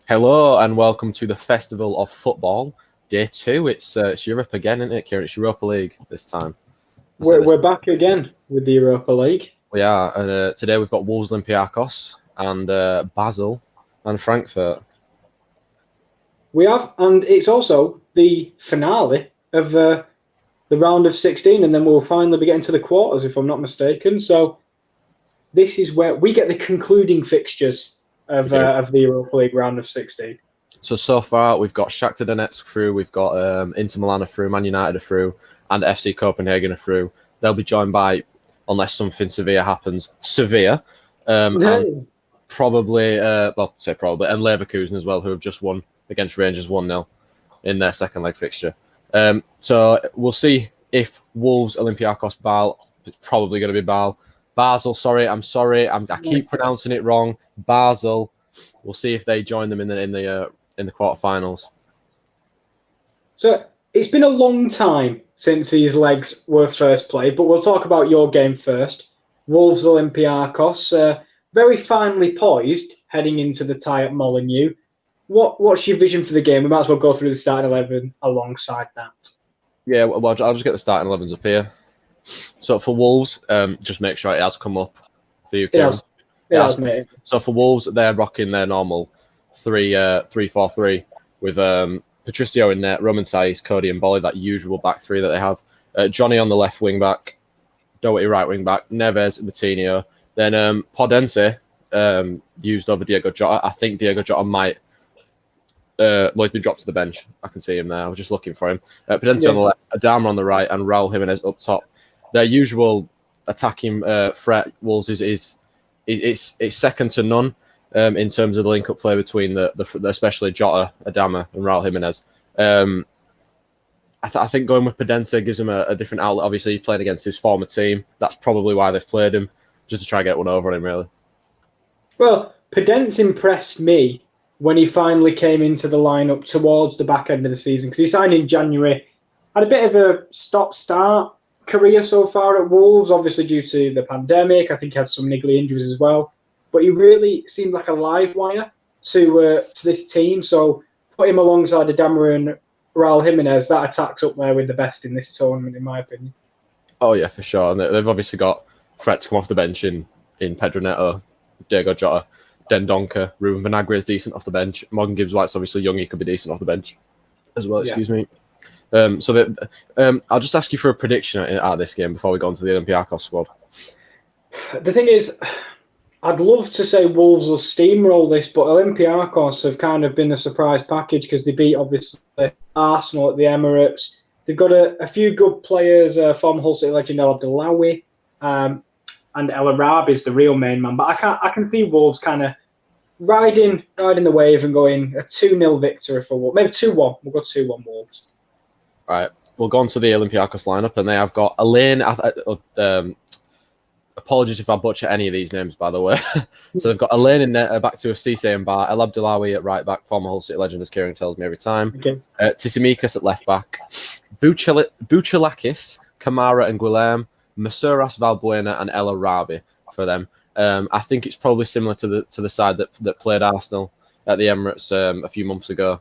Hello and welcome to the Festival of Football, Day 2. It's Europe again, isn't it, Kieran? It's Europa League this time. We're back again with the Europa League. We are, and today we've got Wolves Olympiakos and Basel and Frankfurt. We have, and it's also the finale of the round of 16, and then we'll finally be getting to the quarters, if I'm not mistaken. So this is where we get the concluding fixtures of the Europa League round of 16. So far, we've got Shakhtar Donetsk through, we've got Inter Milan through, Man United through, and FC Copenhagen through. They'll be joined by, unless something severe happens, Sevilla, and probably, and Leverkusen as well, who have just won against Rangers 1-0 in their second leg fixture. So we'll see if Wolves, Olympiakos, it's probably going to be Basel, I'm sorry, I keep pronouncing it wrong. Basel. We'll see if they join them in the quarterfinals. So it's been a long time since these legs were first played, but we'll talk about your game first. Wolves Olympiakos, very finely poised heading into the tie at Molineux. What's your vision for the game? We might as well go through the starting 11 alongside that. Yeah, well, I'll just get the starting 11s up here. So for Wolves, just make sure it has come up for you, Kieran. It has, mate. So for Wolves, they're rocking their normal 3-4-3 with Patricio in net, Roman Saiz, Cody and Bolly, that usual back three that they have. Johnny on the left wing back, Doherty right wing back, Neves, Matinho. Then Podense used over Diego Jota. I think Diego Jota might... he's been dropped to the bench. I can see him there. I was just looking for him. Podense on the left, Adama on the right, and Raul Jimenez up top. Their usual attacking threat, Wolves, is second to none in terms of the link-up play between the especially Jota, Adama, and Raul Jimenez. I think going with Podense gives him a different outlet. Obviously, he's playing against his former team. That's probably why they've played him, just to try and get one over on him, really. Well, Podense impressed me when he finally came into the lineup towards the back end of the season, because he signed in January, had a bit of a stop-start career so far at Wolves, obviously due to the pandemic. I think he had some niggly injuries as well, but he really seemed like a live wire to this team. So put him alongside Adama and Raul Jimenez, that attack's up there with the best in this tournament, in my opinion. Oh yeah, for sure. And they've obviously got threats come off the bench in Pedro Neto, Diego Jota, Dendoncker, Ruben Vinagre is decent off the bench. Morgan Gibbs-White's obviously young; he could be decent off the bench as well. Excuse me. I'll just ask you for a prediction out of this game before we go on to the Olympiakos squad. The thing is, I'd love to say Wolves will steamroll this, but Olympiakos have kind of been the surprise package because they beat, obviously, Arsenal at the Emirates. They've got a few good players, former Hull City legend El Abdellaoui, and El Arabi is the real main man. But I can see Wolves kind of riding the wave and going a 2-0 victory for Wolves. Maybe 2-1. We'll go 2-1 Wolves. All right, we'll go on to the Olympiakos lineup, and they have got Elaine. Apologies if I butcher any of these names, by the way. So they've got Elaine in net, back to Cisse and Bar, El Abdellaoui at right back, former Hull City legend, as Kieran tells me every time. Okay. Tsimikas at left back, Buchalakis, Kamara and Guilherme, Masuras, Valbuena, and El Arabi for them. I think it's probably similar to the side that played Arsenal at the Emirates a few months ago.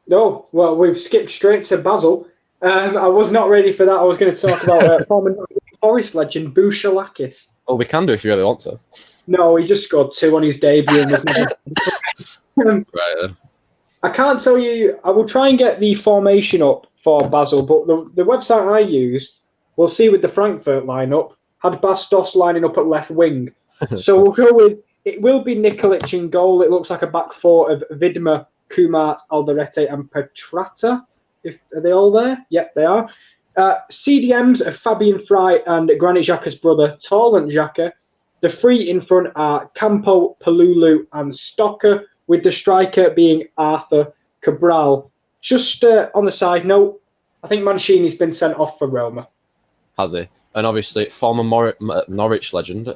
No, well, we've skipped straight to Basel. I was not ready for that. I was going to talk about former Forest legend Buchalakis. Oh, we can do if you really want to. No, he just scored 2 on his debut. And was never... Right then. I can't tell you. I will try and get the formation up for Basel, but the website I use, we'll see with the Frankfurt lineup, had Bastos lining up at left wing. So we'll go with, it will be Nikolic in goal. It looks like a back four of Vidma, Kumart, Alderete and Petrata. Are they all there? Yep, they are. CDMs of Fabian Fry and Granit Xhaka's brother, Torrent Xhaka. The three in front are Campo, Palulu and Stocker, with the striker being Arthur Cabral. Just on the side note, I think Mancini's been sent off for Roma. Has he? And obviously, former Norwich legend,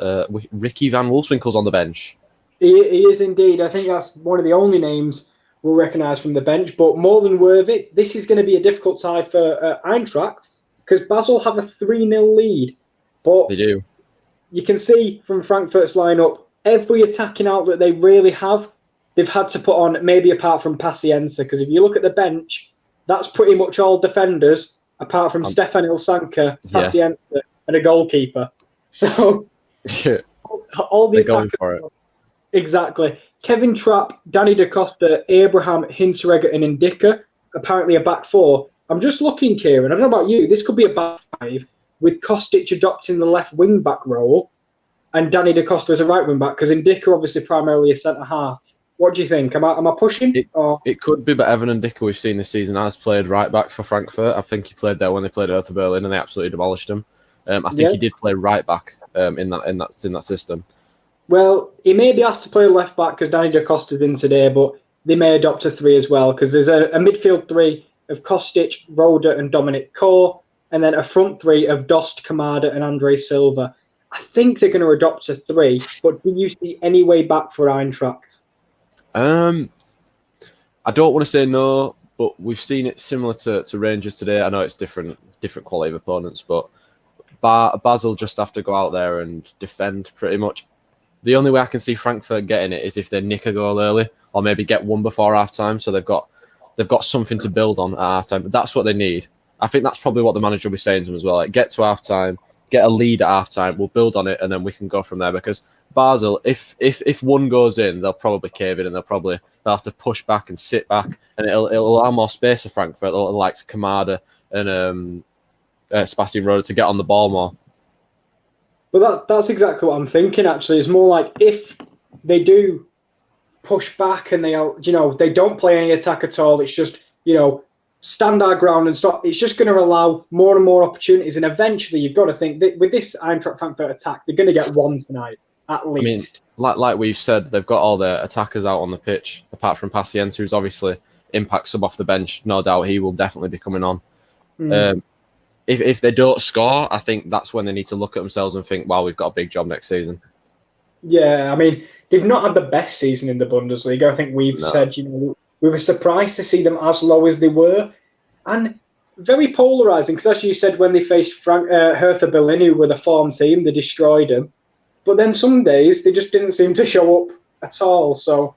Ricky Van Wolfswinkel's on the bench. He is indeed. I think that's one of the only names we'll recognise from the bench, but more than worthy. This is going to be a difficult tie for Eintracht because Basel have a 3-0 lead. But they do. You can see from Frankfurt's lineup, every attacking outlet they really have they've had to put on, maybe apart from Pacienza, because if you look at the bench, that's pretty much all defenders, apart from Stefan Ilsanka, Yeah. Pacienza, and a goalkeeper. So all the They're going attackers, for it. exactly. Kevin Trapp, Danny Da Costa, Abraham, Hinteregger, and Ndicka, apparently a back four. I'm just looking, Kieran, I don't know about you, this could be a back five with Kostic adopting the left wing back role and Danny Da Costa as a right wing back, because Ndicka obviously primarily a centre half. What do you think? Am I pushing? It could be, but Evan Ndicka we've seen this season has played right back for Frankfurt. I think he played there when they played Hertha Berlin and they absolutely demolished him. I think he did play right back in that system. Well, he may be asked to play left back because Danny Da Costa's in today, but they may adopt a three as well, because there's a midfield three of Kostic, Roda, and Dominic Kor, and then a front three of Dost, Kamada, and Andre Silva. I think they're going to adopt a three, but do you see any way back for Eintracht? I don't want to say no, but we've seen it similar to Rangers today. I know it's different quality of opponents, but Basel just have to go out there and defend pretty much. The only way I can see Frankfurt getting it is if they nick a goal early, or maybe get one before half time, so they've got something to build on at half time. That's what they need. I think that's probably what the manager will be saying to them as well. Like, get to half time, get a lead at half time, we'll build on it, and then we can go from there. Because Basel, if one goes in, they'll probably cave in, and they'll have to push back and sit back, and it'll allow more space for Frankfurt, like Kamada and Sebastian Roda, to get on the ball more. Well, that's exactly what I'm thinking. Actually, it's more like if they do push back and they don't play any attack at all. It's just stand our ground and stop. It's just going to allow more and more opportunities, and eventually you've got to think that with this Eintracht Frankfurt attack, they're going to get one tonight at least. I mean, like we've said, they've got all their attackers out on the pitch, apart from Pacienza, who's obviously Impact sub off the bench. No doubt he will definitely be coming on. If they don't score, I think that's when they need to look at themselves and think, wow, we've got a big job next season. Yeah, I mean, they've not had the best season in the Bundesliga. I think we've said, we were surprised to see them as low as they were. And very polarising, because as you said, when they faced Hertha Berlin, who were the form team, they destroyed them. But then some days, they just didn't seem to show up at all. So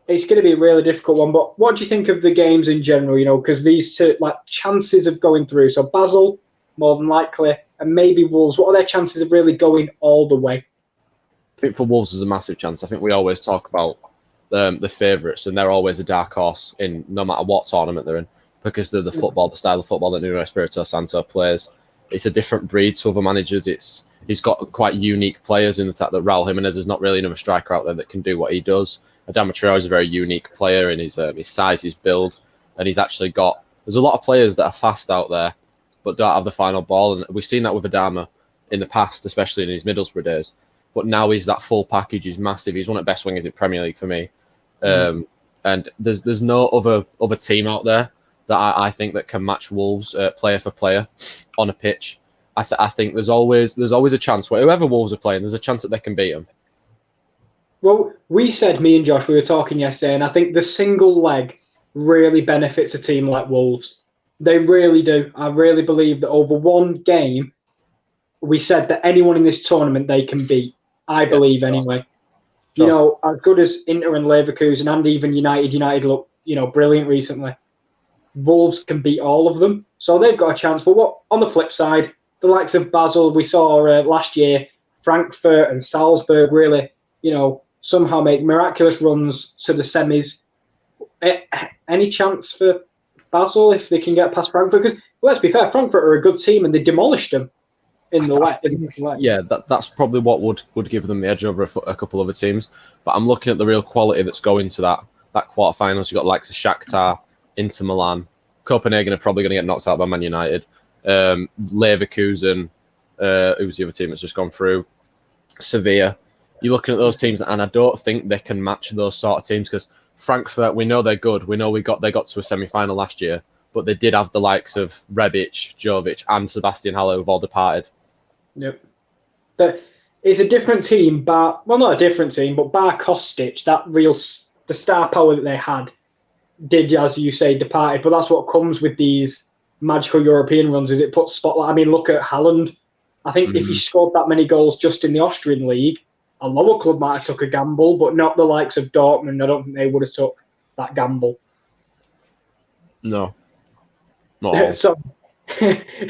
it's going to be a really difficult one. But what do you think of the games in general, because these two, chances of going through. So Basel, more than likely, and maybe Wolves. What are their chances of really going all the way? I think for Wolves, there's a massive chance. I think we always talk about the favourites, and they're always a dark horse in no matter what tournament they're in, because they're the style of football that Nuno Espirito Santo plays. It's a different breed to other managers. He's got quite unique players in the fact that Raul Jimenez is not really another striker out there that can do what he does. Adama Traoré is a very unique player in his size, his build, and he's actually got. There's a lot of players that are fast out there, but don't have the final ball, and we've seen that with Adama in the past, especially in his Middlesbrough days. But now he's that full package. He's massive. He's one of the best wingers in Premier League for me. And there's no other team out there that I think that can match Wolves player for player on a pitch. I think there's always a chance where whoever Wolves are playing, there's a chance that they can beat them. Well, we said, me and Josh, we were talking yesterday, and I think the single leg really benefits a team like Wolves. They really do. I really believe that over one game, we said that anyone in this tournament they can beat. I believe anyway. Sure. As good as Inter and Leverkusen and even United look, brilliant recently. Wolves can beat all of them, so they've got a chance. But on the flip side, the likes of Basel, we saw last year, Frankfurt and Salzburg really, somehow make miraculous runs to the semis. Any chance for Basel if they can get past Frankfurt? Because let's be fair, Frankfurt are a good team and they demolished them in the West. Yeah, that's probably what would give them the edge over a couple other teams. But I'm looking at the real quality that's going to that quarterfinals. You've got the likes of Shakhtar, Inter Milan, Copenhagen are probably going to get knocked out by Man United. Leverkusen, who's the other team that's just gone through? Sevilla. You're looking at those teams, and I don't think they can match those sort of teams, because Frankfurt, we know they're good. We know they got to a semi-final last year, but they did have the likes of Rebic, Jovic, and Sebastian Haller who've all departed. Yep. But it's a different team, not a different team, but bar Kostic, the star power that they had did, as you say, departed. But that's what comes with these magical European runs, is it puts spotlight. I mean, look at Haaland. I think if he scored that many goals just in the Austrian league, a lower club might have took a gamble, but not the likes of Dortmund. I don't think they would have took that gamble. No. Not So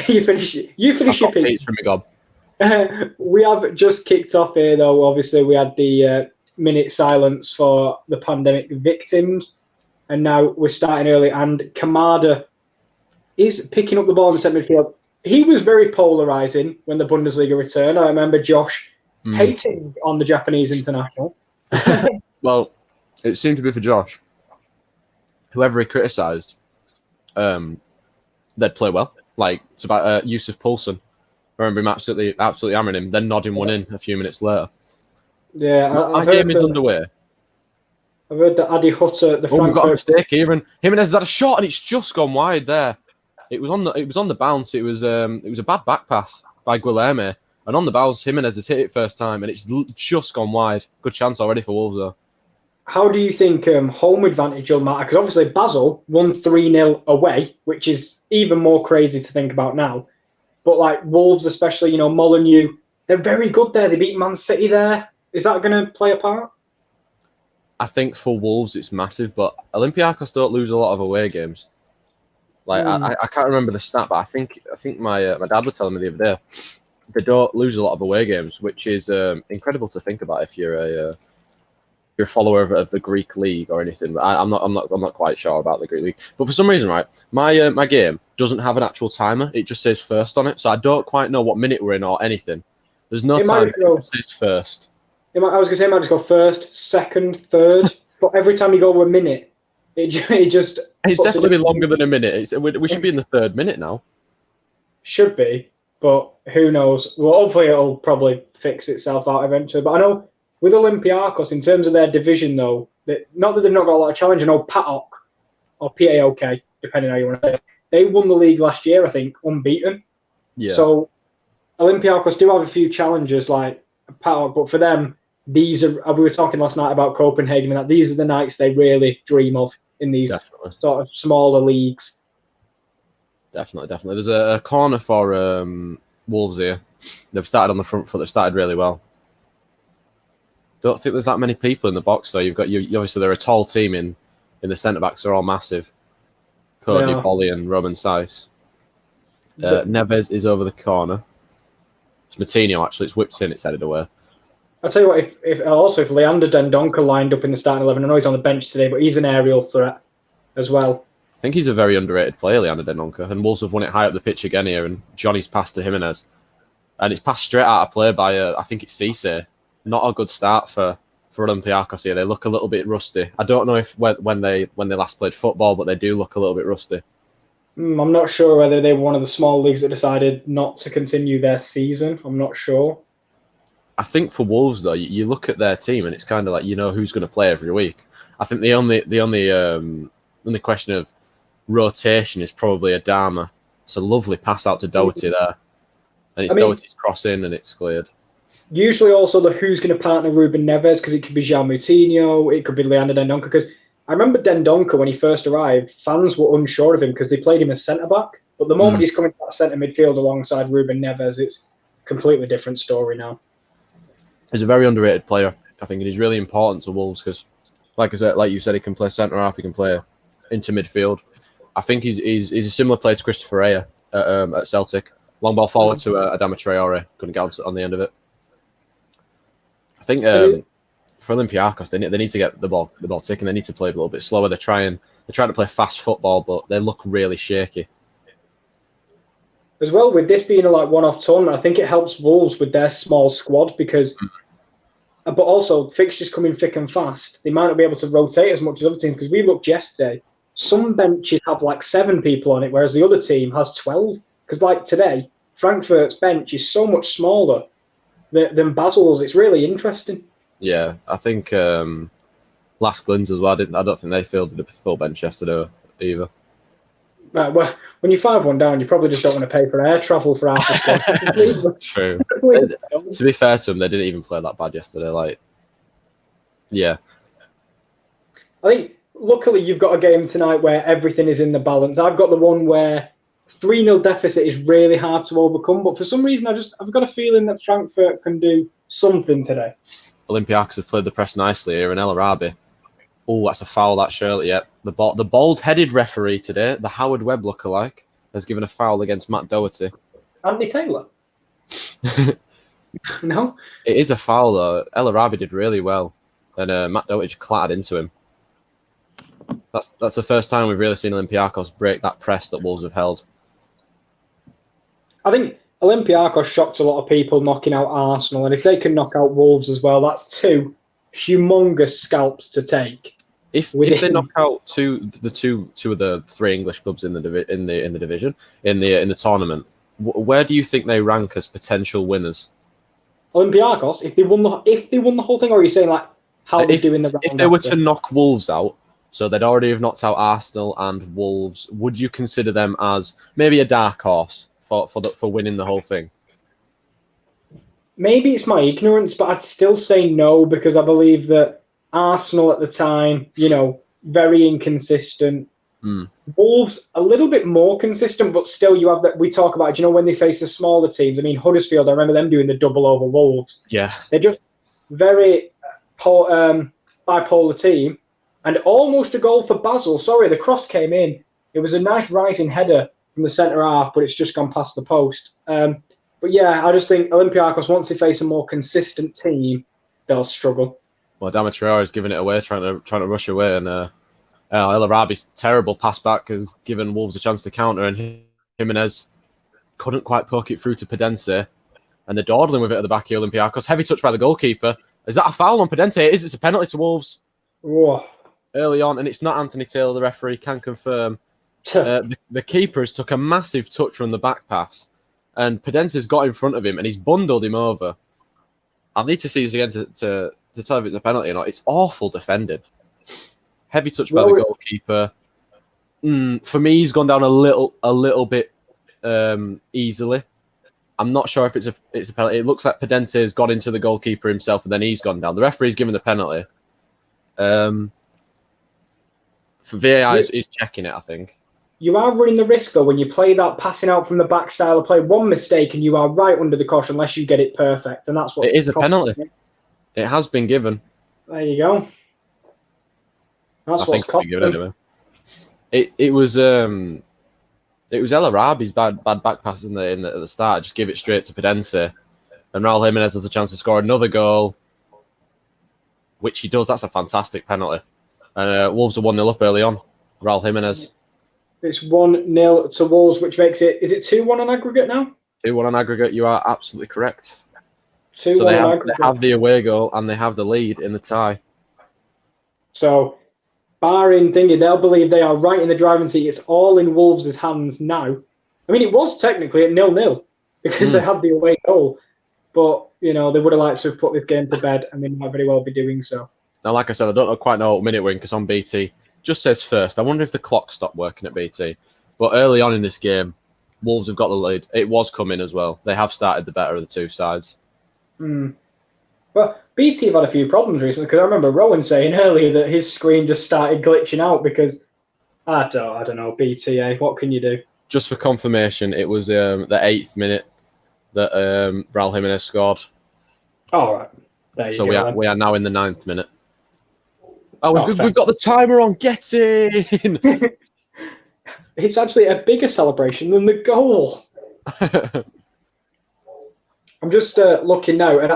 you finish your piece. From me, God. We have just kicked off here, though. Obviously, we had the minute silence for the pandemic victims, and now we're starting early. And Kamada is picking up the ball in the centre midfield. He was very polarising when the Bundesliga returned. I remember Josh hating on the Japanese international. Well, it seemed to be for Josh. Whoever he criticised, they'd play well. Like, it's about Yusuf Poulsen. I remember him absolutely hammering him, then nodding one in a few minutes later. Yeah, our game is underway. I've heard that Adi Hutter, the we've got a mistake here, and Jimenez has had a shot, and it's just gone wide there. It was on the bounce. It was a bad back pass by Guilherme, and on the bounce, Jimenez has hit it first time, and it's just gone wide. Good chance already for Wolves, though. How do you think home advantage will matter? Because obviously Basel won 3-0 away, which is even more crazy to think about now. But like Wolves, especially, Molineux, they're very good there. They beat Man City there. Is that going to play a part? I think for Wolves it's massive, but Olympiakos don't lose a lot of away games. Like I can't remember the stat, but I think my dad was telling me the other day they don't lose a lot of away games, which is incredible to think about if you're a follower of the Greek league or anything. But I'm not quite sure about the Greek league. But for some reason, right, my game doesn't have an actual timer. It just says first on it, so I don't quite know what minute we're in or anything. There's no time. It says first. I was going to say it might just go first, second, third, but every time you go over a minute, it just... It's definitely been longer than a minute. We should be in the third minute now. Should be, but who knows? Well, hopefully it'll probably fix itself out eventually. But I know with Olympiakos, in terms of their division, though, not that they've not got a lot of challenge. I know PAOK, or PAOK, depending on how you want to say it, they won the league last year, I think, unbeaten. Yeah. So Olympiakos do have a few challenges like PAOK, but for them, these are, we were talking last night about Copenhagen, and that these are the nights they really dream of in these sort of smaller leagues. Definitely. There's a corner for Wolves here. They've started on the front foot. They've started really well. Don't think there's that many people in the box, though. You've got obviously they're a tall team in the centre backs. They're all massive. Cody, Bolly, and Roman Saiz. Neves is over the corner. It's Matinho, actually. It's whipped in. It's headed away. I'll tell you what, if Leander Dendoncker lined up in the starting 11, I know he's on the bench today, but he's an aerial threat as well. I think he's a very underrated player, Leander Dendoncker, and Wolves have won it high up the pitch again here, and Johnny's passed to Jimenez. And it's passed straight out of play by, I think it's Cisse. Not a good start for Olympiakos here. They look a little bit rusty. I don't know if when they last played football, but they do look a little bit rusty. I'm not sure whether they were one of the small leagues that decided not to continue their season. I'm not sure. I think for Wolves, though, you look at their team and it's kind of like who's going to play every week. I think the only question of rotation is probably Adama. It's a lovely pass out to Doherty there, and Doherty's crossing and it's cleared. Usually, also the who's going to partner Ruben Neves, because it could be João Moutinho, it could be Leander Dendoncker. Because I remember Dendoncker when he first arrived, fans were unsure of him because they played him as centre back. But the moment he's coming to that centre midfield alongside Ruben Neves, it's a completely different story now. He's a very underrated player, I think, and he's really important to Wolves because, like you said, he can play centre half, he can play into midfield. I think he's a similar player to Christopher Ayer at Celtic. Long ball forward to Adama Traore, couldn't get on the end of it. I think for Olympiakos, they need to get the ball ticking. They need to play a little bit slower. They're trying to play fast football, but they look really shaky. As well, with this being a one-off tournament, I think it helps Wolves with their small squad because. But also, fixtures coming thick and fast. They might not be able to rotate as much as other teams because we looked yesterday. Some benches have 7 people on it, whereas the other team has 12. Because today, Frankfurt's bench is so much smaller than Basel's. It's really interesting. Yeah, I think Last Glins as well. I don't think they fielded a full bench yesterday either. Right, well, when you 5-1 down, you probably just don't want to pay for air travel for half the squad. True. To be fair to them, they didn't even play that bad yesterday. Yeah. I think, luckily, you've got a game tonight where everything is in the balance. I've got the one where 3-0 deficit is really hard to overcome, but for some reason, I've got a feeling that Frankfurt can do something today. Olympiakos have played the press nicely here, and El Arabi. Oh, that's a foul, that surely. Yep. The bald-headed referee today, the Howard Webb lookalike, has given a foul against Matt Doherty. Anthony Taylor? No? It is a foul, though. El Arabi did really well, and Matt Doherty clattered into him. That's the first time we've really seen Olympiakos break that press that Wolves have held. I think Olympiakos shocked a lot of people knocking out Arsenal, and if they can knock out Wolves as well, that's two humongous scalps to take. If they knock out two of the three English clubs in the division in the tournament, where do you think they rank as potential winners? Olympiakos, if they won the whole thing, or are you saying like how they do in the round? If they were to knock Wolves out, so they'd already have knocked out Arsenal and Wolves, would you consider them as maybe a dark horse for winning the whole thing? Maybe it's my ignorance, but I'd still say no, because I believe that Arsenal at the time, very inconsistent. Wolves a little bit more consistent, but still you have that. We talk about, when they face the smaller teams. I mean, Huddersfield, I remember them doing the double over Wolves. Yeah. They're just very bipolar team, and almost a goal for Basel. Sorry, the cross came in. It was a nice rising header from the centre half, but it's just gone past the post. But yeah, I just think Olympiakos, once they face a more consistent team, they'll struggle. Well, Damatriara is giving it away, trying to rush away, and El Arabi's terrible pass back has given Wolves a chance to counter, and Jimenez couldn't quite poke it through to Pedence, and they're dawdling with it at the back of Olympiakos. Heavy touch by the goalkeeper. Is that a foul on Pedence? It is. It's a penalty to Wolves. Whoa. Early on, and it's not Anthony Taylor, the referee, can confirm. The keepers took a massive touch from the back pass, and Pedence's got in front of him, and he's bundled him over. I'll need to see this again to tell if it's a penalty or not. It's awful defending. Heavy touch by the goalkeeper. For me, he's gone down a little bit easily. I'm not sure if it's a penalty. It looks like Pedence has got into the goalkeeper himself, and then he's gone down. The referee's given the penalty. For VAR is checking it, I think. You are running the risk, though, when you play that passing out from the back style of play. One mistake and you are right under the caution unless you get it perfect. And that's what it is a penalty. It has been given. There you go. I think it's been given anyway. It was El Arabi's bad back pass at the start. Just give it straight to Pedence. And Raul Jimenez has a chance to score another goal, which he does. That's a fantastic penalty. And Wolves are 1-0 up early on. Raul Jimenez. It's 1-0 to Wolves, which makes it... Is it 2-1 on aggregate now? 2-1 on aggregate. You are absolutely correct. 2-1 so they aggregate. have the away goal and they have the lead in the tie. So, barring thingy, they'll believe they are right in the driving seat. It's all in Wolves' hands now. I mean, it was technically at 0-0 because they had the away goal. But, they would have liked to have put this game to bed, and they might very well be doing so. Now, like I said, I don't quite know what minute we're in because on BT just says first. I wonder if the clock stopped working at BT. But early on in this game, Wolves have got the lead. It was coming as well. They have started the better of the two sides. Well, BT have had a few problems recently because I remember Rowan saying earlier that his screen just started glitching out because I don't know, BT, what can you do? Just for confirmation, it was the 8th minute that Raul Jimenez scored. All right. There you go. We are now in the 9th minute. We've got the timer on. Get in! It's actually a bigger celebration than the goal. I'm just looking now, and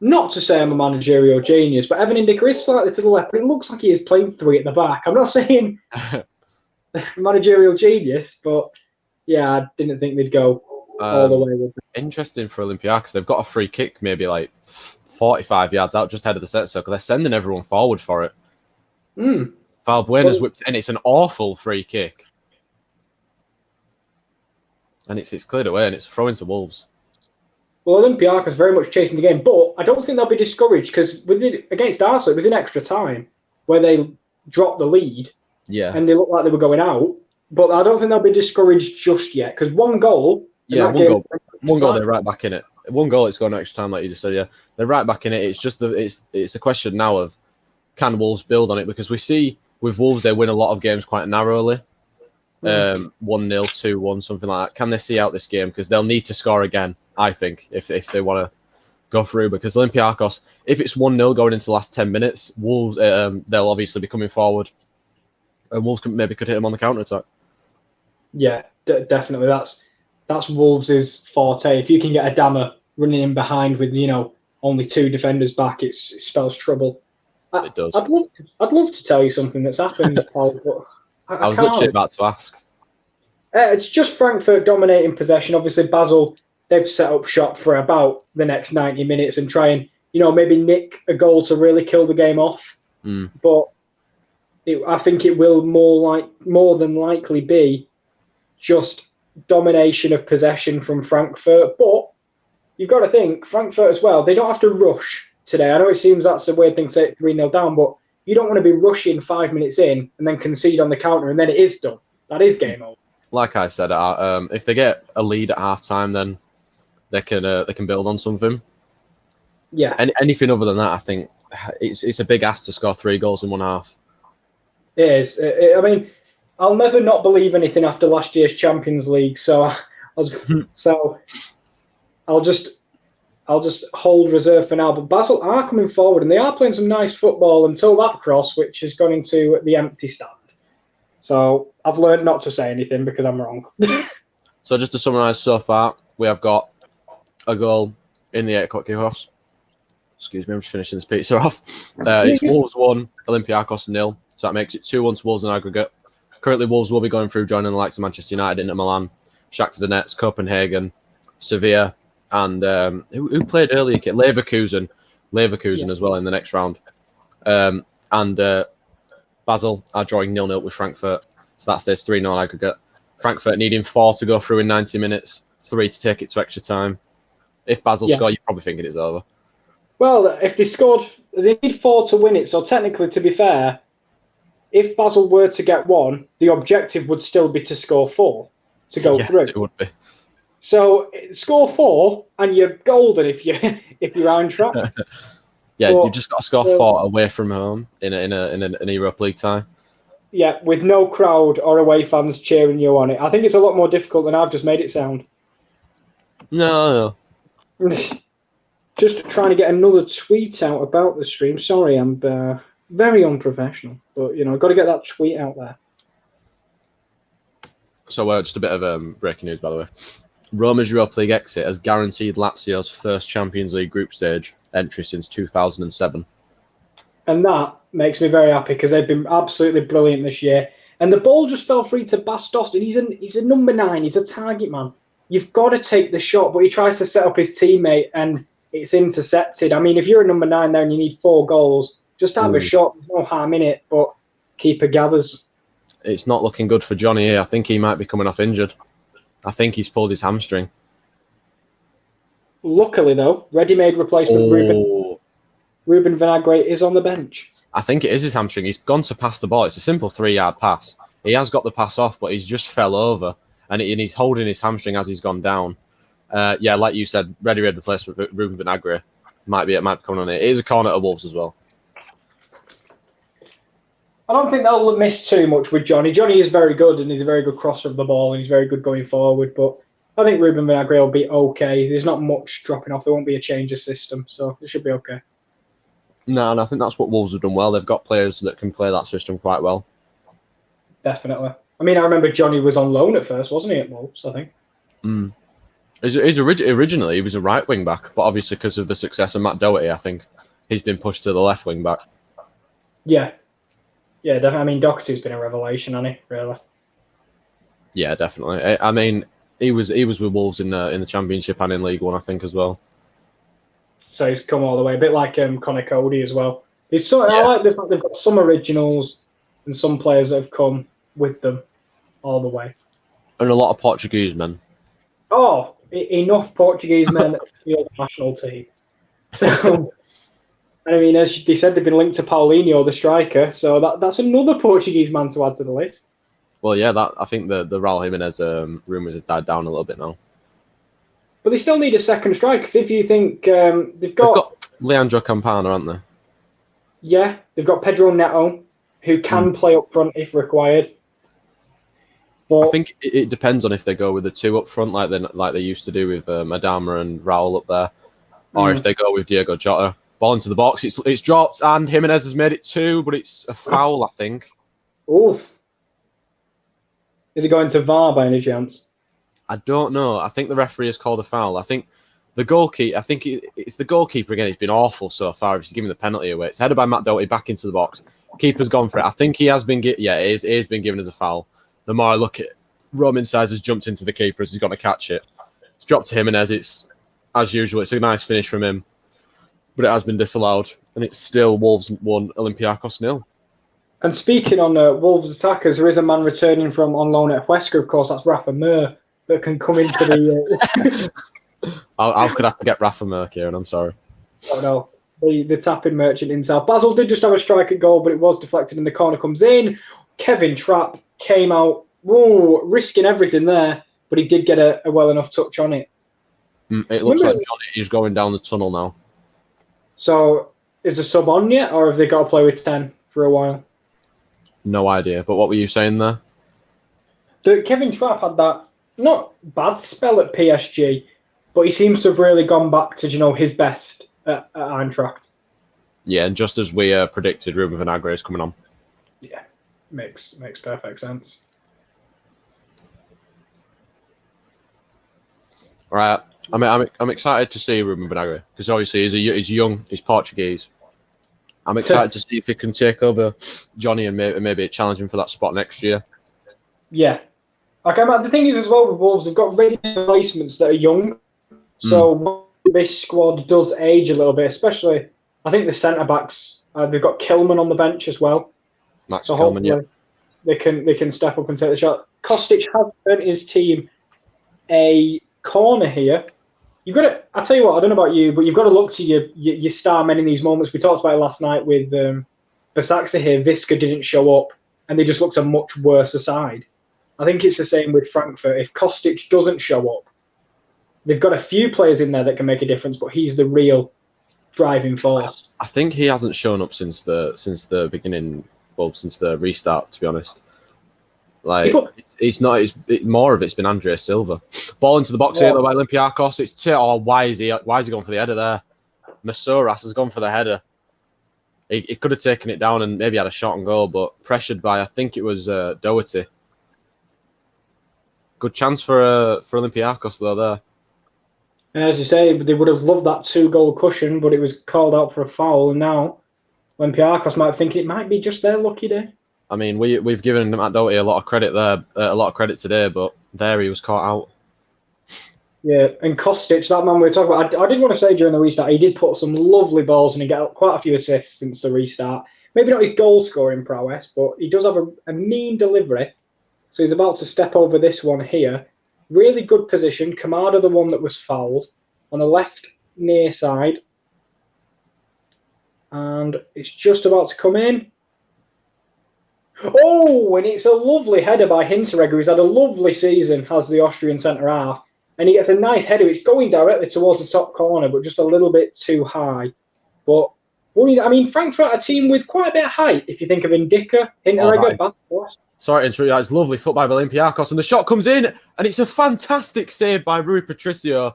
not to say I'm a managerial genius, but Evan Indica is slightly to the left, but it looks like he is playing 3 at the back. I'm not saying managerial genius, but yeah, I didn't think they'd go all the way with it. Interesting for Olympiakos. They've got a free kick maybe like 45 yards out just ahead of the set circle. They're sending everyone forward for it. Valbuena's whipped, and it's an awful free kick. And it's cleared away, and it's a throw into Wolves. Well, Olympiakos very much chasing the game, but I don't think they'll be discouraged because against Arsenal, it was in extra time where they dropped the lead. Yeah. And they looked like they were going out, but I don't think they'll be discouraged just yet because one goal. Yeah, one goal, they're right back in it. One goal, it's gone extra time, like you just said. Yeah, they're right back in it. It's just it's a question now of can Wolves build on it, because we see with Wolves they win a lot of games quite narrowly, 1-0, 2-1, something like that. Can they see out this game? Because they'll need to score again, I think, if they want to go through, because Olympiakos, if it's 1-0 going into the last 10 minutes, Wolves, they'll obviously be coming forward, and Wolves could hit them on the counter attack. Yeah, definitely. That's Wolves' forte. If you can get Adama running in behind with only 2 defenders back, it spells trouble. It does. I'd love to tell you something that's happened, Paul, but I was can't. literally about to ask. It's just Frankfurt dominating possession. Obviously, Basel, they've set up shop for about the next 90 minutes and try and maybe nick a goal to really kill the game off. But I think it will more than likely be just domination of possession from Frankfurt. But you've got to think, Frankfurt as well, they don't have to rush today. I know it seems that's a weird thing to say 3-0 down, but you don't want to be rushing 5 minutes in and then concede on the counter and then it is done. That is game over. Like I said, if they get a lead at half-time, then they can build on something. Yeah. And anything other than that, I think it's a big ask to score 3 goals in one half. It is. I mean, I'll never not believe anything after last year's Champions League. So I'll just hold reserve for now. But Basel are coming forward and they are playing some nice football until that cross, which has gone into the empty stand. So I've learned not to say anything because I'm wrong. So just to summarise so far, we have got a goal in the 8 o'clock kickoffs. Excuse me, I'm just finishing this pizza off. It's Wolves 1, Olympiakos 0. So that makes it 2-1 to Wolves in aggregate. Currently, Wolves will be going through, joining the likes of Manchester United, Inter Milan, Shakhtar Donetsk, Copenhagen, Sevilla, and who played earlier? Leverkusen as well in the next round. And Basel are drawing 0-0 with Frankfurt. So that stays 3-0 aggregate. Frankfurt needing 4 to go through in 90 minutes, 3 to take it to extra time. If Basel score, you're probably thinking it's over. Well, if they need 4 to win it. So technically, to be fair, if Basel were to get 1, the objective would still be to score 4 to go through. Yes, it would be. So score 4 and you're golden if you're Eintracht. Yeah, you just got to score 4 away from home in an Europa League tie. Yeah, with no crowd or away fans cheering you on it. I think it's a lot more difficult than I've just made it sound. No. Just trying to get another tweet out about the stream. Sorry, I'm very unprofessional, but I've got to get that tweet out there. So just a bit of breaking news, by the way. Roma's Europa League exit has guaranteed Lazio's first Champions League group stage entry since 2007. And that makes me very happy because they've been absolutely brilliant this year. And the ball just fell free to Bastos, and he's a number 9. He's a target man. You've got to take the shot, but he tries to set up his teammate, and it's intercepted. I mean, if you're a number 9 there and you need 4 goals, just have a shot. There's no harm in it, but keeper gathers. It's not looking good for Johnny here. I think he might be coming off injured. I think he's pulled his hamstring. Luckily, though, ready-made replacement Ruben Vinagre is on the bench. I think it is his hamstring. He's gone to pass the ball. It's a simple 3-yard pass. He has got the pass off, but he's just fell over, and he's holding his hamstring as he's gone down. Yeah, like you said, ready-made replacement Ruben Vinagre might be coming on it. It is a corner to Wolves as well. I don't think they'll miss too much with Johnny. Johnny is very good, and he's a very good crosser of the ball, and he's very good going forward. But I think Ruben Vinagre will be okay. There's not much dropping off. There won't be a change of system, so it should be okay. No, and I think that's what Wolves have done well. They've got players that can play that system quite well. Definitely. I mean, I remember Johnny was on loan at first, wasn't he, at Wolves, I think? Originally, he was a right wing back, but obviously because of the success of Matt Doherty, I think he's been pushed to the left wing back. Yeah. Yeah, definitely. I mean, Doherty's been a revelation, hasn't he, really? Yeah, definitely. I mean, he was with Wolves in the Championship and in League One, I think, as well. So he's come all the way, a bit like Connor Cody as well. I like the fact they've got some originals and some players that have come with them all the way. And a lot of Portuguese men. Oh, enough Portuguese men at the national team. So, I mean, as they said, they've been linked to Paulinho, the striker. So that's another Portuguese man to add to the list. Well, yeah, I think the Raul Jimenez rumours have died down a little bit now. But they still need a second striker, because if you think they've got Leandro Campana, aren't they? Yeah, they've got Pedro Neto, who can play up front if required. But I think it depends on if they go with the 2 up front, like they used to do with Adama and Raul up there, or if they go with Diego Jota. Ball into the box, it's dropped, and Jimenez has made it 2, but it's a foul, I think. Oof. Is it going to VAR by any chance? I don't know. I think the referee has called a foul. I think the goalkeeper. I think it's the goalkeeper again. He's been awful so far. He's giving the penalty away. It's headed by Matt Doherty back into the box. Keeper's gone for it. I think he has been. It has been given as a foul. The more I look at it, Roman Saez has jumped into the keeper as he's got to catch it. It's dropped to Jimenez. It's as usual. It's a nice finish from him, but it has been disallowed, and it's still Wolves 1, Olympiakos 0. And speaking on Wolves attackers, there is a man returning from on loan at Huesca, of course. That's Rafa Mir that can come into the. How could I forget Rafa Mir, Kieran? I'm sorry. Oh no, the tapping merchant himself. Basel did just have a strike at goal, but it was deflected and the corner comes in. Kevin Trapp came out, risking everything there, but he did get a well enough touch on it. It looks like Johnny is going down the tunnel now. So is the sub on yet, or have they got to play with 10 for a while? No idea. But what were you saying there? Kevin Trapp had that not bad spell at PSG, but he seems to have really gone back to his best at Eintracht. Yeah, and just as we predicted, Ruben Vinagre is coming on. Yeah, makes perfect sense. Right, I'm excited to see Ruben Vinagre because obviously he's young, he's Portuguese. I'm excited to see if he can take over Johnny and maybe challenge him for that spot next year. Yeah. Okay, the thing is as well with Wolves, they've got ready replacements that are young. So when this squad does age a little bit, especially, I think the centre-backs, they've got Kilman on the bench as well. Max Kilman, yeah. They can step up and take the shot. Kostic has earned his team a corner here. You've got to, I tell you what, I don't know about you, but you've got to look to your star men in these moments. We talked about it last night with Basaksehir here. Visca didn't show up, and they just looked a much worse side. I think it's the same with Frankfurt. If Kostic doesn't show up, they've got a few players in there that can make a difference, but he's the real driving force. I think he hasn't shown up since the beginning, well, since the restart, to be honest. Like, it's not. More of it's been Andre Silva. Ball into the box here though by Olympiakos. It's why is he going for the header there? Masouras has gone for the header. He could have taken it down and maybe had a shot on goal, but pressured by, I think it was Doherty. Good chance for Olympiakos though there. And as you say, they would have loved that 2-goal cushion, but it was called out for a foul, and now Olympiakos might think it might be just their lucky day. I mean, we've given Matt Doherty a lot of credit there, a lot of credit today, but there he was caught out. Yeah, and Kostic, that man we were talking about, I did want to say during the restart, he did put some lovely balls and he got quite a few assists since the restart. Maybe not his goal-scoring prowess, but he does have a mean delivery. So he's about to step over this one here. Really good position. Kamada, the one that was fouled, on the left near side. And it's just about to come in. Oh, and it's a lovely header by Hinteregger, who's had a lovely season as the Austrian centre-half. And he gets a nice header. It's going directly towards the top corner, but just a little bit too high. But, I mean, Frankfurt are a team with quite a bit of height. If you think of Indika, Hinteregger, Sorry to interrupt. It's lovely foot by Olympiakos, and the shot comes in, and it's a fantastic save by Rui Patricio.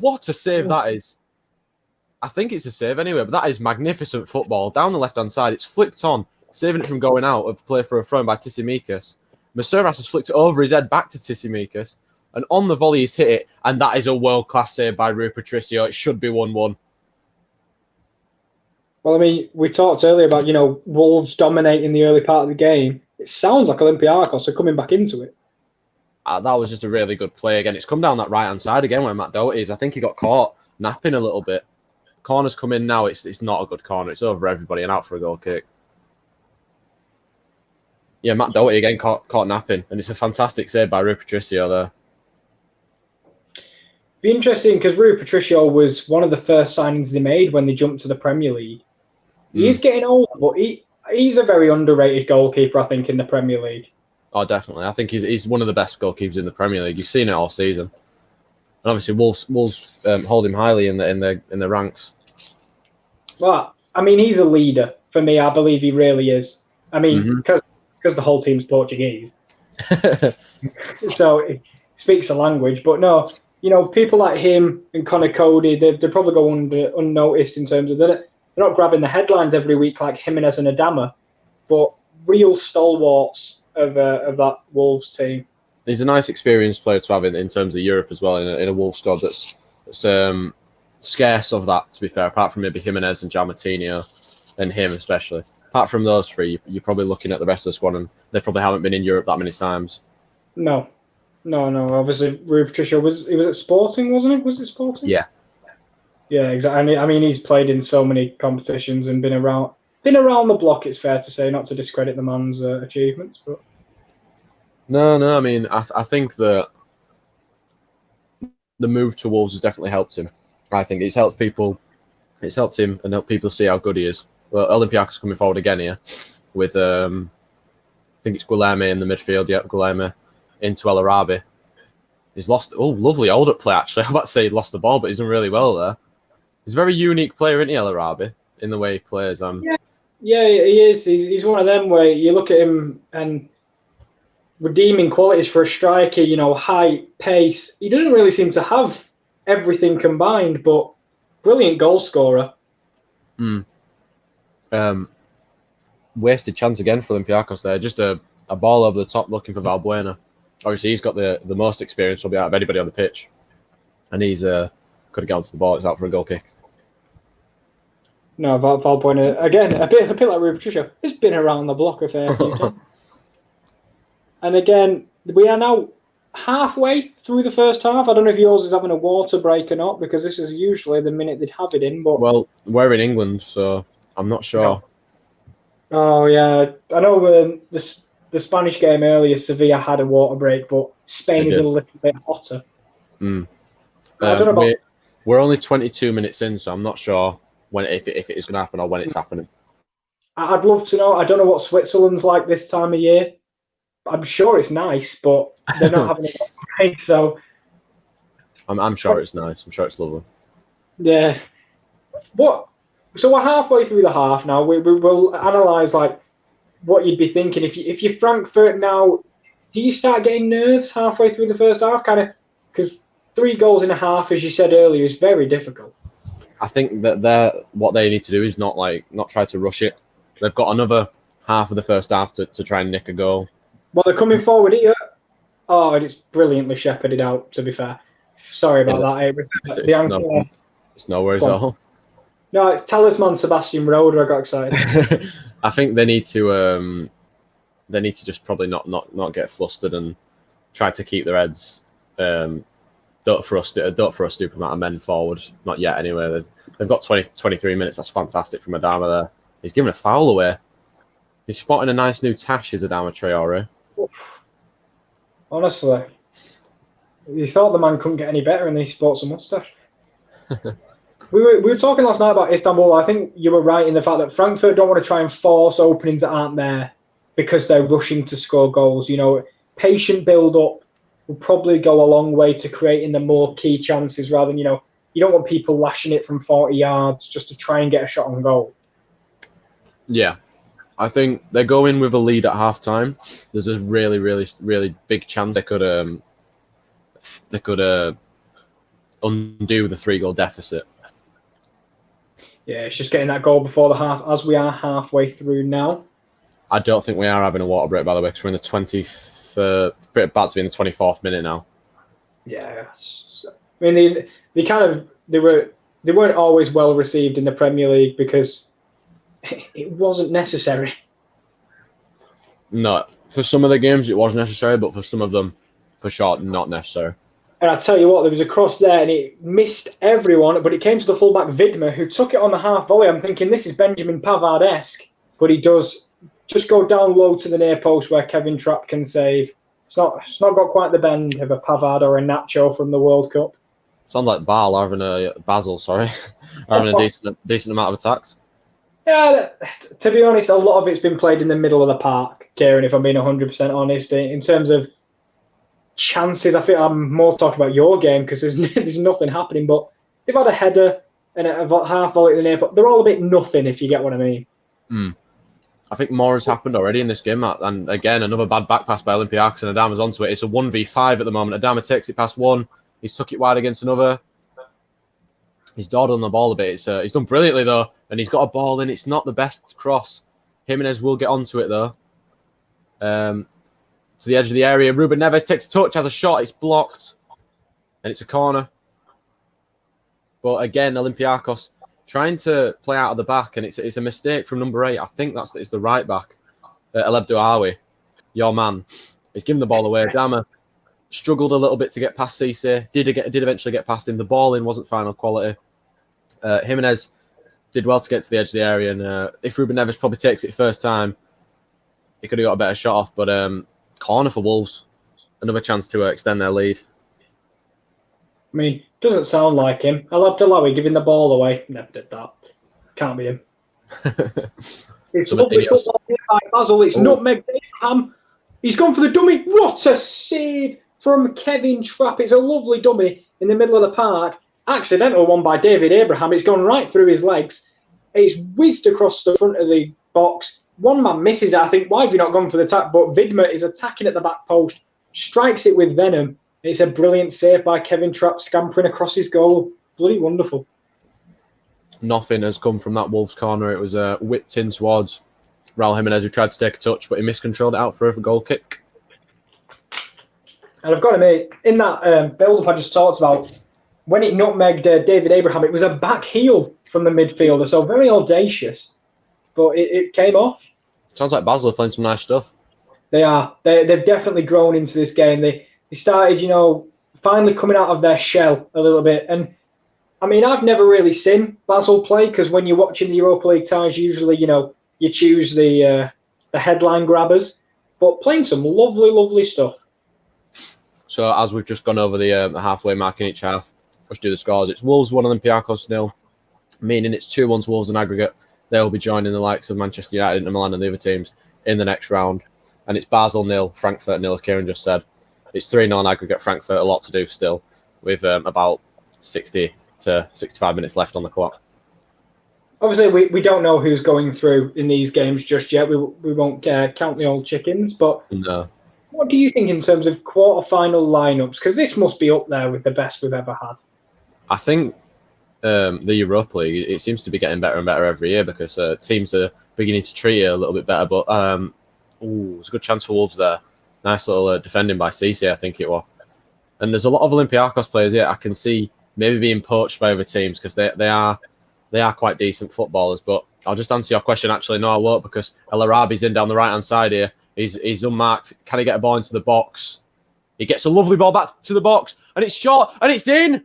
What a save that is. I think it's a save anyway, but that is magnificent football. Down the left-hand side, it's flicked on, saving it from going out of play for a throw by Tsimikas. Masouras has flicked it over his head back to Tsimikas, and on the volley he's hit it, and that is a world-class save by Rui Patricio. It should be 1-1. Well, I mean, we talked earlier about, Wolves dominating the early part of the game. It sounds like Olympiakos are coming back into it. That was just a really good play again. It's come down that right-hand side again where Matt Doherty is. I think he got caught napping a little bit. Corner's come in now. It's not a good corner. It's over everybody and out for a goal kick. Yeah, Matt Doherty again caught napping, and it's a fantastic save by Rui Patricio there. Be interesting because Rui Patricio was one of the first signings they made when they jumped to the Premier League. He's getting older, but he's a very underrated goalkeeper, I think, in the Premier League. Oh, definitely. I think he's one of the best goalkeepers in the Premier League. You've seen it all season, and obviously Wolves hold him highly in the ranks. Well, I mean, he's a leader for me. I believe he really is. I mean, because the whole team's Portuguese, so he speaks the language. But no, people like him and Connor Cody, they probably go unnoticed in terms of they're not grabbing the headlines every week like Jimenez and Adama, but real stalwarts of that Wolves team. He's a nice experienced player to have in terms of Europe as well, in a Wolves squad that's scarce of that, to be fair, apart from maybe Jimenez and Giammattino and him especially. Apart from those three, you're probably looking at the rest of the squad, and they probably haven't been in Europe that many times. No. Obviously, Rui Patricio was at Sporting, wasn't he? Was it Sporting? Yeah. Yeah, exactly. I mean, he's played in so many competitions and been around the block. It's fair to say, not to discredit the man's achievements, but no. I mean, I think that the move to Wolves has definitely helped him. I think it's helped people. It's helped him and helped people see how good he is. Well, Olympiakos coming forward again here with I think it's Guilherme in the midfield. Yeah, Guilherme into El Arabi. He's lost. Oh, lovely hold-up play actually. I'm about to say he lost the ball, but he's done really well there. He's a very unique player, isn't he, El Arabi, in the way he plays. Yeah, he is. He's one of them where you look at him and redeeming qualities for a striker. Height, pace. He doesn't really seem to have everything combined, but brilliant goal scorer. Wasted chance again for Olympiakos there. Just a ball over the top looking for Valbuena. Obviously, he's got the most experience probably out of anybody on the pitch. And he's could have gone to the ball. It's out for a goal kick. No, Valbuena, again, a bit like Rui Patricio. He's been around the block a fair few times. And again, we are now halfway through the first half. I don't know if yours is having a water break or not, because this is usually the minute they'd have it in. But well, we're in England, so I'm not sure. No. Oh, yeah. I know the Spanish game earlier, Sevilla had a water break, but Spain is a little bit hotter. I don't know about... We're only 22 minutes in, so I'm not sure if it is going to happen or when it's happening. I'd love to know. I don't know what Switzerland's like this time of year. I'm sure it's nice, but they're not having a break, so... I'm sure it's nice. I'm sure it's lovely. Yeah. So we're halfway through the half now. We'll analyse what you'd be thinking if you're Frankfurt now. Do you start getting nerves halfway through the first half, kind of? Because 3 goals in a half, as you said earlier, is very difficult. I think that what they need to do is not try to rush it. They've got another half of the first half to try and nick a goal. Well, they're coming forward here. Oh, and it's brilliantly shepherded out. To be fair, sorry about that. It's no worries at all. No, it's talisman Sebastian Roeder. I got excited. I think they need to just probably not get flustered and try to keep their heads. Don't throw a stupid amount of men forward. Not yet, anyway. They've got 23 minutes. That's fantastic from Adama there. He's giving a foul away. He's spotting a nice new tash, is Adama Traore. Honestly, you thought the man couldn't get any better, and he sports a moustache. We were talking last night about Istanbul. I think you were right in the fact that Frankfurt don't want to try and force openings that aren't there because they're rushing to score goals. Patient build-up will probably go a long way to creating the more key chances rather than, you don't want people lashing it from 40 yards just to try and get a shot on goal. Yeah. I think they go in with a lead at half-time. There's a really, really, really big chance they could undo the 3-goal deficit. Yeah, it's just getting that goal before the half, as we are halfway through now. I don't think we are having a water break, by the way, because we're in the 20th, about to be in the 24th minute now. Yeah, I mean they weren't always well received in the Premier League because it wasn't necessary. No, for some of the games it was necessary, but for some of them, for sure, not necessary. And I tell you what, there was a cross there and it missed everyone, but it came to the fullback Vidma, who took it on the half volley. I'm thinking this is Benjamin Pavard-esque, but he does just go down low to the near post where Kevin Trapp can save. It's not got quite the bend of a Pavard or a Nacho from the World Cup. Sounds like Basel, sorry, having a decent amount of attacks. Yeah, to be honest, a lot of it's been played in the middle of the park, Kieran, if I'm being 100% honest. In terms of chances, I think I'm more talking about your game because there's nothing happening, but they've had a header and a half volley at the near post. They're all a bit nothing, if you get what I mean. I think more has happened already in this game, and again, another bad back pass by Olympiakos, and Adama's onto it. It's a 1v5 at the moment. Adama takes it past one, He's took it wide against another. He's dawdled on the ball a bit. He's done brilliantly, though, and he's got a ball in. It's not the best cross. Jimenez will get onto it, though. To the edge of the area. Ruben Neves takes a touch, has a shot. It's blocked, and it's a corner. But again, Olympiakos trying to play out of the back, and it's a mistake from number 8. I think it's the right back. Aleb Douawi, your man. He's given the ball away. Dama struggled a little bit to get past Cisse. Did eventually get past him. The ball in wasn't final quality. Jimenez did well to get to the edge of the area, and if Ruben Neves probably takes it first time, he could have got a better shot off. But corner for Wolves. Another chance to extend their lead. I mean, doesn't sound like him. Aleb Douawi giving the ball away. Never did that. Can't be him. It's lovely football here by Basel. It's nutmeg Abraham. He's gone for the dummy. What a save from Kevin Trapp. It's a lovely dummy in the middle of the park. Accidental one by David Abraham. It's gone right through his legs. It's whizzed across the front of the box. One man misses it. I think, why have you not gone for the tap? But Vidma is attacking at the back post. Strikes it with venom. It's a brilliant save by Kevin Trapp, scampering across his goal. Bloody wonderful. Nothing has come from that Wolves corner. It was whipped in towards Raul Jimenez, who tried to take a touch, but he miscontrolled it out for a goal kick. And I've got to admit, in that build-up I just talked about, when it nutmegged David Abraham, it was a back heel from the midfielder, so very audacious. But it came off. Sounds like Basel are playing some nice stuff. They are. They've definitely grown into this game. They started, finally coming out of their shell a little bit. And, I mean, I've never really seen Basel play, because when you're watching the Europa League ties, usually, you choose the headline grabbers. But playing some lovely, lovely stuff. So, as we've just gone over the halfway mark in each half, let's do the scores. It's Wolves 1, Olympiakos 0, meaning it's 2-1 to Wolves in aggregate. They'll be joining the likes of Manchester United, Inter Milan, and the other teams in the next round. And it's Basel 0, Frankfurt 0, as Kieran just said. It's 3-0 in aggregate. Frankfurt, a lot to do still, with about 60 to 65 minutes left on the clock. Obviously, we don't know who's going through in these games just yet. We won't count the old chickens. But no. What do you think in terms of quarter-final lineups? Because this must be up there with the best we've ever had. I think the Europa League, it seems to be getting better and better every year, because teams are beginning to treat it a little bit better. But it's a good chance for Wolves there. Nice little defending by Cisse, I think it was. And there's a lot of Olympiakos players here I can see maybe being poached by other teams, because they are quite decent footballers. But I'll just answer your question. Actually, no, I won't, because El Arabi's in down the right-hand side here. He's unmarked. Can he get a ball into the box? He gets a lovely ball back to the box, and it's shot, and it's in.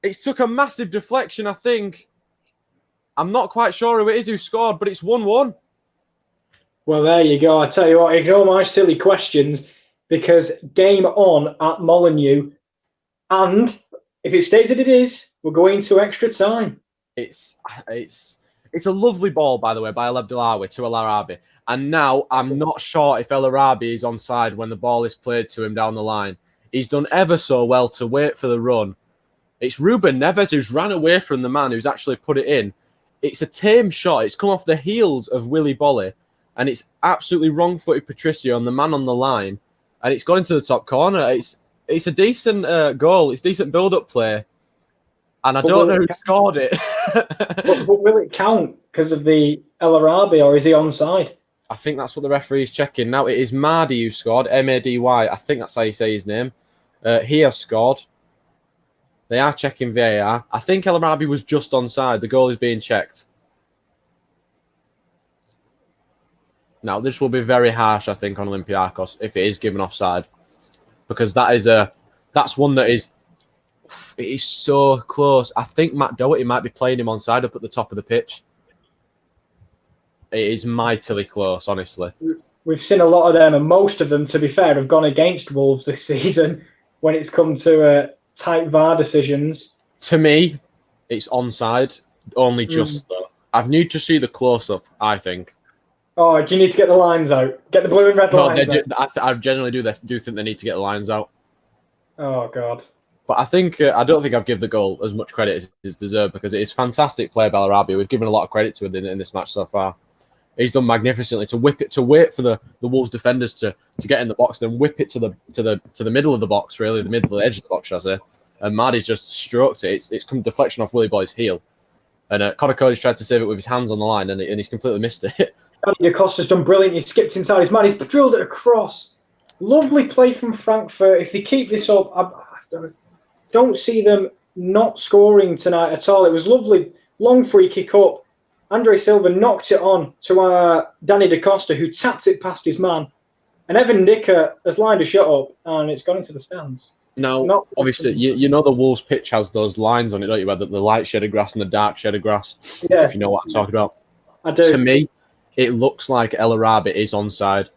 It took a massive deflection, I think. I'm not quite sure who it is who scored, but it's 1-1. Well, there you go. I tell you what, ignore my silly questions, because game on at Molineux, and if it stays as it is, we're going to extra time. It's a lovely ball, by the way, by Aleb Douawi to El Arabi. And now I'm not sure if El Arabi is onside when the ball is played to him down the line. He's done ever so well to wait for the run. It's Ruben Neves who's ran away from the man who's actually put it in. It's a tame shot. It's come off the heels of Willy Bolly, and it's absolutely wrong-footed Patricio on the man on the line, and it's gone into the top corner. It's a decent goal. It's decent build-up play, and I don't know who scored it. but will it count because of the El Arabi, or is he onside? I think that's what the referee is checking. Now, it is Mady who scored, M-A-D-Y. I think that's how you say his name. He has scored. They are checking VAR. I think El Arabi was just onside. The goal is being checked. Now, this will be very harsh, I think, on Olympiakos if it is given offside, because that's one that is so close. I think Matt Doherty might be playing him onside up at the top of the pitch. It is mightily close, honestly. We've seen a lot of them, and most of them, to be fair, have gone against Wolves this season when it's come to tight VAR decisions. To me, it's onside, only just though. I need to see the close-up, I think. Oh, do you need to get the lines out? Get the blue and red lines out? I generally do think they need to get the lines out. Oh, God. But I think I don't think I've given the goal as much credit as it's deserved, because it is fantastic play by El Arabi. We've given a lot of credit to him in this match so far. He's done magnificently to wait for the Wolves defenders to get in the box, then whip it to the middle of the box, really, the middle of the edge of the box, should I say, and Mardy's just stroked it. It's come deflection off Willie Boy's heel. And Connor Cody's tried to save it with his hands on the line, and he's completely missed it. Danny DaCosta's done brilliant. He skipped inside his man. He's drilled it across. Lovely play from Frankfurt. If they keep this up, I don't see them not scoring tonight at all. It was lovely. Long free kick up. Andre Silva knocked it on to Danny DaCosta, who tapped it past his man. And Evan Dicker has lined a shot up, and it's gone into the stands. Now, obviously, you know the Wolves pitch has those lines on it, don't you? Where the light shade of grass and the dark shade of grass. Yeah. If you know what I'm talking about. I do. To me, it looks like El Arabi is onside.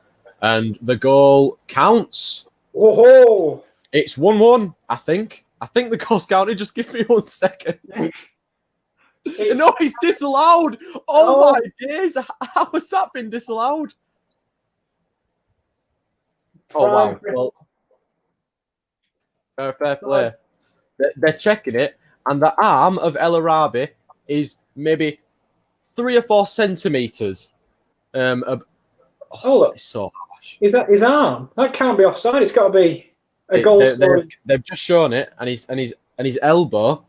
And the goal counts. Oh! It's 1-1, I think. I think the goal's counted. Just give me 1 second. No, it's disallowed. Oh, my days. How has that been disallowed? Oh, wow. Well, fair play. They're checking it, and the arm of El Arabi is maybe 3 or 4 centimetres. It's so harsh. Is that his arm? That can't be offside. It's got to be a goal. They've just shown it, and his elbow,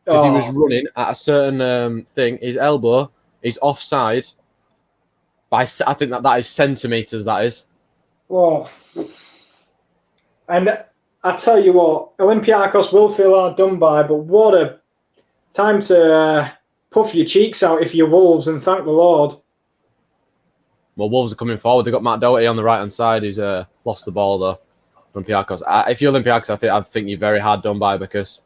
because he was running at a certain thing. His elbow is offside by, I think that is centimetres. That is. Oh. And I tell you what, Olympiakos will feel hard done by, but what a time to puff your cheeks out if you're Wolves and thank the Lord. Well, Wolves are coming forward. They've got Matt Doherty on the right-hand side who's lost the ball, though, from Olympiakos. If you're Olympiakos, I think you're very hard done by because,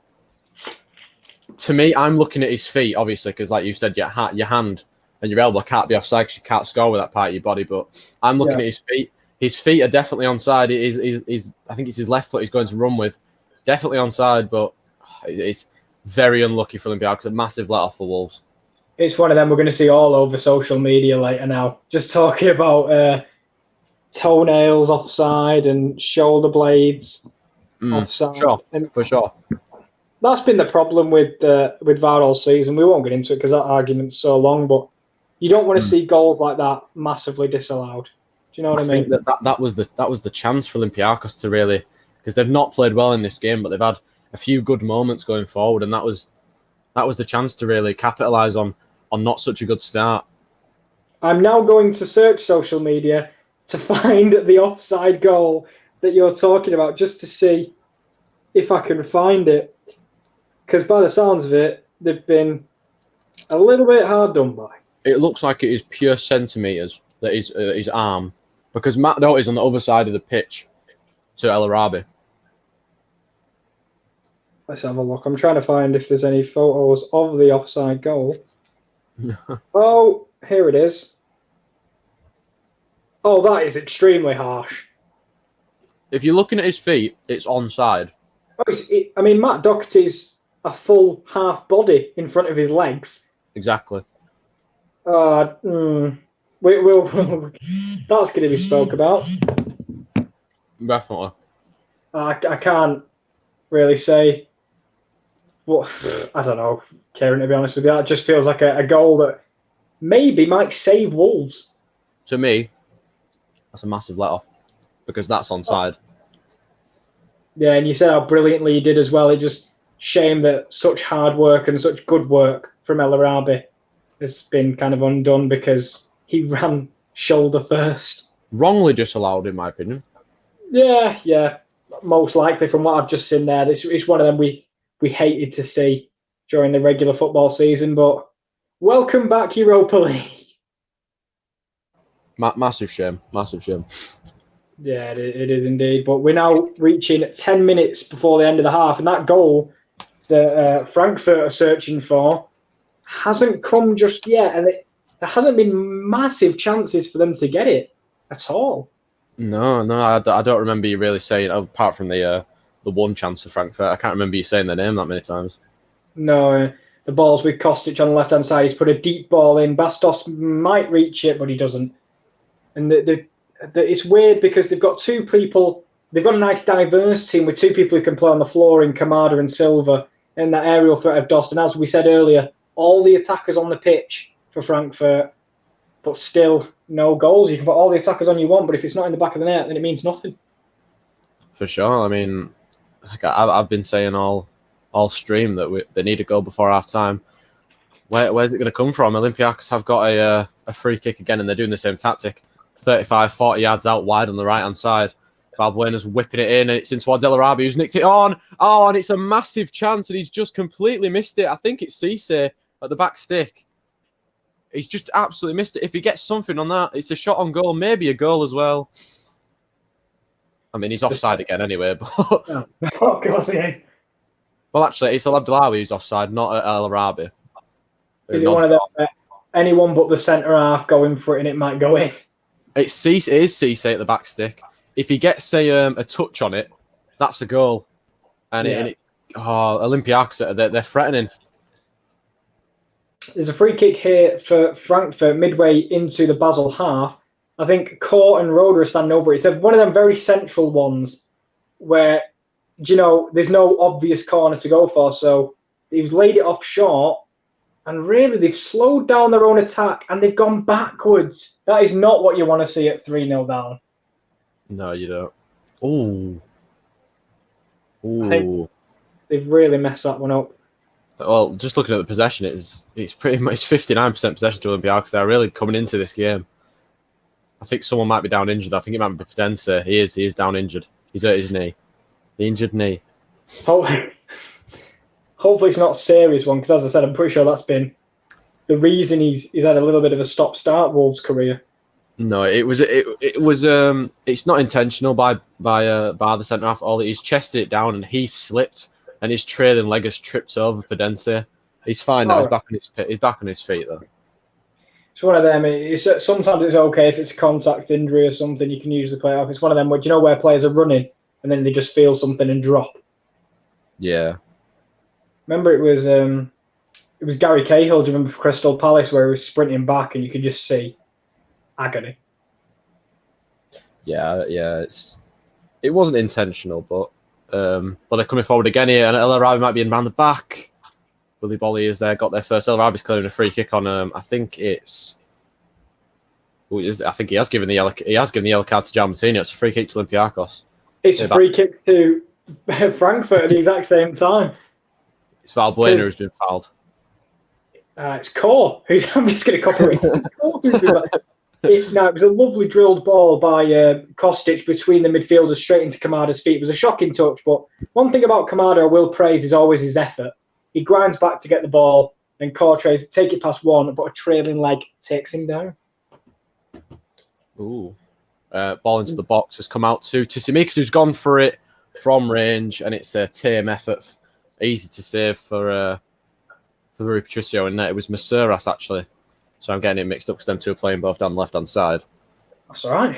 to me, I'm looking at his feet, obviously, because, like you said, your hand and your elbow can't be offside because you can't score with that part of your body, but I'm looking at his feet. His feet are definitely onside. I think it's his left foot he's going to run with. Definitely onside, but it's very unlucky for Olympiakos. A massive let-off for Wolves. It's one of them we're going to see all over social media later now. Just talking about toenails offside and shoulder blades offside. Sure, for sure. That's been the problem with VAR all season. We won't get into it because that argument's so long, but you don't want to see goals like that massively disallowed. Do you know what I mean? Think that was the chance for Olympiakos to really, because they've not played well in this game, but they've had a few good moments going forward, and that was the chance to really capitalise on not such a good start. I'm now going to search social media to find the offside goal that you're talking about, just to see if I can find it. Because by the sounds of it, they've been a little bit hard done by. It looks like it is pure centimetres that is his arm, because Matt Doherty's on the other side of the pitch to El Arabi. Let's have a look. I'm trying to find if there's any photos of the offside goal. Oh, here it is. Oh, that is extremely harsh. If you're looking at his feet, it's onside. I mean, Matt Doherty's a full half body in front of his legs. Exactly. We'll that's going to be spoke about. Definitely. I can't really say what, I don't know, Kieran, to be honest with you. That just feels like a goal that maybe might save Wolves. To me, that's a massive let-off because that's onside. Yeah, and you said how brilliantly he did as well. It just shame that such hard work and such good work from El Arabi has been kind of undone because he ran shoulder first. Wrongly disallowed, in my opinion. Yeah. Most likely from what I've just seen there. It's one of them we hated to see during the regular football season, but welcome back, Europa League. Massive shame. Yeah, it is indeed. But we're now reaching 10 minutes before the end of the half, and that goal that Frankfurt are searching for hasn't come just yet, and there hasn't been massive chances for them to get it at all. No, I don't remember you really saying, apart from the one chance for Frankfurt. I can't remember you saying their name that many times. No, the ball's with Kostic on the left-hand side. He's put a deep ball in. Bastos might reach it, but he doesn't. And it's weird because they've got two people. They've got a nice diverse team with two people who can play on the floor in Kamada and Silva in that aerial threat of Dost. And as we said earlier, all the attackers on the pitch for Frankfurt, but still no goals. You can put all the attackers on you want, but if it's not in the back of the net, then it means nothing. For sure. I mean, like I've been saying all all stream that they need a goal before half time. Where's it going to come from? Olympiakos have got a free kick again, and they're doing the same tactic. 35, 40 yards out wide on the right-hand side. Valbuena's whipping it in, and it's in towards El Arabi, who's nicked it on. Oh, and it's a massive chance, and he's just completely missed it. I think it's Cisse at the back stick. He's just absolutely missed it. If he gets something on that, it's a shot on goal, maybe a goal as well. I mean, he's offside again anyway. But Oh, of course he is. well, actually, it's El Abdelawi who's offside, not El Arabi. Is it one of them? Anyone but the centre half going for it, and it might go in. It is Cisse at the back stick. If he gets a touch on it, that's a goal. And Olympiakos, they're threatening. There's a free kick here for Frankfurt midway into the Basel half. I think Kor and Roda are standing over it. It's one of them very central ones where, there's no obvious corner to go for. So he's laid it off short. And really, they've slowed down their own attack and they've gone backwards. That is not what you want to see at 3-0 down. No, you don't. Ooh. I think they've really messed that one up. Well, just looking at the possession, it's pretty much 59% possession to Olympiakos. They're really coming into this game. I think someone might be down injured. I think it might be Potenza. He is down injured. He's hurt his knee. The injured knee. Hopefully it's not a serious one, because as I said, I'm pretty sure that's been the reason he's had a little bit of a stop-start Wolves career. No, it's not intentional by the centre half. He's chested it down and he slipped, and his trailing leg has tripped over Potenza. He's fine now. He's back on his feet though. It's one of them. Sometimes it's okay if it's a contact injury or something. You can usually play it off. It's one of them where where players are running and then they just feel something and drop. Yeah. Remember, it was Gary Cahill. Do you remember for Crystal Palace where he was sprinting back and you could just see agony? Yeah. It wasn't intentional, but they're coming forward again here, and El Arabi might be in round the back. Willy Bolly is there, got their first. El Arabi's clearing a free kick on. I think he has given the yellow card to Giammattino. It's a free kick to Olympiakos. It's a free kick to Frankfurt at the exact same time. It's Valbuena who's been fouled. It's Kor. I'm just going to copy it. It was a lovely drilled ball by Kostic between the midfielders straight into Kamada's feet. It was a shocking touch, but one thing about Kamada I will praise is always his effort. He grinds back to get the ball, and Kor tries to take it past one, but a trailing leg takes him down. Ooh. Ball into the box has come out to Tsimikas, who's gone for it from range, and it's a tame effort. Easy to save for Rui Patricio, and it was Masuras actually. So I'm getting it mixed up because them two are playing both down the left-hand side. That's all right.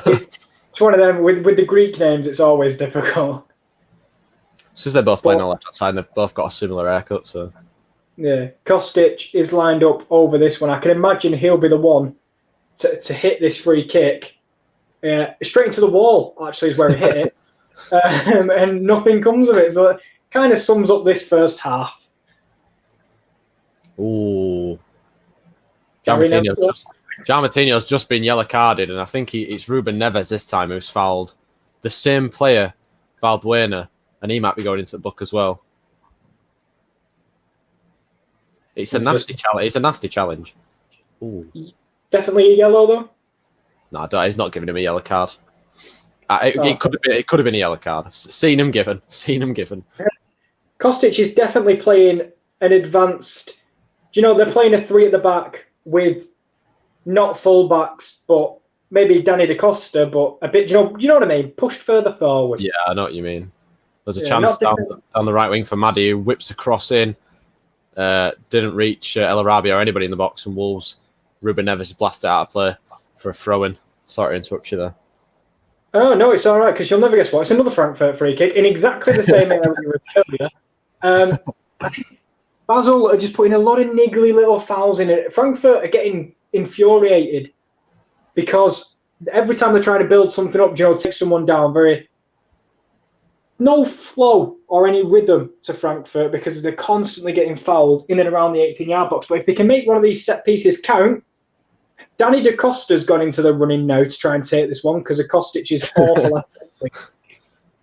It's one of them, with the Greek names, it's always difficult. Since they're both playing on the left-hand side, they've both got a similar haircut. So yeah, Kostic is lined up over this one. I can imagine he'll be the one to hit this free kick. Straight into the wall, actually, is where he hit it. And nothing comes of it. So it kind of sums up this first half. Ooh. Giammattino's just been yellow carded, and I think it's Ruben Neves this time who's fouled. The same player, Valbuena, and he might be going into the book as well. It's a nasty challenge. It's a nasty challenge. Ooh. Definitely a yellow though. No, he's not giving him a yellow card. It could have been a yellow card. Seen him given. Kostic is definitely playing an advanced. They're playing a three at the back with not full-backs, but maybe Danny Da Costa, but a bit, you know what I mean? Pushed further forward. Yeah, I know what you mean. There's a chance down the right wing for Maddy, who whips a cross in. Didn't reach El Arabi or anybody in the box, and Wolves. Ruben Neves blasted out of play for a throw-in. Sorry to interrupt you there. Oh, no, it's all right, because you'll never guess what. It's another Frankfurt free kick in exactly the same area earlier. I think Basel are just putting a lot of niggly little fouls in it. Frankfurt are getting infuriated because every time they're trying to build something up, take someone down, no flow or any rhythm to Frankfurt because they're constantly getting fouled in and around the 18-yard box. But if they can make one of these set pieces count, Danny Da Costa's gone into the running now to try and take this one because Kostic is awful.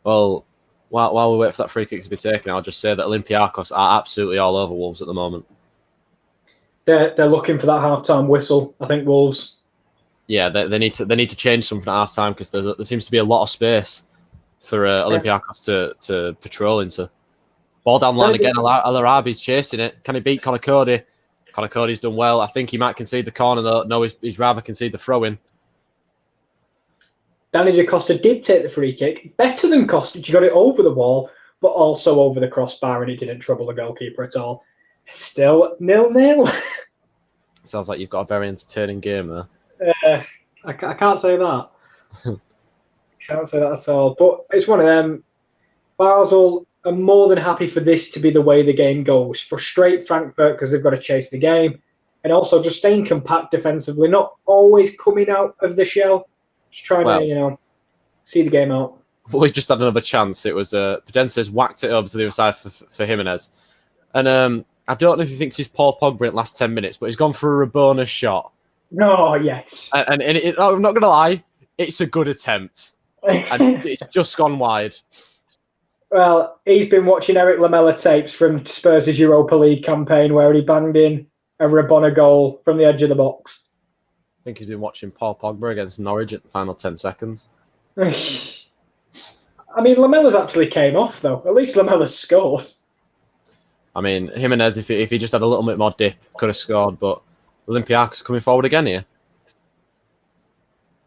Well, While we wait for that free kick to be taken, I'll just say that Olympiakos are absolutely all over Wolves at the moment. They're looking for that half-time whistle. I think Wolves. Yeah, they need to change something at half time because there seems to be a lot of space for Olympiakos to patrol into. Ball down the line again. Al-Arabi's chasing it. Can he beat Conor Cody? Conor Cody's done well. I think he might concede the corner though. No, he's rather concede the throw in. Danny Costa did take the free kick. Better than Costa. She got it over the wall, but also over the crossbar, and it didn't trouble the goalkeeper at all. Still 0-0. Sounds like you've got a very entertaining game there. I can't say that. Can't say that at all. But it's one of them. Basel are more than happy for this to be the way the game goes. Frustrate Frankfurt because they've got to chase the game. And also just staying compact defensively, not always coming out of the shell. Just trying to, see the game out. We just had another chance. It was Podenz's whacked it over to the other side for Jimenez. And I don't know if he thinks he's Paul Pogba in the last 10 minutes, but he's gone for a Rabona shot. No, yes. And I'm not going to lie, it's a good attempt. And it's just gone wide. Well, he's been watching Eric Lamela tapes from Spurs' Europa League campaign where he banged in a Rabona goal from the edge of the box. I think he's been watching Paul Pogba against Norwich at the final 10 seconds. I mean, Lamela's actually came off, though. At least Lamela's scored. I mean, Jimenez, if he just had a little bit more dip, could have scored, but Olympiakos coming forward again here.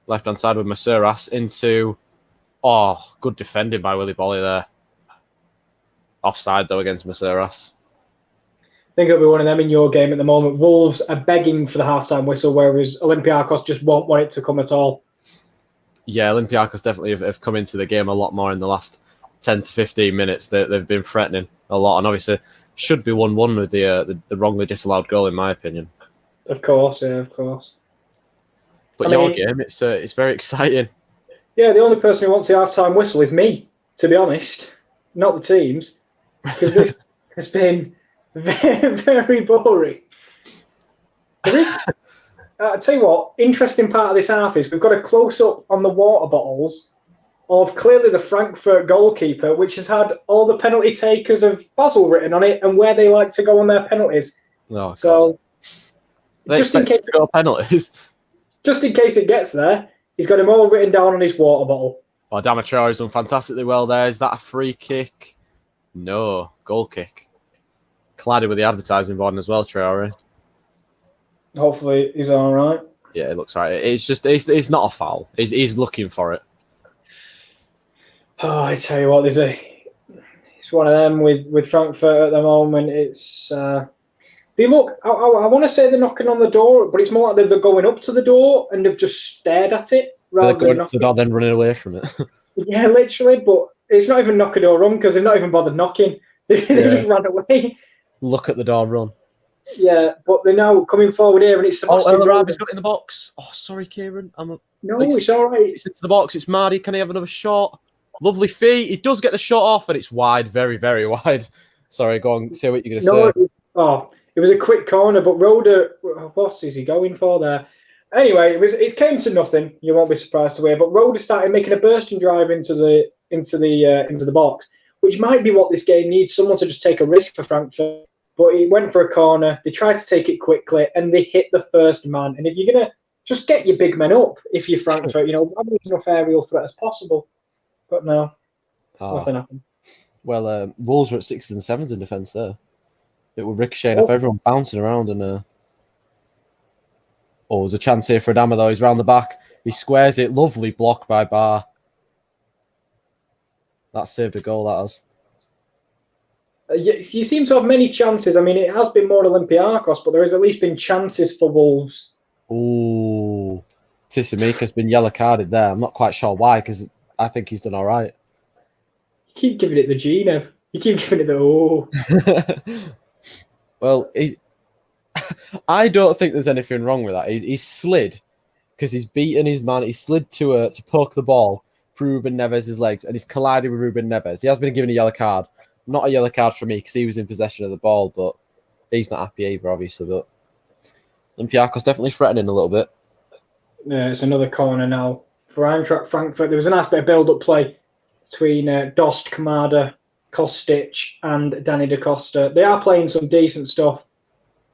Left-hand side with Masuras into... Oh, good defending by Willy Bolly there. Offside, though, against Masuras. I think it'll be one of them in your game at the moment. Wolves are begging for the half-time whistle, whereas Olympiakos just won't want it to come at all. Yeah, Olympiakos definitely have come into the game a lot more in the last 10 to 15 minutes. They've been threatening a lot, and obviously should be 1-1 with the wrongly disallowed goal, in my opinion. Of course, yeah, of course. But your game, it's very exciting. Yeah, the only person who wants the half-time whistle is me, to be honest, not the teams, because this has been very, very boring. I'll tell you what, interesting part of this half is we've got a close-up on the water bottles of clearly the Frankfurt goalkeeper, which has had all the penalty takers of Basel written on it and where they like to go on their penalties. Oh, so, they expect to go penalties. Just in case it gets there, he's got them all written down on his water bottle. Well, Damatraore's done fantastically well there. Is that a free kick? No, goal kick. Collided with the advertising board as well, Traore. Hopefully he's all right. Yeah, it looks right. It's not a foul. He's looking for it. Oh, I tell you what, it's one of them with Frankfurt at the moment. It's they look. I want to say they're knocking on the door, but it's more like they're going up to the door and they've just stared at it rather than going up to the door, then running away from it. Yeah, literally. But it's not even knock a door run because they've not even bothered knocking. They just ran away. Look at the door run. Yeah, but they're now coming forward here, and it's El Arabi's got it in the box. Oh, sorry, Kieran. It's all right. It's into the box. It's Mardy. Can he have another shot? Lovely feet. He does get the shot off, and it's wide, very, very wide. Sorry, go on. Say what you're going to say. It was a quick corner, but Roda, what is he going for there? Anyway, it came to nothing. You won't be surprised to hear. But Roda started making a bursting drive into the box, which might be what this game needs. Someone to just take a risk for Frankfurt. But he went for a corner. They tried to take it quickly, and they hit the first man. And if you're gonna just get your big men up, if you're Frankfurt, have enough aerial threat as possible. But no, nothing happened. Well, Wolves were at 6s and 7s in defence there. It would ricochet off everyone bouncing around and. There's a chance here for Adama though. He's round the back. He squares it. Lovely block by Barr. That saved a goal. That has. You seem to have many chances. I mean, it has been more Olympiakos, but there has at least been chances for Wolves. Ooh, Tissimika's been yellow carded there. I'm not quite sure why, because I think he's done all right. You keep giving it the G, Nev. You keep giving it the Well, I don't think there's anything wrong with that. He's slid because he's beaten his man. He slid to poke the ball through Ruben Neves' legs, and he's collided with Ruben Neves. He has been given a yellow card. Not a yellow card for me because he was in possession of the ball, but he's not happy either, obviously. But Olympiakos definitely threatening a little bit. Yeah, it's another corner now for Eintracht Frankfurt. There was a nice bit of build-up play between Dost, Kamada, Kostic, and Danny Da Costa. They are playing some decent stuff.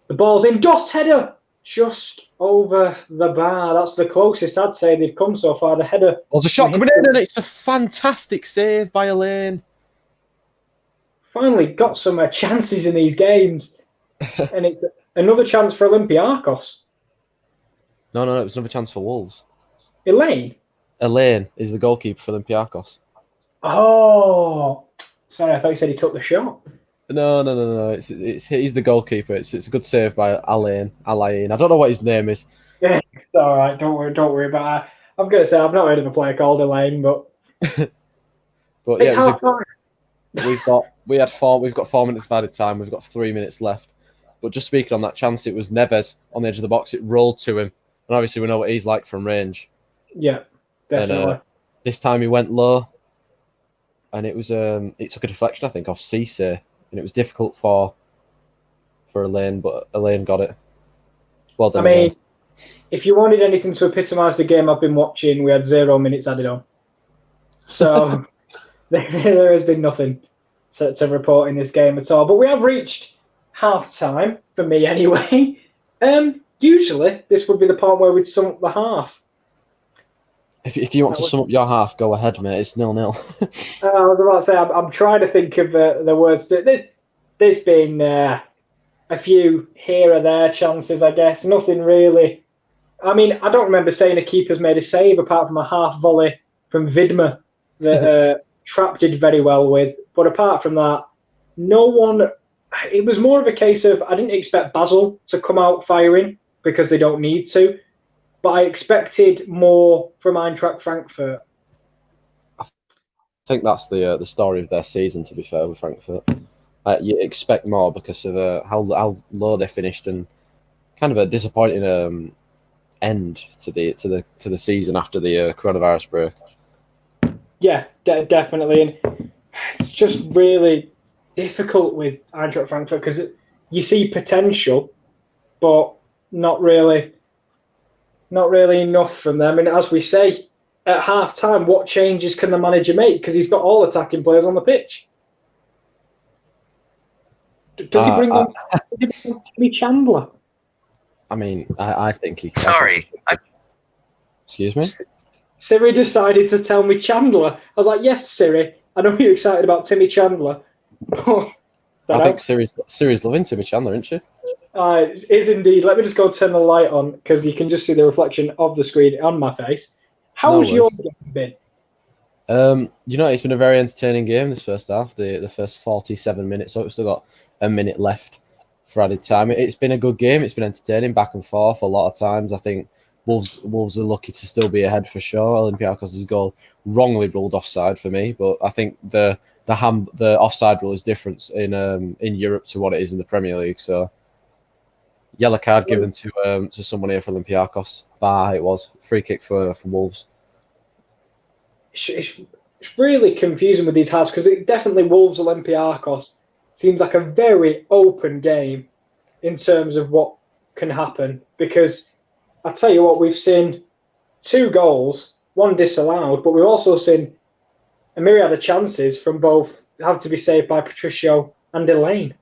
The ball's in. Dost header! Just over the bar. That's the closest I'd say they've come so far. The header. Well, there's a shot coming in, and it's a fantastic save by Elaine. Finally got some chances in these games. And it's another chance for Olympiakos. No, it was another chance for Wolves. Elaine is the goalkeeper for Olympiakos. Oh, sorry, I thought you said he took the shot. No. He's the goalkeeper. It's a good save by Alain. I don't know what his name is. Yeah, it's all right. Don't worry about it. I'm gonna say I've not heard of a player called Elaine, but but it's yeah, half time. We've got 4 minutes of added time. We've got 3 minutes left. But just speaking on that chance, it was Neves on the edge of the box. It rolled to him, and obviously we know what he's like from range. Yeah, definitely. And this time he went low, and it was it took a deflection, I think, off Cisse, and it was difficult for Elaine, but Elaine got it. Well done. I mean, if you wanted anything to epitomise the game I've been watching, we had 0 minutes added on. So there has been nothing to report in this game at all. But we have reached half time, for me anyway. Usually, this would be the point where we'd sum up the half. If you want to sum up your half, go ahead, mate. It's 0-0. I was about to say, I'm trying to think of the words. There's been a few here or there chances, I guess. Nothing really. I mean, I don't remember saying a keeper's made a save apart from a half volley from Vidma that Trapp did very well with. But apart from that, no one. It was more of a case of I didn't expect Basel to come out firing because they don't need to. But I expected more from Eintracht Frankfurt. I think that's the story of their season, to be fair, with Frankfurt. You expect more because of how low they finished and kind of a disappointing end to the season after the coronavirus break. Yeah, definitely, and it's just really difficult with Eintracht Frankfurt because you see potential, but not really enough from them. And as we say, at half time, what changes can the manager make? Because he's got all attacking players on the pitch. Does he bring on Timmy Chandler? I mean, I think he can. Sorry. Excuse me? Siri decided to tell me Chandler. I was like, yes, Siri, I know you're excited about Timmy Chandler. I think Siri's loving Timmy Chandler, isn't she? Is indeed. Let me just go turn the light on because you can just see the reflection of the screen on my face. How has your game been? It's been a very entertaining game this first half, the first 47 minutes, so we've still got a minute left for added time. It's been a good game. It's been entertaining, back and forth a lot of times. I think Wolves are lucky to still be ahead for sure. Olympiakos' goal wrongly ruled offside for me, but I think the offside rule is different in Europe to what it is in the Premier League. So yellow card given to someone here for Olympiakos. It was free kick for Wolves. It's really confusing with these halves because it definitely Wolves Olympiakos seems like a very open game in terms of what can happen. Because I tell you what, we've seen 2 goals, 1 disallowed, but we've also seen a myriad of chances from both have to be saved by Patricio and Elaine.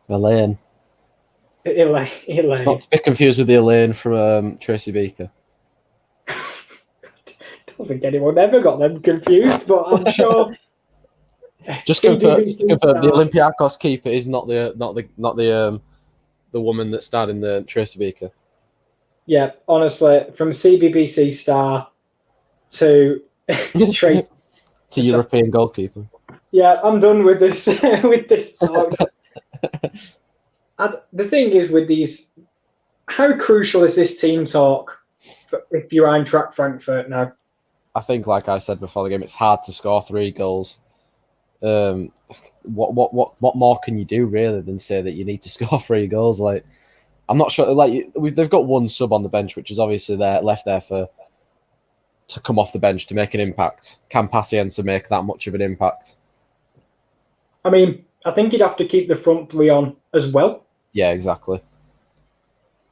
Elaine. Not to be confused with the Elaine from Tracy Beaker. I don't think anyone ever got them confused, but I'm sure. Just confirm, the Olympiakos keeper is not the woman that starred in the Tracy Beaker. Yeah, honestly, from CBBC star to to European goalkeeper. Yeah, I'm done with this talk. The thing is with these, how crucial is this team talk if you're Eintracht Frankfurt now? I think, like I said before the game, it's hard to score 3 goals. What more can you do really than say that you need to score 3 goals? Like, I'm not sure. Like, they've got 1 sub on the bench, which is obviously left there to come off the bench to make an impact. Can Pacienza make that much of an impact? I mean, I think you'd have to keep the front 3 on as well. Yeah, exactly.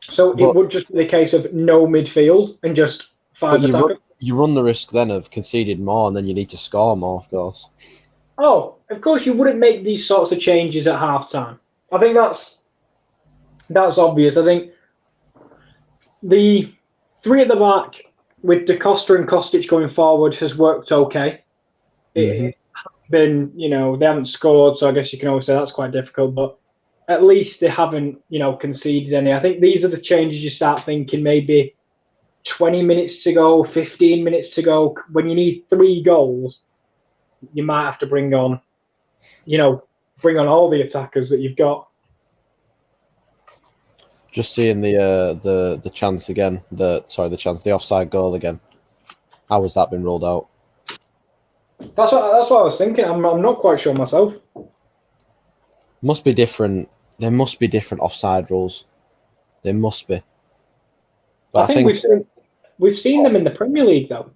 So it would just be the case of no midfield and just 5 attackers. you run the risk then of conceding more, and then you need to score more, of course. Oh, of course, you wouldn't make these sorts of changes at half-time. I think that's obvious. I think the three at the back with Da Costa and Kostic going forward has worked okay. It's been, they haven't scored, so I guess you can always say that's quite difficult, but at least they haven't, conceded any. I think these are the changes you start thinking maybe 20 minutes to go, 15 minutes to go. When you need 3 goals, you might have to bring on all the attackers that you've got. Just seeing the chance again, the offside goal again. How has that been ruled out? That's what I was thinking. I'm not quite sure myself. Must be different. There must be different offside rules. There must be. But I think we've seen them in the Premier League though.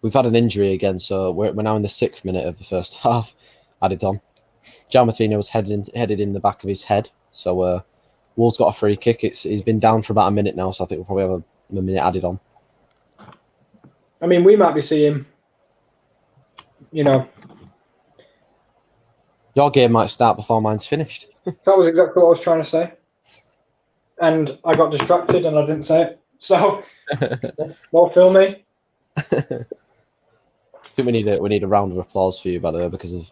We've had an injury again, so we're now in the 6th minute of the first half. Added on. Gianmartino was headed in the back of his head, so Wolves got a free kick. He's been down for about a minute now, so I think we'll probably have a minute added on. I mean, we might be seeing, Your game might start before mine's finished. That was exactly what I was trying to say. And I got distracted and I didn't say it. So, don't film me. I think we need a round of applause for you, by the way, because of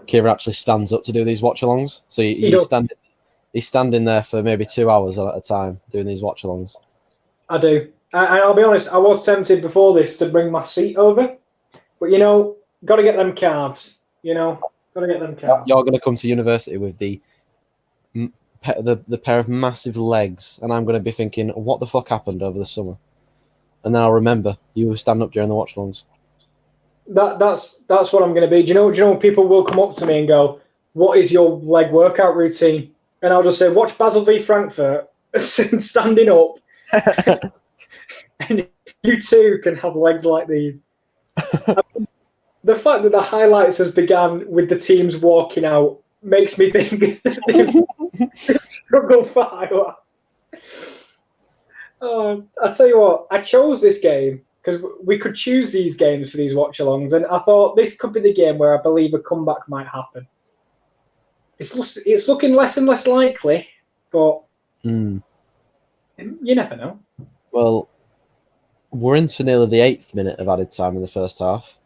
Kira actually stands up to do these watch-alongs. So he's standing there for maybe 2 hours at a time doing these watch-alongs. I do. I'll be honest, I was tempted before this to bring my seat over. But, got to get them calves. Got to get them calves. You're going to come to university with the pair of massive legs, and I'm going to be thinking, what the fuck happened over the summer? And then I'll remember you were standing up during the watch-alongs. That's what I'm going to be. Do you know people will come up to me and go, what is your leg workout routine? And I'll just say, watch Basel v Frankfurt, standing up. And you too can have legs like these. The fact that the highlights has begun with the teams walking out makes me think they've struggled for highlights. I tell you what, I chose this game because we could choose these games for these watch-alongs, and I thought this could be the game where I believe a comeback might happen. It's looking less and less likely, but you never know. Well, we're into nearly the 8th minute of added time in the first half.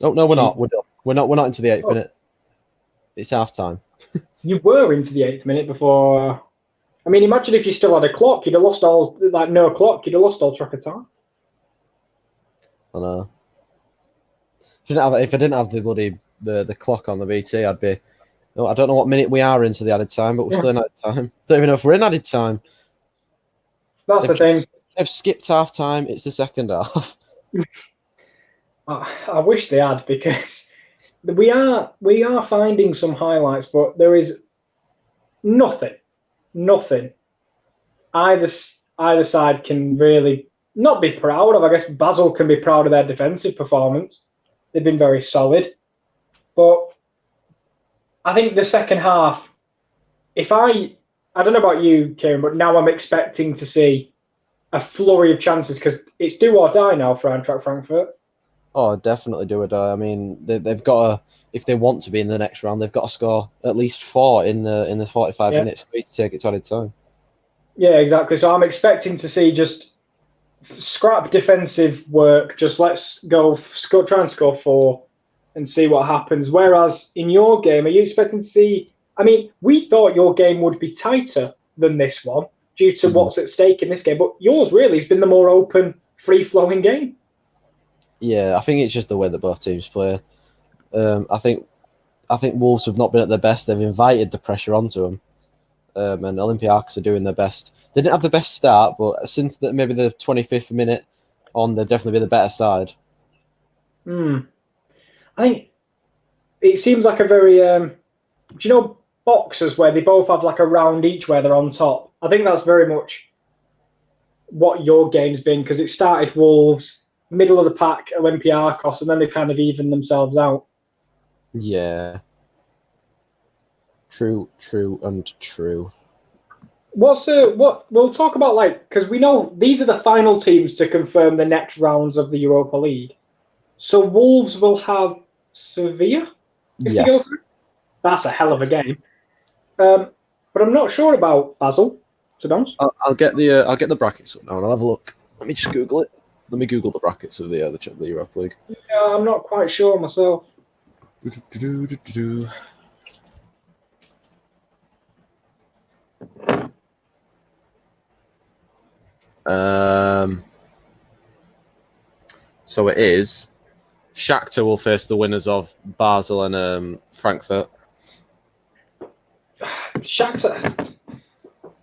Oh no, we're not. We're not into the 8th minute. It's half time. You were into the 8th minute before. I mean, imagine if you still had a clock, you'd have lost no clock, you'd have lost all track of time. I know. If I didn't have the bloody the clock on the BT, I'd be. I don't know what minute we are into the added time, but we're still in added time. Don't even know if we're in added time. That's the thing. They've skipped half time. It's the second half. I wish they had, because we are finding some highlights, but there is nothing. Either side can really not be proud of. I guess Basel can be proud of their defensive performance. They've been very solid, but I think the second half. I don't know about you, Kieran, but now I'm expecting to see a flurry of chances because it's do or die now for Eintracht Frankfurt. Oh, definitely do or die. I mean, they've got to, if they want to be in the next round, they've got to score at least 4 in the 45 minutes to take it to added time. Yeah, exactly. So I'm expecting to see just scrap defensive work. Just let's go try and score 4 and see what happens. Whereas in your game, are you expecting to see? I mean, we thought your game would be tighter than this one due to what's at stake in this game, but yours really has been the more open, free-flowing game. Yeah, I think it's just the way that both teams play. I think Wolves have not been at their best. They've invited the pressure onto them, and Olympiakos are doing their best. They didn't have the best start, but since maybe the 25th minute on, they'll definitely be the better side. I think it seems like a very, do you know boxers where they both have like a round each where they're on top? I think that's very much what your game's been, because it started Wolves, middle of the pack Olympiakos, and then they kind of evened themselves out. Yeah. True, and true. What we'll talk about, because we know these are the final teams to confirm the next rounds of the Europa League. So Wolves will have Sevilla if they go through. That's a hell of a game. But I'm not sure about Basel, to be honest. I'll get the brackets up now and I'll have a look. Let me just Google it. Let me Google the brackets of the Europa League. Yeah, I'm not quite sure myself. So it is. Shakhtar will face the winners of Basel and Frankfurt. Shakhtar.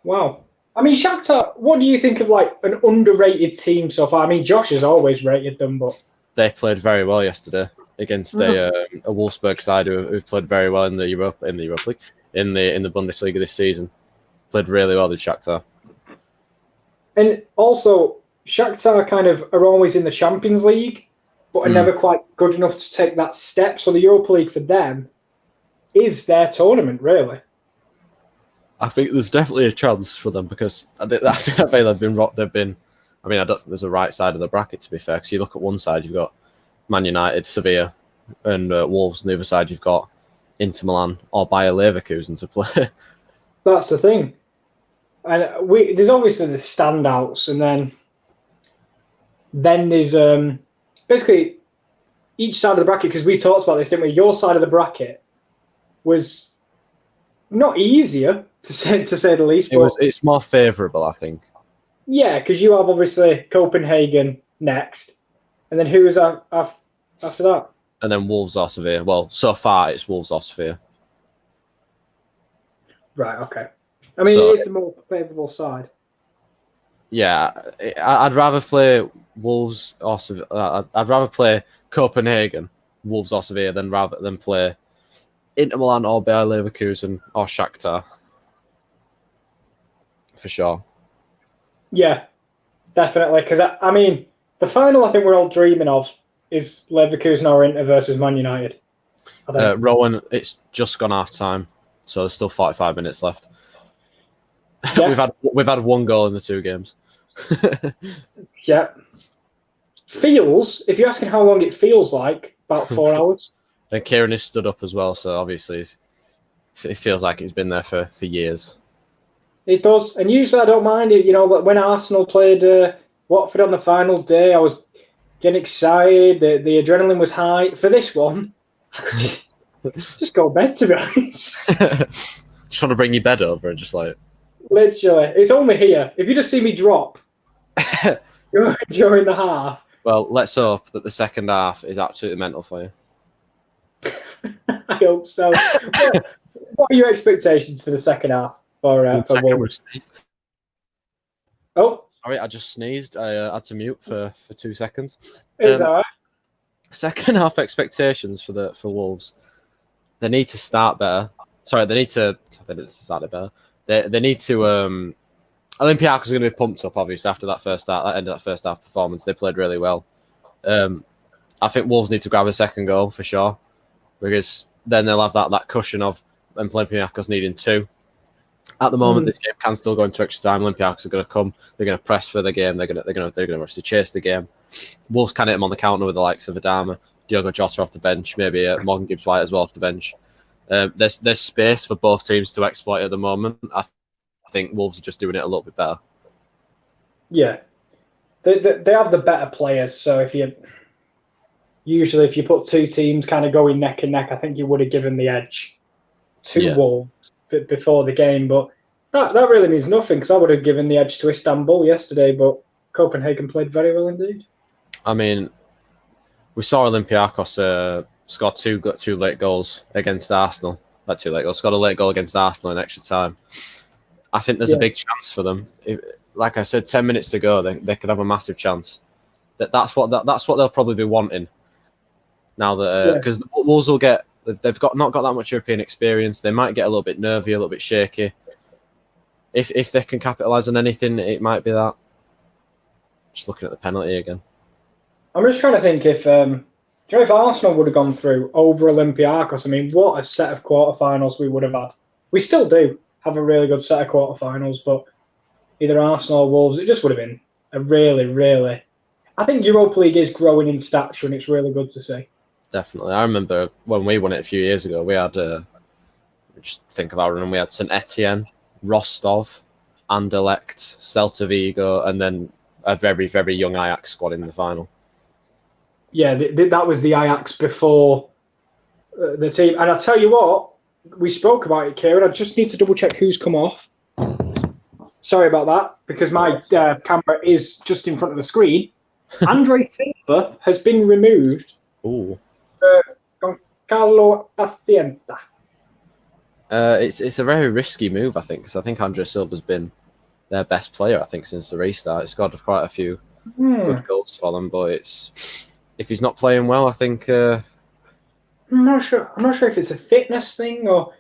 Wow. I mean, Shakhtar, what do you think of an underrated team so far? I mean, Josh has always rated them, but they played very well yesterday against a Wolfsburg side who played very well in the Europa League, in the Bundesliga this season. Played really well with Shakhtar. And also, Shakhtar kind of are always in the Champions League, but are never quite good enough to take that step. So the Europa League for them is their tournament, really. I think there's definitely a chance for them because I think they've been. I mean, I don't think there's a right side of the bracket, to be fair. Because you look at one side, you've got Man United, Sevilla, and Wolves, and the other side, you've got Inter Milan or Bayer Leverkusen to play. That's the thing. And there's obviously the standouts, and then there's basically each side of the bracket, because we talked about this, didn't we? Your side of the bracket was not easier, to say the least. It's more favourable, I think. Yeah, because you have obviously Copenhagen next, and then who is after that? And then Wolves or Sevilla. Well, so far it's Wolves or Sevilla. Right. Okay. I mean, it is the more favourable side. Yeah, I'd rather play Wolves or Sevilla. I'd rather play Copenhagen, Wolves or Sevilla, rather than play Inter Milan or Bayer Leverkusen or Shakhtar. For sure. Yeah, definitely. Because I mean, the final I think we're all dreaming of is Leverkusen or Inter versus Man United. Rowan, it's just gone half time, so there's still 45 minutes left. Yeah. we've had one goal in the two games. Yeah. Feels, if you're asking how long it feels like, about 4 hours. And Kieran is stood up as well, so obviously it feels like he's been there for years. It does, and usually I don't mind it. But when Arsenal played Watford on the final day, I was getting excited. The adrenaline was high. For this one, just go to bed, to be honest. Just want to bring your bed over and just literally, it's only here. If you just see me drop during the half. Well, let's hope that the second half is absolutely mental for you. I hope so. What are your expectations for the second half? For Wolves? Oh, sorry, I just sneezed. I had to mute for 2 seconds. Is that right? Second half expectations for Wolves. They need to start better. Sorry, they need to. They didn't start it better. They need to. Olympiakos are going to be pumped up, obviously, after that end of that first half performance. They played really well. I think Wolves need to grab a second goal for sure, because then they'll have that cushion of Olympiakos needing 2. At the moment, this game can still go into extra time. Olympiakos are going to come. They're going to press for the game. They're going to rush to chase the game. Wolves can hit them on the counter with the likes of Adama, Diogo Jota off the bench, maybe Morgan Gibbs-White as well off the bench. There's space for both teams to exploit at the moment. I think Wolves are just doing it a little bit better. Yeah, they have the better players. So if you put two teams kind of going neck and neck, I think you would have given the edge to Wolves before the game. But that really means nothing, because I would have given the edge to Istanbul yesterday. But Copenhagen played very well indeed. I mean, we saw Olympiakos score two late goals against Arsenal. Not 2 late goals. Scored a late goal against Arsenal in extra time. I think there's a big chance for them. Like I said, 10 minutes to go, they could have a massive chance. That's what they'll probably be wanting. Now that because the Wolves will get, they've not got that much European experience. They might get a little bit nervy, a little bit shaky. If they can capitalise on anything, it might be that. Just looking at the penalty again. I'm just trying to think if if Arsenal would have gone through over Olympiakos. I mean, what a set of quarterfinals we would have had. We still do have a really good set of quarterfinals, but either Arsenal or Wolves, it just would have been a really, really. I think Europa League is growing in stature, and it's really good to see. Definitely. I remember when we won it a few years ago, we had, just think of our run, we had St Etienne, Rostov, Anderlecht, Celta Vigo, and then a very, very young Ajax squad in the final. Yeah, that was the Ajax before the team. And I'll tell you what, we spoke about it, Kieran. I just need to double check who's come off. Sorry about that, because my camera is just in front of the screen. Andre Silva has been removed. Ooh. Carlo Pacienza. It's a very risky move, I think, because I think Andre Silva's been their best player, I think, since the restart. He's scored quite a few good goals for them, but if he's not playing well, I think. I'm not sure. I'm not sure if it's a fitness thing or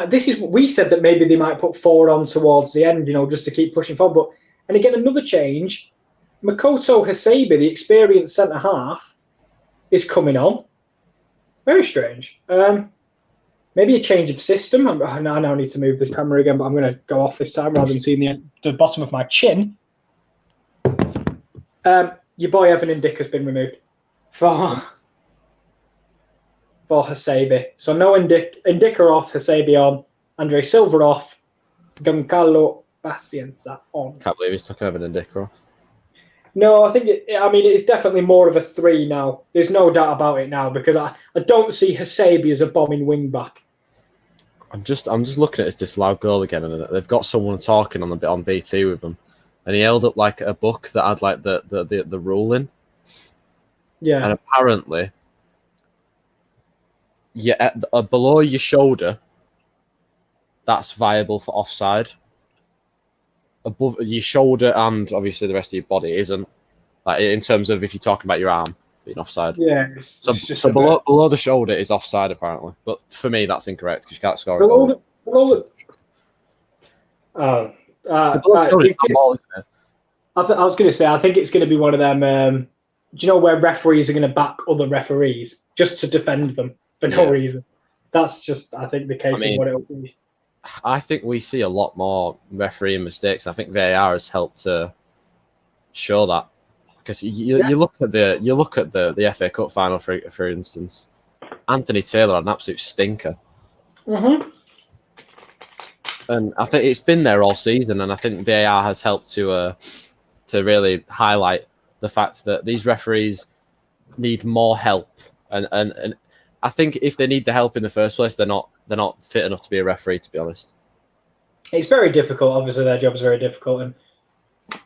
this is. We said that maybe they might put 4 on towards the end, just to keep pushing forward. But and again, another change. Makoto Hasebe, the experienced centre half, is coming on. Very strange. Maybe a change of system. I now need to move the camera again, but I'm going to go off this time rather than seeing the bottom of my chin. Your boy Evan Ndick has been removed for Hasebe. So no Ndick off, Hasebe on, Andre Silva off, Giancarlo Pacienza on. Can't believe he's took Evan Ndick off. No, I think it's definitely more of a 3 now. There's no doubt about it now because I don't see Hasebe as a bombing wing back. I'm just looking at his disallowed goal again, and they've got someone talking on BT with them, and he held up like a book that had like the ruling. Yeah. And apparently, below your shoulder, that's viable for offside. Above your shoulder and obviously the rest of your body isn't. Like in terms of if you're talking about your arm being offside. Yeah. So below the shoulder is offside apparently, but for me that's incorrect because you can't score a goal. I was going to say I think it's going to be one of them. Do you know where referees are going to back other referees just to defend them for no reason? That's just I think the case of what it will be. I think we see a lot more refereeing mistakes. I think VAR has helped to show that because you look at the FA Cup final for instance. Anthony Taylor had an absolute stinker, and I think it's been there all season. And I think VAR has helped to really highlight the fact that these referees need more help. And I think if they need the help in the first place, they're not fit enough to be a referee, to be honest. It's very difficult. Obviously, their job is very difficult. And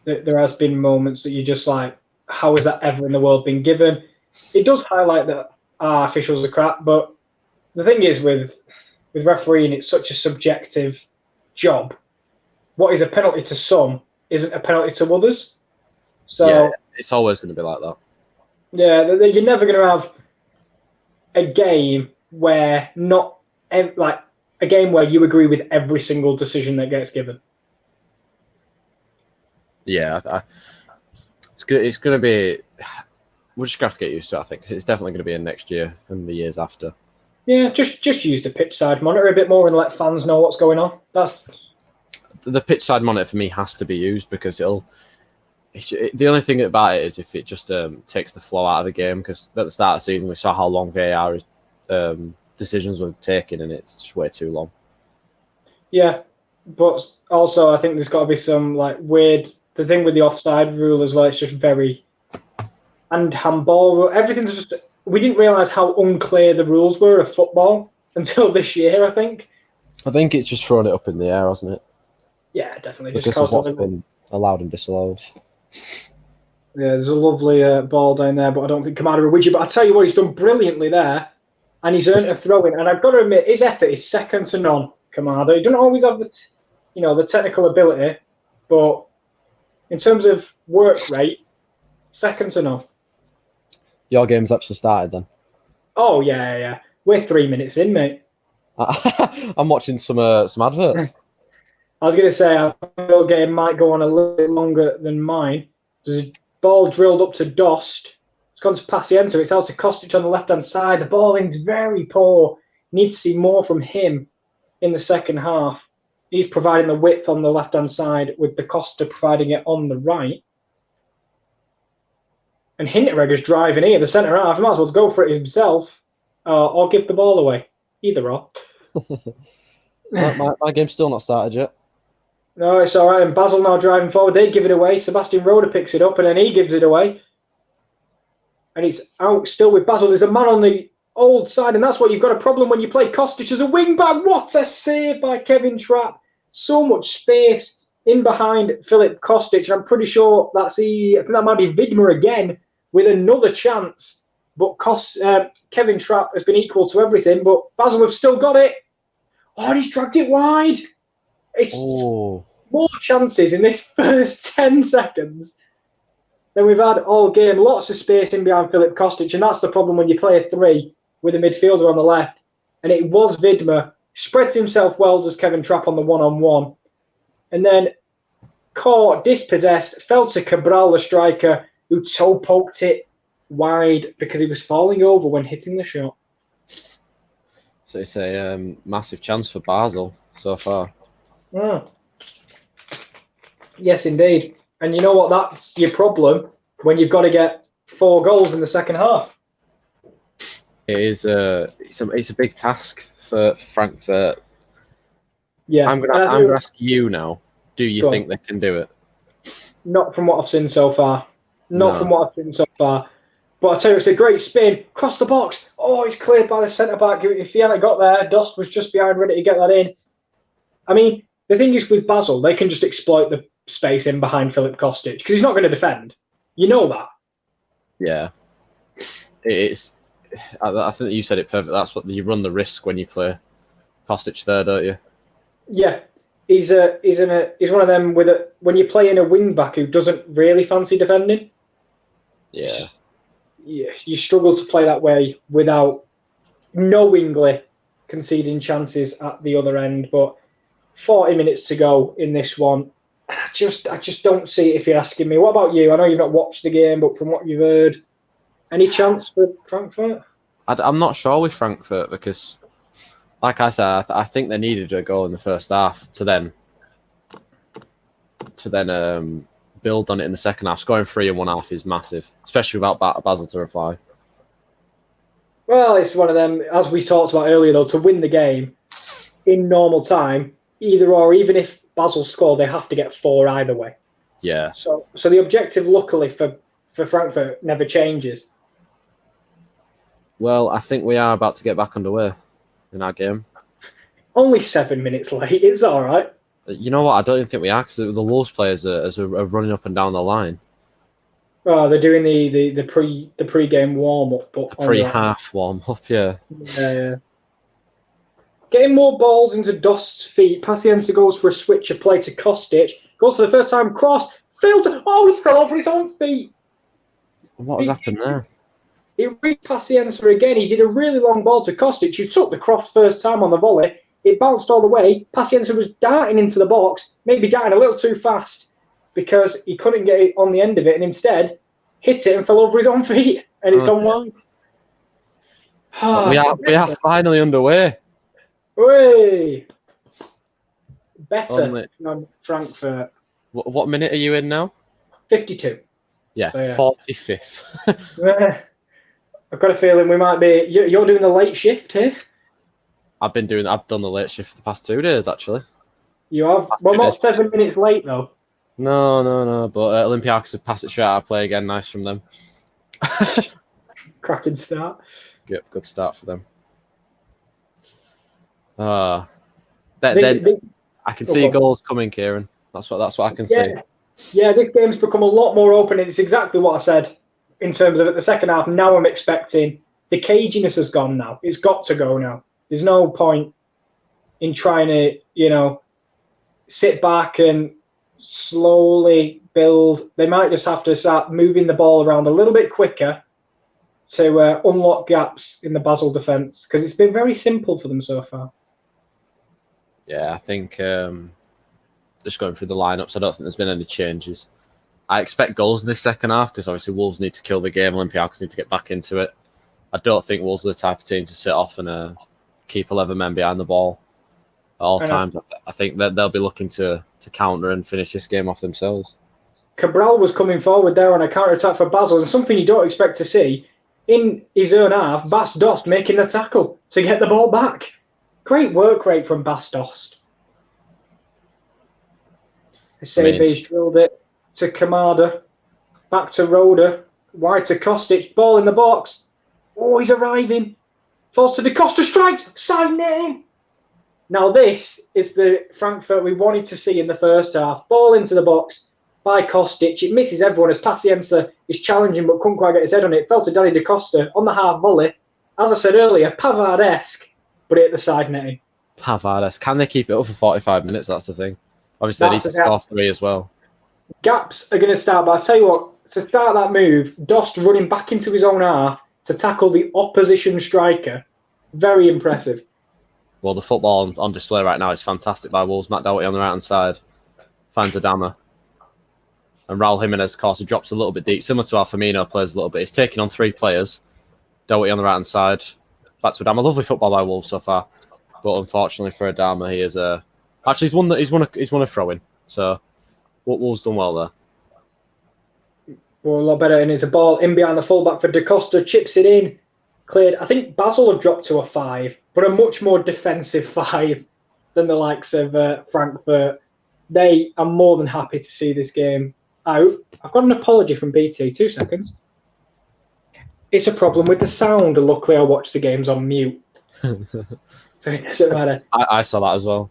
there has been moments that you're just like, how is that ever in the world been given? It does highlight that officials are crap. But the thing is with refereeing, it's such a subjective job. What is a penalty to some isn't a penalty to others. So it's always going to be like that. Yeah, you're never going to have a game where a game where you agree with every single decision that gets given. Yeah, it's going to be. We're just going to have to get used to it. I think it's definitely going to be in next year and the years after. Yeah, just use the pitch side monitor a bit more and let fans know what's going on. That's the pitch side monitor for me has to be used because the only thing about it is if it just takes the flow out of the game because at the start of the season we saw how long VAR decisions were taken and it's just way too long. Yeah, but also I think there's got to be some the thing with the offside rule as well. It's just and handball. Everything's just. We didn't realise how unclear the rules were of football until this year. I think it's just thrown it up in the air, hasn't it? Yeah, definitely. Because of what's been allowed and disallowed. Yeah, there's a lovely ball down there, but I don't think Kamada will win you. But I tell you what, he's done brilliantly there, and he's earned a throw-in. And I've got to admit, his effort is second to none. Kamada, he doesn't always have the technical ability, but in terms of work rate, second to none. Your game's actually started then? Oh yeah. We're 3 minutes in, mate. I'm watching some adverts. I was going to say, I think your game might go on a little bit longer than mine. There's a ball drilled up to Dost. It's gone to Pacienza. It's out to Kostic on the left-hand side. The ball is very poor. Need to see more from him. in the second half. He's providing the width on the left-hand side with the Costa providing it on the right. And Hinteregger's driving here, the centre half. He might as well go for it himself or give the ball away. Either or. my game's still not started yet. No, it's all right. And Basel now driving forward. They give it away. Sebastian Roda picks it up and then he gives it away. And it's out still with Basel. There's a man on the old side, and that's what you've got a problem when you play Kostic as a wing-back. What a save by Kevin Trapp. So much space in behind Philip Kostic. And I'm pretty sure I think that might be Vidmer again with another chance. But Kevin Trapp has been equal to everything, but Basel have still got it. Oh, and he's dragged it wide. It's more chances in this first 10 seconds than we've had all game. Lots of space in behind Philip Kostic, and that's the problem when you play a 3 with a midfielder on the left. And it was Vidmer. Spreads himself well as Kevin Trapp on the one-on-one. And then caught, dispossessed, fell to Cabral, the striker, who toe poked it wide because he was falling over when hitting the shot. So it's a massive chance for Basel so far. Yes, indeed. And you know what? That's your problem when you've got to get 4 goals in the second half. It is it's a big task for Frankfurt. Yeah, I'm gonna ask you now. Do you think they can do it? Not from what I've seen so far. From what I've seen so far. But I tell you, it's a great spin across the box. Oh, he's cleared by the centre back. If he hadn't got there, Dost was just behind, ready to get that in. I mean, the thing is with Basel, they can just exploit the space in behind Philip Kostic because he's not going to defend. You know that. Yeah, it's. I think you said it perfect. That's what you run the risk when you play Kostic there, don't you? Yeah, he's one of them when you're playing a wing back who doesn't really fancy defending. Yeah, you struggle to play that way without knowingly conceding chances at the other end. But 40 minutes to go in this one. I just don't see it if you're asking me. What about you? I know you've not watched the game, but from what you've heard, any chance for Frankfurt? I'm not sure with Frankfurt because, like I said, I think they needed a goal in the first half to then build on it in the second half. Scoring 3 in one half is massive, especially without Basel to reply. Well, it's one of them, as we talked about earlier, though, to win the game in normal time, either or, even if Basel score, they have to get 4 either way. Yeah. So the objective, luckily, for Frankfurt never changes. Well, I think we are about to get back underway in our game. Only 7 minutes late. It's all right. You know what? I don't even think we are because the Wolves players are running up and down the line. Oh, they're doing the pre-game warm-up. The pre-half warm-up, yeah. Yeah. Getting more balls into Dost's feet. Pacienza goes for a switch of play to Kostic. Goes for the first time cross. Filter. Oh, he's fell over his own feet. What has happened there? He reached Pacienza again. He did a really long ball to Kostic, who took the cross first time on the volley. It bounced all the way. Pacienza was darting into the box, maybe darting a little too fast because he couldn't get it on the end of it, and instead hit it and fell over his own feet, and it's gone wide. We are finally underway. Way better than Frankfurt. What minute are you in now? 52. Yeah, 45th. I've got a feeling we might be. You're doing the late shift here. I've done the late shift the past 2 days actually. You have? Well, not 7 minutes late though. No. But Olympiakos have passed it straight out of play again. Nice from them. Cracking start. Yep, good start for them. I can see goals coming, Kieran. That's what I can see. Yeah, this game's become a lot more open. It's exactly what I said in terms of at the second half. Now I'm expecting the caginess has gone now. It's got to go now. There's no point in trying to, sit back and slowly build. They might just have to start moving the ball around a little bit quicker to unlock gaps in the Basel defence because it's been very simple for them so far. Yeah, I think just going through the lineups, I don't think there's been any changes. I expect goals in this second half because obviously Wolves need to kill the game. Olympiakos need to get back into it. I don't think Wolves are the type of team to sit off and keep 11 men behind the ball. at all And times. I think that they'll be looking to counter and finish this game off themselves. Cabral was coming forward there on a counter-attack for Basel, and something you don't expect to see. In his own half, Bas Dost making the tackle to get the ball back. Great work rate from Bas Dost. Sebe's drilled it to Kamada. Back to Roda. Wide to Kostic. Ball in the box. Oh, he's arriving. Falls to De Costa. Strikes. Side name. Now this is the Frankfurt we wanted to see in the first half. Ball into the box by Kostic. It misses everyone as Pacienza is challenging but couldn't quite get his head on it. Fell to Danny De Costa on the half volley. As I said earlier, Pavard-esque, but hit the side netting. Pavard-esque. Can they keep it up for 45 minutes? That's the thing. Obviously, they need to score 3 as well. Gaps are going to start, but I'll tell you what, to start that move, Dost running back into his own half to tackle the opposition striker. Very impressive. Well, the football on display right now is fantastic by Wolves. Matt Doherty on the right-hand side finds Adama. And Raul Jimenez, of course, he drops a little bit deep, similar to how Firmino plays a little bit. He's taking on 3 players. Doherty on the right-hand side. Back to Adama. Lovely football by Wolves so far. But unfortunately for Adama, he is actually he's won a throw-in. So Wolves done well there. Well, a lot better, and it's a ball in behind the fullback for De Costa, chips it in, cleared. I think Basel have dropped to a 5, but a much more defensive 5 than the likes of Frankfurt. They are more than happy to see this game out. I've got an apology from BT. 2 seconds. It's a problem with the sound. Luckily, I watched the games on mute, so it doesn't matter. I saw that as well.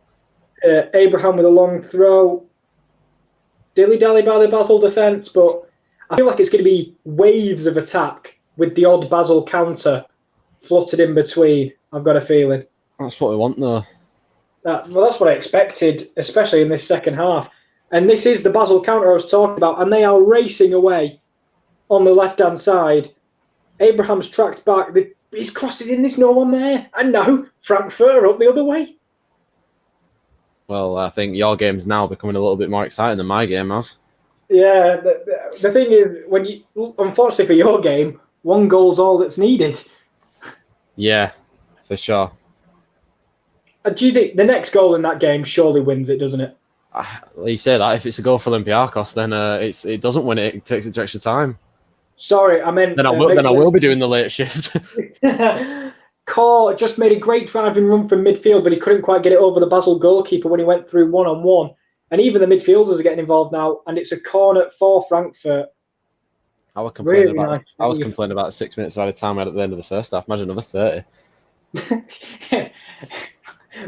Abraham with a long throw. Dilly-dally by the Basel defence, but I feel like it's going to be waves of attack with the odd Basel counter fluttered in between. I've got a feeling. That's what we want, though. Well, that's what I expected, especially in this second half. And this is the Basel counter I was talking about, and they are racing away on the left-hand side. Abraham's tracked back. He's crossed it in. There's no one there. And now Frankfurt up the other way. Well, I think your game's now becoming a little bit more exciting than my game has. Yeah, the thing is, unfortunately for your game, 1 goal's all that's needed. Yeah, for sure. Do you think the next goal in that game surely wins it, doesn't it? You say that. If it's a goal for Olympiakos, then it doesn't win it. It takes it to extra time. Sorry, I meant... Then I will be doing the late shift. Core just made a great driving run from midfield, but he couldn't quite get it over the Basel goalkeeper when he went through 1-on-1. And even the midfielders are getting involved now, and it's a corner for Frankfurt. I was complaining about 6 minutes out of time at the end of the first half. Imagine another 30.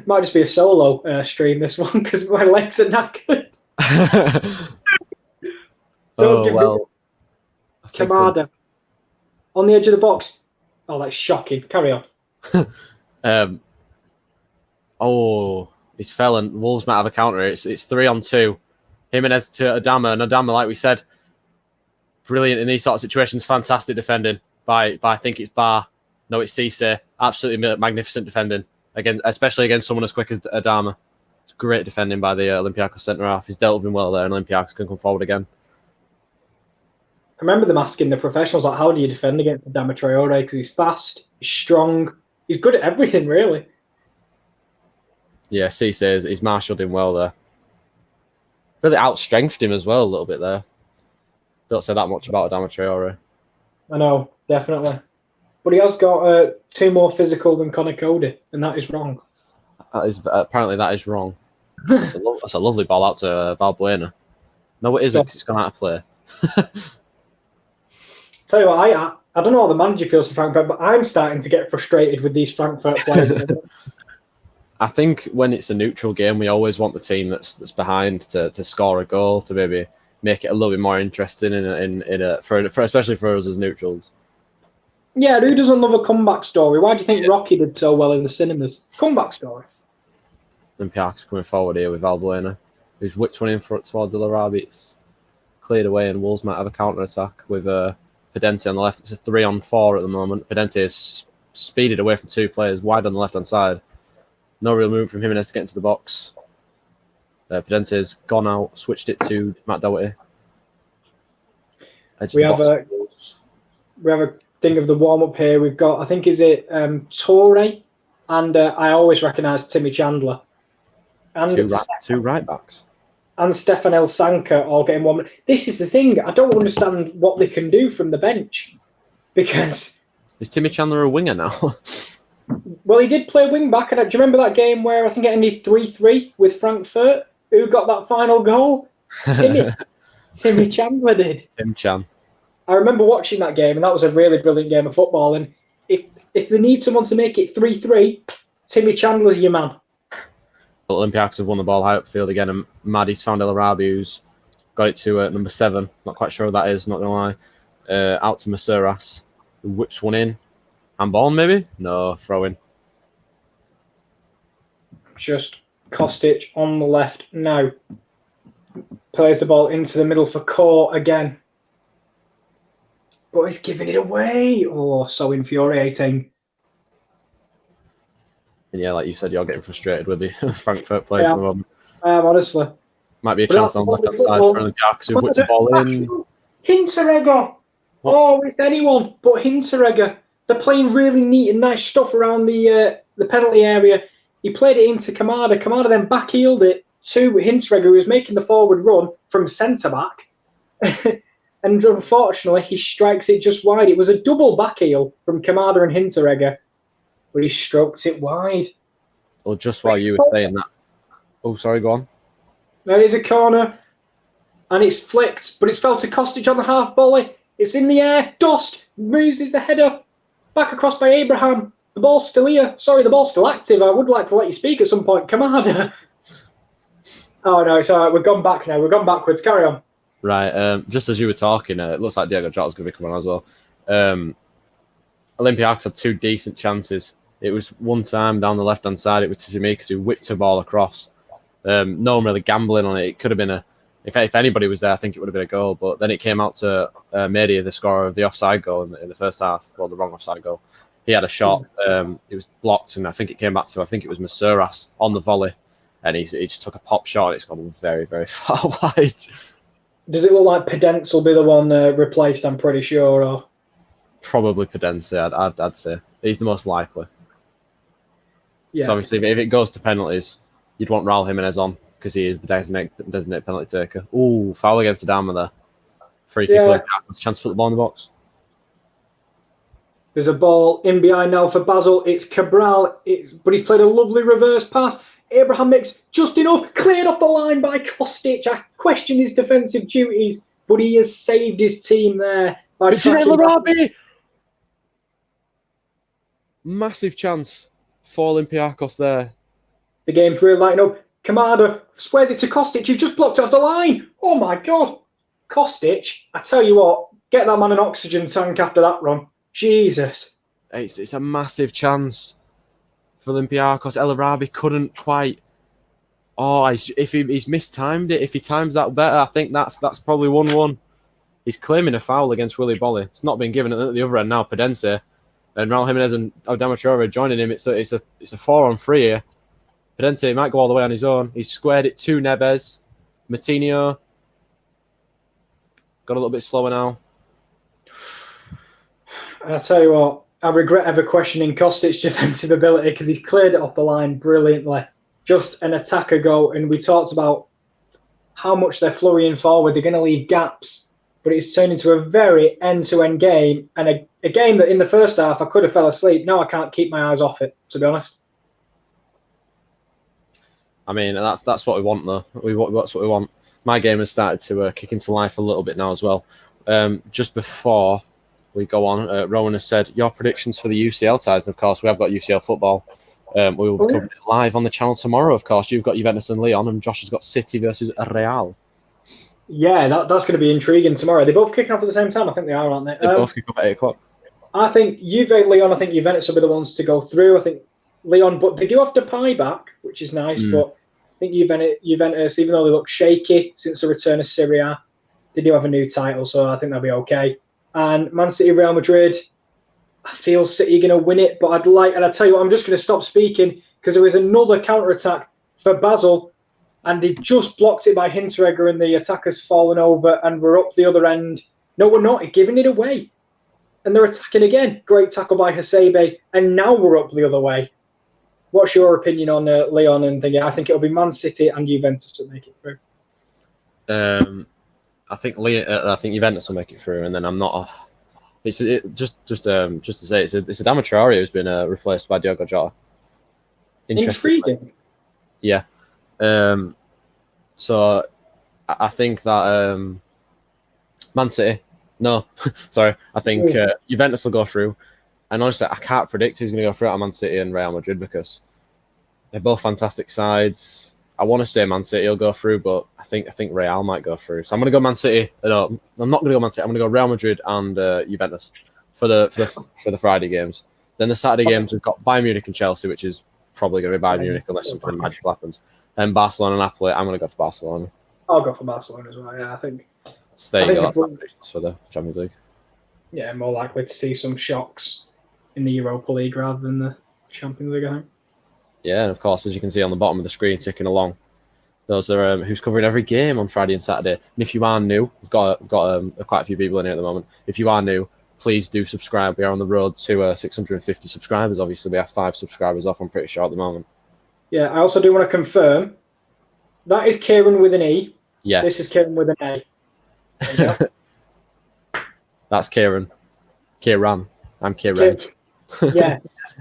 Might just be a solo stream, this one, because my legs are knackered. Oh, well. Kamada. On the edge of the box. Oh, that's shocking. Carry on. He's fell and Wolves might have a counter. It's 3-on-2. Jimenez to Adama, and Adama, like we said, brilliant in these sort of situations. Fantastic defending by I think it's Bar. No, it's Cisse. Absolutely magnificent defending again, especially against someone as quick as Adama. It's great defending by the Olympiakos centre half. He's dealt with him well there, and Olympiakos can come forward again. I remember them asking the professionals, like, how do you defend against Adama Traore? Because he's fast, he's strong, he's good at everything, really. Yeah, Cisse he's marshalled him well there. Really outstrengthed him as well a little bit there. Don't say that much about Adama Traore. I know, definitely. But he has got 2 more physical than Conor Cody, and that is wrong. Apparently that is wrong. That's a lovely ball out to Valbuena. No, it isn't, because it's gone out of play. Tell you what, I don't know how the manager feels for Frankfurt, but I'm starting to get frustrated with these Frankfurt players. I think when it's a neutral game, we always want the team that's behind to score a goal, to maybe make it a little bit more interesting for especially for us as neutrals. Yeah, who doesn't love a comeback story? Why do you think Rocky did so well in the cinemas? Comeback story. Olympiakos coming forward here with Valbuena, who's whipped one in front towards El Arabi. It's cleared away, and Wolves might have a counter attack with Pedente on the left. It's a 3-on-4 at the moment. Pedente is speeded away from 2 players wide on the left hand side. No real movement from Jimenez to get into the box. Pedente has gone out, switched it to Matt Doherty. We have a thing of the warm up here. We've got, I think, is it Torre, and I always recognise Timmy Chandler. and two right backs. And Stefan El Sanka all getting one. This is the thing. I don't understand what they can do from the bench because. Is Timmy Chandler a winger now? Well, he did play wing back. And do you remember that game where I think it ended 3-3 with Frankfurt? Who got that final goal? Timmy Chandler did. Tim Chan. I remember watching that game, and that was a really brilliant game of football. And if they need someone to make it 3-3, Timmy Chandler's your man. Olympiakos have won the ball high upfield again, and Maddie's found El Arabi, who's got it to number 7. Not quite sure who that is, not going to lie. Out to Masuras, who whips one in. Handball, maybe? No, throw-in. Just Kostic on the left now. Plays the ball into the middle for Core again. But he's giving it away. Oh, so infuriating. And yeah, like you said, you're getting frustrated with the Frankfurt players at the moment. Honestly. Might be a chance on the left-hand side for the Jacks who've whipped the ball in. Hinteregger! Oh, it's anyone but Hinteregger. They're playing really neat and nice stuff around the penalty area. He played it into Kamada. Kamada then back-heeled it to Hinteregger, who was making the forward run from centre-back. And unfortunately, he strikes it just wide. It was a double back-heel from Kamada and Hinteregger, but he stroked it wide. Well, just while you were saying that. Oh, sorry, go on. There is a corner, and it's flicked, but it's fell to Kostic on the half volley. It's in the air. Dost moves the header back across by Abraham. The ball's still here. Sorry, the ball's still active. I would like to let you speak at some point. Kamada. Oh, no, it's all right. We've gone back now. We've gone backwards. Carry on. Right. Just as you were talking, it looks like Diego Jota's going to be coming on as well. Olympiakos had 2 decent chances. It was one time down the left-hand side. It was Tsimikas who whipped a ball across. No one really gambling on it. It could have been if anybody was there, I think it would have been a goal. But then it came out to Mehdi, the scorer of the offside goal in the first half. Well, the wrong offside goal. He had a shot. It was blocked, and I think it came back to, I think it was Masuras on the volley. And he just took a pop shot, and it's gone very, very far wide. Does it look like Pedence will be the one replaced, I'm pretty sure? Or? Probably Pedence, I'd say. He's the most likely. Yeah. So obviously, if it goes to penalties, you'd want Raul Jimenez on, because he is the designated penalty taker. Ooh, foul against Adama there. Free kick, chance to put the ball in the box. There's a ball in behind now for Basel. It's Cabral, but he's played a lovely reverse pass. Abraham makes just enough, cleared off the line by Kostic. I question his defensive duties, but he has saved his team there. Taylor and Raphael! Massive chance for Olympiakos there. The game's really lighting up. Kamada squares it to Kostic, who just blocked off the line. Oh my God. Kostic, I tell you what, get that man an oxygen tank after that run. Jesus. It's a massive chance for Olympiakos. El Arabi couldn't quite. Oh, if he's mistimed it, if he times that better, I think that's probably 1-1. He's claiming a foul against Willy Bolly. It's not been given at the other end now. Pedence and Raul Jimenez and Adama Traore joining him. It's a 4-on-3 here. Pedence might go all the way on his own. He's squared it to Neves. Matinho got a little bit slower now. I'll tell you what, I regret ever questioning Kostic's defensive ability because he's cleared it off the line brilliantly. Just an attacker goal, and we talked about how much they're flurrying forward. They're going to leave gaps, but it's turned into a very end-to-end game, and a game that in the first half I could have fell asleep. Now I can't keep my eyes off it, to be honest. I mean, that's what we want, though. That's what we want. My game has started to kick into life a little bit now as well. Just before we go on, Rowan has said, your predictions for the UCL ties, and of course we have got UCL football. We will be covering it live on the channel tomorrow, of course. You've got Juventus and Lyon, and Josh has got City versus Real. Yeah, that's going to be intriguing tomorrow. They're both kicking off at the same time. I think they are, aren't they? They both kick off at 8 o'clock. I think Lyon, I think Juventus will be the ones to go through. I think Lyon, but they do have Depay back, which is nice. But I think Juventus, even though they look shaky since the return of Syria, they do have a new title, so I think they'll be okay. And Man City, Real Madrid, I feel City are going to win it, but and I tell you what, I'm just going to stop speaking because there was another counter-attack for Basel, and they just blocked it by Hinteregger, and the attacker's fallen over, and we're up the other end. No, we're not. Giving it away. And they're attacking again. Great tackle by Hasebe, and now we're up the other way. What's your opinion on Leon and thingy? I think it'll be Man City and Juventus that make it through. I think Juventus will make it through, and then I'm not. Just to say, it's a Adama Traore who's been replaced by Diogo Jota. Intriguing. Yeah. So I think that Man City. No, sorry. I think Juventus will go through. And honestly, I can't predict who's going to go through out of Man City and Real Madrid because they're both fantastic sides. I want to say Man City will go through, but I think Real might go through. So I'm going to go Man City. No, I'm not going to go Man City. I'm going to go Real Madrid and Juventus for the Friday games. Then the Saturday games we've got Bayern Munich and Chelsea, which is probably going to be Bayern Munich unless something magical happens. And Barcelona and Napoli. I'm going to go for Barcelona. I'll go for Barcelona as well. Yeah, I think. So there you go. That's my predictions for the Champions League. Yeah, more likely to see some shocks in the Europa League rather than the Champions League, I think. Yeah, and of course, as you can see on the bottom of the screen ticking along, those are who's covering every game on Friday and Saturday. And if you are new, we've got quite a few people in here at the moment. If you are new, please do subscribe. We are on the road to 650 subscribers. Obviously, we have 5 subscribers off, I'm pretty sure, at the moment. Yeah, I also do want to confirm, that is Kieran with an E. Yes. This is Kieran with an A. That's Kieran. Kieran. I'm Kieran. Yes.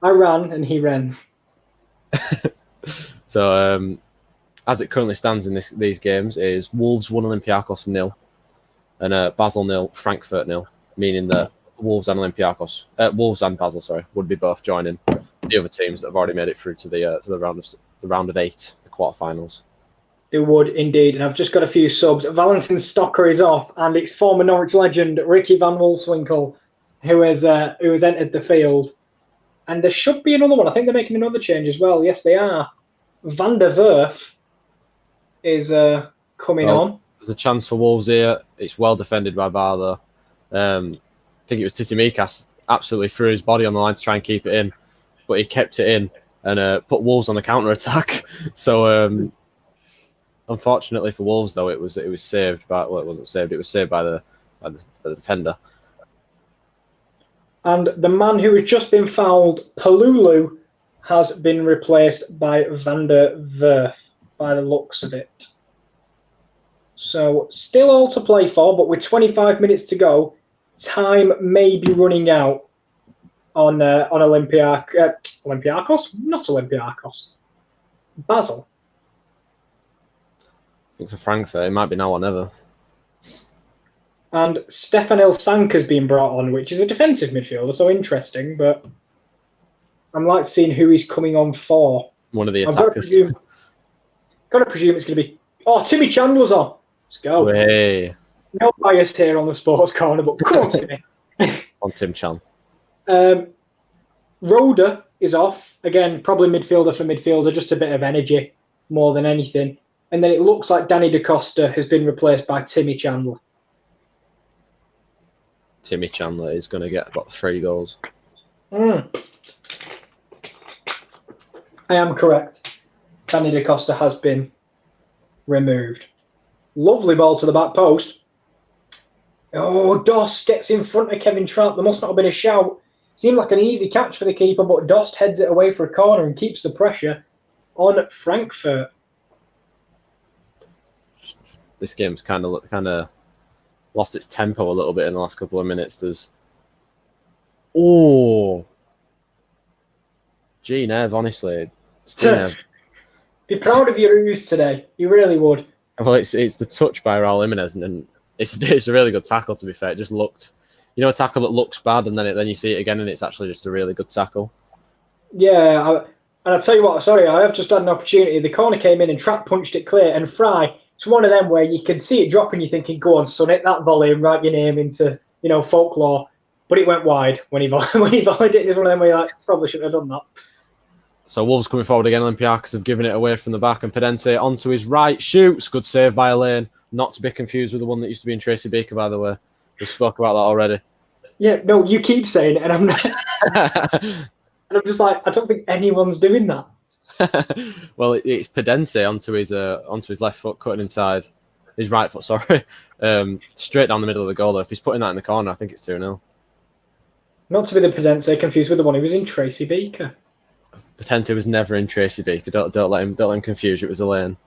I ran and he ran. So, as it currently stands in these games, is Wolves 1, Olympiakos 0, and Basel 0, Frankfurt 0, meaning that Wolves and Basel, would be both joining the other teams that have already made it through to the round of 8, the quarterfinals. They would indeed, and I've just got a few subs. Valentin Stocker is off, and it's former Norwich legend Ricky van Wolfswinkel who has entered the field. And there should be another one. I think they're making another change as well. Yes, they are. Van der Werf is coming on. There's a chance for Wolves here. It's well defended by Bar, though. I think it was Tissimikas absolutely threw his body on the line to try and keep it in, but he kept it in and put Wolves on the counter-attack. So, unfortunately for Wolves, though, it was saved by, well, it wasn't saved. It was saved by the defender. And the man who has just been fouled, Palulu, has been replaced by Van der Werf, by the looks of it. So still all to play for, but with 25 minutes to go, time may be running out on Olympiakos, not Olympiakos, Basel. I think for Frankfurt, it might be now or never. And Stefan Ilsank has been brought on, which is a defensive midfielder, so interesting, but I'm like seeing who he's coming on for. One of the attackers. Got to presume it's going to be... Oh, Timmy Chandler's on. Let's go. Hey. No bias here on the sports corner, but come on, Timmy. On Tim Chan. Roda is off. Again, probably midfielder for midfielder, just a bit of energy more than anything. And then it looks like Danny DaCosta has been replaced by Timmy Chandler. Timmy Chandler is going to get about 3 goals. I am correct. Danny DaCosta has been removed. Lovely ball to the back post. Oh, Dost gets in front of Kevin Trapp. There must not have been a shout. Seemed like an easy catch for the keeper, but Dost heads it away for a corner and keeps the pressure on Frankfurt. This game's kind of lost its tempo a little bit in the last couple of minutes. G-Nev, honestly. G-Nev. Be proud of your ooze today. You really would. Well, it's the touch by Raul Jimenez, and it's a really good tackle, to be fair. It just looked, a tackle that looks bad, and then you see it again, and it's actually just a really good tackle. Yeah, and I'll tell you what, sorry, I have just had an opportunity. The corner came in and Trapp punched it clear, and Fry, it's one of them where you can see it drop and you're thinking, go on, son, hit that volley and write your name into, folklore. But it went wide when he volleyed it. It's one of them where you're like, probably shouldn't have done that. So Wolves coming forward again. Olympiakos have given it away from the back, and Pedense onto his right, shoots. Good save by Elaine. Not to be confused with the one that used to be in Tracy Beaker, by the way. We spoke about that already. Yeah, no, you keep saying it, and I'm not. And I'm just like, I don't think anyone's doing that. Well, it's Pedense onto his left foot, cutting inside his right foot. Sorry, straight down the middle of the goal. Though, if he's putting that in the corner, I think it's 2-0. Not to be the Pedense confused with the one who was in Tracy Beaker. Potente was never in Tracy Beaker. Don't let him confuse you. It was a lane.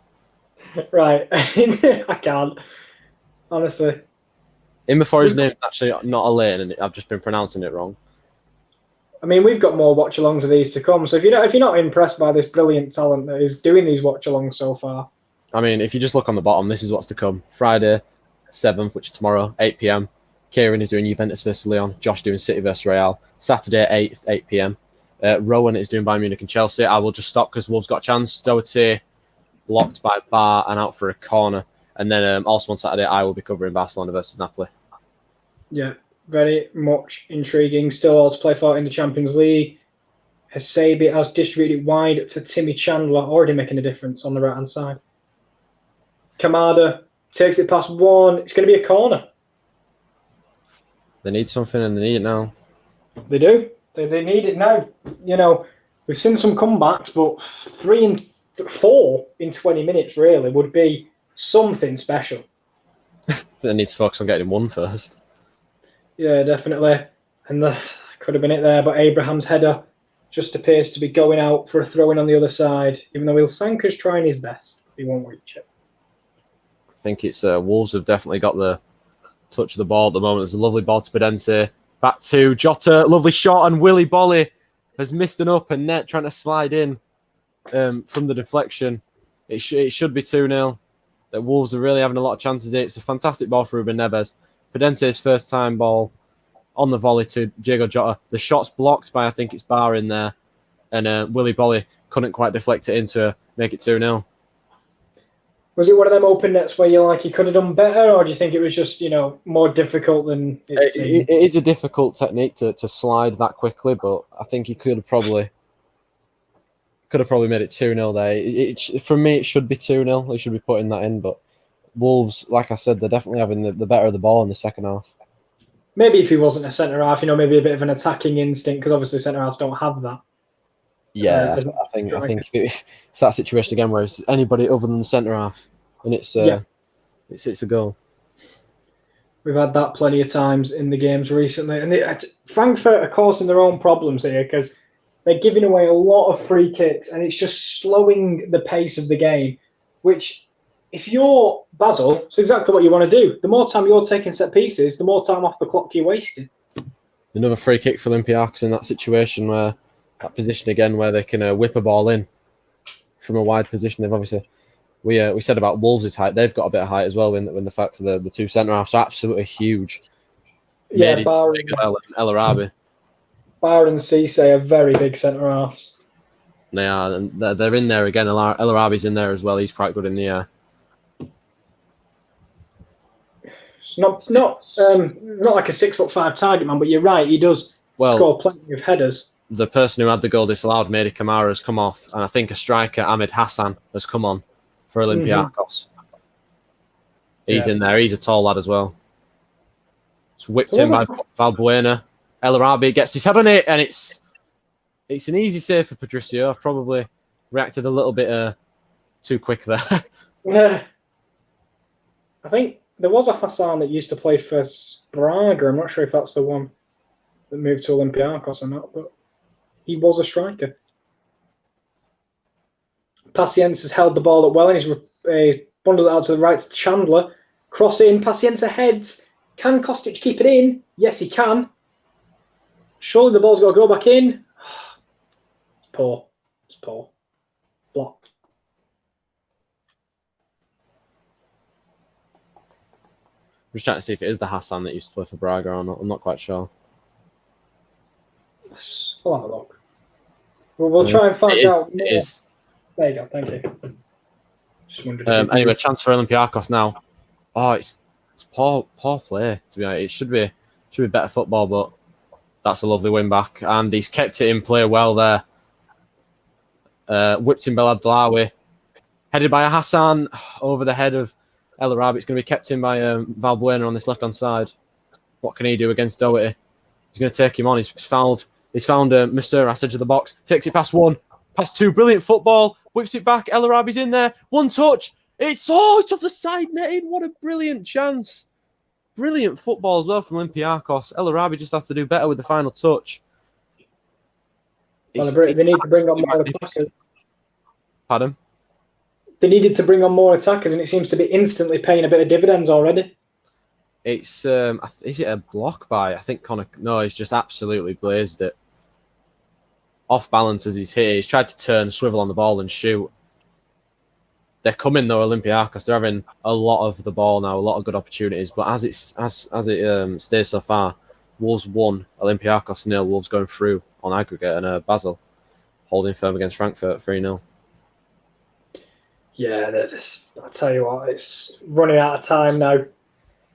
Right. I can't. Honestly. In before his name's actually not a lane, and I've just been pronouncing it wrong. I mean, we've got more watch-alongs of these to come. So if you're not impressed by this brilliant talent that is doing these watch-alongs so far, I mean, if you just look on the bottom, this is what's to come. Friday, 7th, which is tomorrow, 8 p.m. Kieran is doing Juventus versus Lyon. Josh doing City versus Real. Saturday, 8th, 8 p.m. Rowan is doing Bayern Munich and Chelsea. I will just stop because Wolves got a chance. Doherty blocked by Bar and out for a corner. And then also on Saturday, I will be covering Barcelona versus Napoli. Yeah, very much intriguing. Still all to play for in the Champions League. Hasabi has distributed wide to Timmy Chandler, already making a difference on the right-hand side. Kamada takes it past one. It's going to be a corner. They need something and they need it now. They do. They need it now. You know, we've seen some comebacks, but 3 and 4 in 20 minutes really would be something special. They need to focus on getting one first. Yeah, definitely. And could have been it there, but Abraham's header just appears to be going out for a throw-in on the other side, even though Ilsanka's trying his best. He won't reach it. I think it's Wolves have definitely got the touch of the ball at the moment. There's a lovely ball to Pedence. Back to Jota, lovely shot, and Willy Bolly has missed an open net trying to slide in from the deflection. It should be 2-0. That Wolves are really having a lot of chances here. It's a fantastic ball for Ruben Neves. Pedence's first time ball on the volley to Diego Jota. The shot's blocked by, I think it's Bar in there. And Willy Bolly couldn't quite deflect it in to make it 2-0. Was it one of them open nets where you're like, he could have done better, or do you think it was just, more difficult than it seemed? It is a difficult technique to slide that quickly, but I think he could have probably made it 2-0 there. For me, it should be 2-0. He should be putting that in, but Wolves, like I said, they're definitely having the better of the ball in the second half. Maybe if he wasn't a centre-half, maybe a bit of an attacking instinct, because obviously centre-halves don't have that. Yeah, I think it's that situation again where it's anybody other than the centre half, and it's a goal. We've had that plenty of times in the games recently, and Frankfurt are causing their own problems here because they're giving away a lot of free kicks, and it's just slowing the pace of the game. Which, if you're Basel, it's exactly what you want to do. The more time you're taking set pieces, the more time off the clock you're wasting. Another free kick for Olympiakos in that situation where. That position again where they can whip a ball in from a wide position. They've obviously we said about Wolves' height. They've got a bit of height as well when the fact of the two centre halves are absolutely huge. Yeah, Bar El Arabi. Bar and Cisse are very big centre halves. They are, and they're in there again. El Arabi's in there as well. He's quite good in the air. It's not like a 6'5" target man, but you're right. He does score plenty of headers. The person who had the goal disallowed, Mehdi Kamara, has come off, and I think a striker, Ahmed Hassan, has come on for Olympiakos. Mm-hmm. He's in there. He's a tall lad as well. It's whipped in by Valbuena. El Arabi gets his head on it, and it's an easy save for Patricio. I've probably reacted a little bit too quick there. Yeah. I think there was a Hassan that used to play for Braga. I'm not sure if that's the one that moved to Olympiakos or not, but he was a striker. Pacienza has held the ball up well and he's bundled it out to the right to Chandler. Cross in, Pacienza heads. Can Kostic keep it in? Yes, he can. Surely the ball's got to go back in. It's poor. It's poor. Blocked. I'm just trying to see if it is the Hassan that used to play for Braga or not. I'm not quite sure. I'll have a look. We'll try and find out. It is. There you go. Thank you. Just wondered. Anyway, chance for Olympiakos now. Oh, it's poor play. To be honest, it should be better football, but that's a lovely win back, and he's kept it in play well there. Whipped in Bel Abdelawi, headed by a Hassan over the head of El Arabi. It's going to be kept in by Valbuena on this left hand side. What can he do against Doherty? He's going to take him on. He's found Moussouras edge of the box. Takes it past one, past two. Brilliant football. Whips it back. El Arabi's in there. One touch. It's off the side netting. What a brilliant chance. Brilliant football as well from Olympiakos. El Arabi just has to do better with the final touch. Well, they need to bring on more attackers. Pardon? They needed to bring on more attackers, and it seems to be instantly paying a bit of dividends already. It's is it a block by? I think Connor. No, he's just absolutely blazed it. Off balance as he's hit. He's tried to turn, swivel on the ball, and shoot. They're coming though, Olympiakos. They're having a lot of the ball now, a lot of good opportunities. But as it stays so far, Wolves 1, Olympiakos 0. Wolves going through on aggregate, and Basel holding firm against Frankfurt 3-0. Yeah, I'll tell you what, it's running out of time now.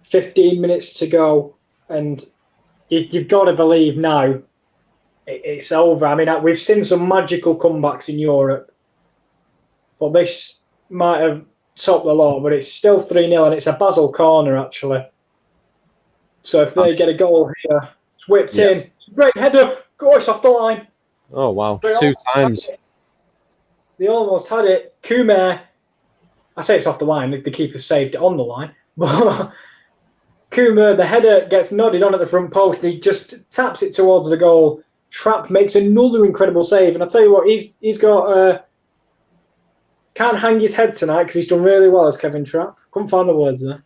15 minutes to go, and you've got to believe now it's over. I mean, we've seen some magical comebacks in Europe, but this might have topped the lot, but it's still 3-0, and it's a Basel corner, actually. So if they get a goal here, it's whipped in. It's a great header. Goes off the line. Oh, wow. 2 times. They almost had it. Kumer, I say it's off the line. The keeper saved it on the line. But Kumer, the header gets nodded on at the front post, and he just taps it towards the goal. Trapp makes another incredible save. And I tell you what, he's got... can't hang his head tonight because he's done really well as Kevin Trapp. Couldn't find the words there.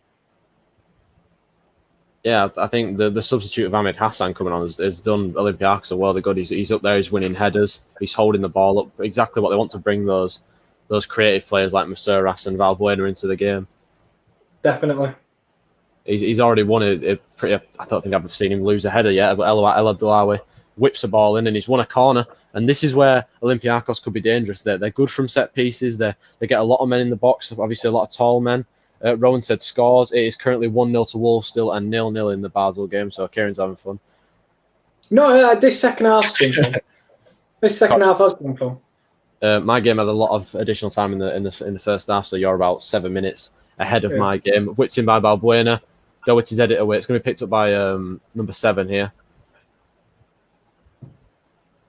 Yeah, I think the substitute of Ahmed Hassan coming on has done Olympiakos a world of good. He's up there, he's winning headers, he's holding the ball up, exactly what they want to bring those creative players like Masouras and Valbuena into the game. Definitely. He's already won a pretty. I don't think I've seen him lose a header yet, but El Abdoulawi whips the ball in and he's won a corner. And this is where Olympiakos could be dangerous. They're good from set pieces. They get a lot of men in the box, obviously a lot of tall men. Rowan said scores. It is currently 1-0 to Wolves still and 0-0 in the Basel game. So Kieran's having fun. No, this second half's been fun. This second half has been fun. My game had a lot of additional time in the first half, so you're about 7 minutes ahead of my game. Whipped in by Valbuena. Doherty's headed away. It's going to be picked up by number 7 here.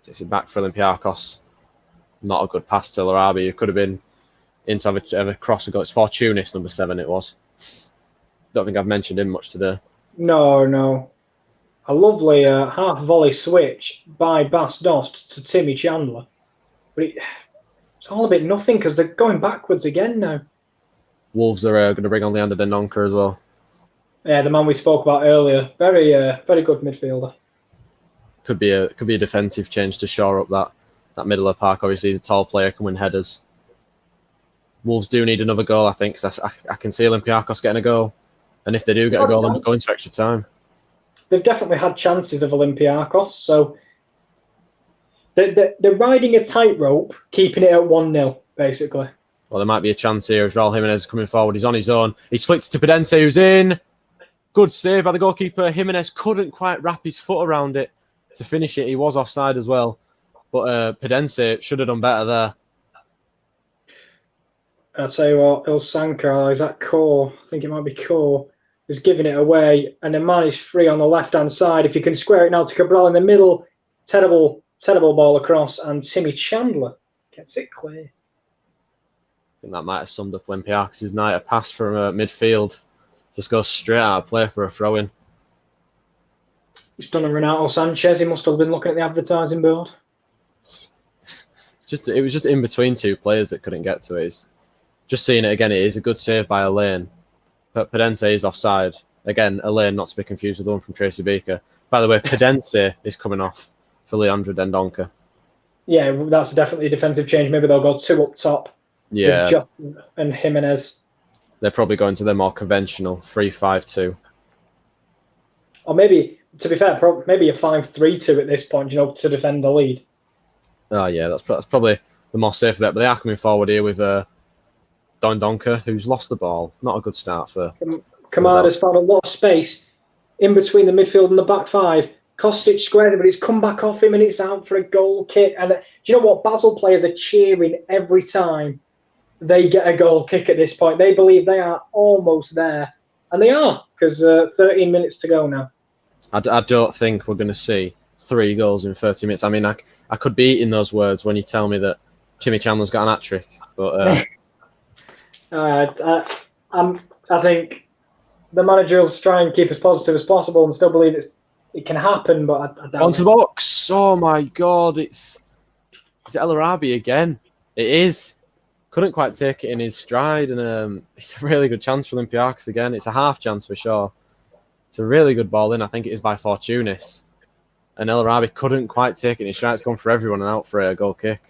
Takes it back for Olympiakos. Not a good pass to Larabi. It could have been into have a cross and go. It's Fortunis, number 7 it was. Don't think I've mentioned him much today. No. A lovely half volley switch by Bas Dost to Timmy Chandler. But it's all a bit nothing because they're going backwards again now. Wolves are going to bring on Leander Dendoncker as well. Yeah, the man we spoke about earlier. Very good midfielder. Could be a defensive change to shore up that middle of the park. Obviously, he's a tall player, can win headers. Wolves do need another goal, I think, because I can see Olympiakos getting a goal. And if they do get a goal, then we'll go into extra time. They've definitely had chances of Olympiakos, so they're riding a tightrope, keeping it at 1-0, basically. Well, there might be a chance here as Raul Jimenez is coming forward. He's on his own. He's flicked to Pedense, who's in. Good save by the goalkeeper. Jimenez couldn't quite wrap his foot around it to finish it. He was offside as well. But Pedense should have done better there. I'll tell you what, Il Sanka, is that Core? I think it might be Core, is giving it away. And the man is free on the left-hand side. If you can square it now to Cabral in the middle, terrible ball across. And Timmy Chandler gets it clear. I think that might have summed up Olympiakos' night. A pass from midfield. Just goes straight out of play for a throw-in. He's done a Renato Sanchez. He must have been looking at the advertising board. It was just in between two players that couldn't get to it. Just seeing it again, it is a good save by Elaine. But Pedense is offside. Again, Elaine, not to be confused with the one from Tracy Beaker. By the way, Pedense is coming off for Leandro Dendoncker. Yeah, that's definitely a defensive change. Maybe they'll go 2 up top. Yeah. With Justin and Jimenez. They're probably going to the more conventional 3-5-2. Or maybe, to be fair, maybe a 5-3-2 at this point, to defend the lead. Oh, yeah, that's probably the more safe bet. But they are coming forward here with Dendoncker, who's lost the ball. Not a good start for... Kamada's found a lot of space in between the midfield and the back 5. Kostic squared it, but it's come back off him and it's out for a goal kick. And do you know what? Basel players are cheering every time they get a goal kick at this point. They believe they are almost there. And they are, because 13 minutes to go now. I don't think we're going to see 3 goals in 30 minutes. I mean, I could be eating those words when you tell me that Timmy Chandler's got an hat-trick. But I think the manager will try and keep as positive as possible and still believe it can happen, but I doubt onto the box. Oh, my God. It's Is it El Arabi again? It is. Couldn't quite take it in his stride, and it's a really good chance for Olympiakos again. It's a half chance for sure. It's a really good ball in. I think it is by Fortunis. And El Arabi couldn't quite take it in his stride. It's gone for everyone and out for a goal kick.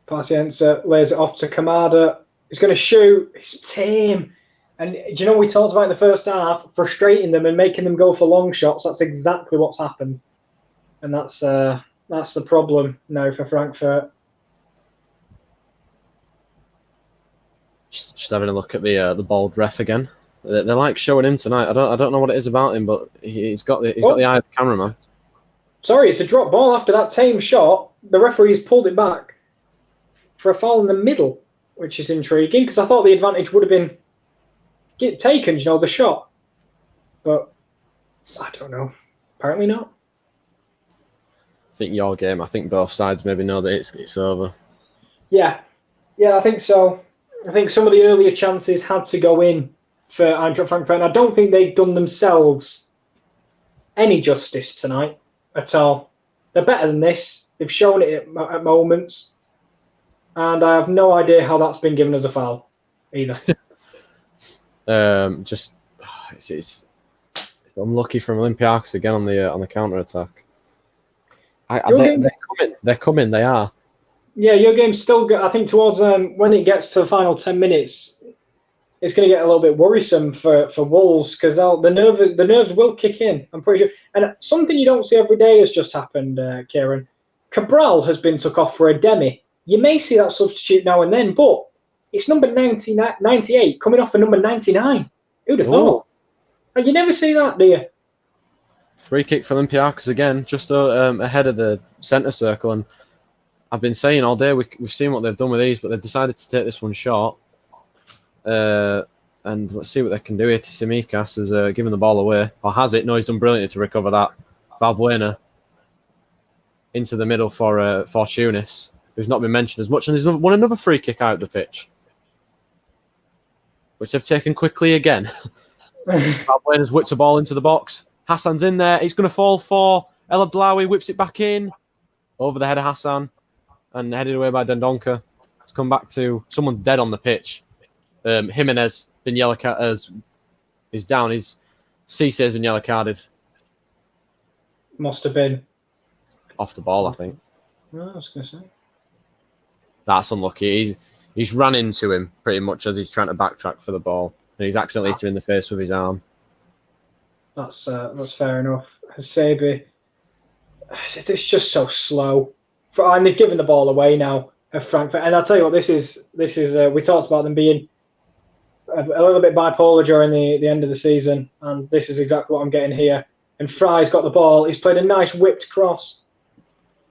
Paciencia lays it off to Kamada. He's going to shoot. It's tame. And do you know what we talked about in the first half? Frustrating them and making them go for long shots. That's exactly what's happened. And that's the problem now for Frankfurt. Just having a look at the bald ref again. They're like showing him tonight. I don't know what it is about him, but he's got the eye of the cameraman. Sorry, it's a drop ball after that tame shot. The referee's pulled it back for a foul in the middle, which is intriguing because I thought the advantage would have been taken, the shot. But I don't know. Apparently not. I think your game. I think both sides maybe know that it's over. Yeah, I think so. I think some of the earlier chances had to go in for Eintracht Frankfurt, and I don't think they've done themselves any justice tonight at all. They're better than this. They've shown it at moments, and I have no idea how that's been given as a foul either. It's unlucky from Olympiakos again on the counter attack. They're coming. They are. Yeah, your game's still good. I think towards when it gets to the final 10 minutes, it's going to get a little bit worrisome for Wolves because the nerves will kick in. I'm pretty sure. And something you don't see every day has just happened, Kieran. Cabral has been took off for a demi. You may see that substitute now and then, but it's number 98 coming off for number 99. Who'd have thought? You never see that, do you? Free kick for Olympiakos again, just ahead of the centre circle. And I've been saying all day, we've seen what they've done with these, but they've decided to take this one short. And let's see what they can do here. Tsimikas has given the ball away, or has it? No, he's done brilliantly to recover that. Valbuena into the middle for Fortunis, who's not been mentioned as much, and he's won another free kick out of the pitch, which they've taken quickly again. Valbuena's whipped a ball into the box. Hassan's in there. He's going to fall for El Abdelawi, whips it back in. Over the head of Hassan and headed away by Dendonka. It's come back to someone's dead on the pitch. Jimenez been yellow carded. He's down. Cisse has been yellow carded. Must have been off the ball, I think. No, I was going to say. That's unlucky. He's run into him pretty much as he's trying to backtrack for the ball. And he's accidentally hit him in the face with his arm. That's fair enough. Hasebi. It's just so slow. And they've given the ball away now of Frankfurt. And I'll tell you what, this is. We talked about them being a little bit bipolar during the end of the season, and this is exactly what I'm getting here. And Fry's got the ball. He's played a nice whipped cross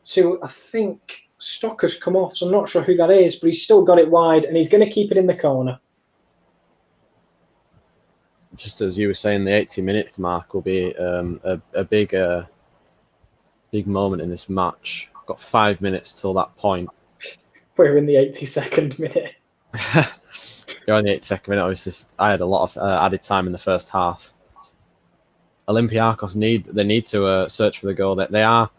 to, I think, Stocker's come off, so I'm not sure who that is, but he's still got it wide, and he's going to keep it in the corner. Just as you were saying, the 80-minute mark will be a big moment in this match. Got 5 minutes till that point. We're in the 82nd minute. You're in the 82nd minute. Obviously, I had a lot of added time in the first half. Olympiakos need to search for the goal. They are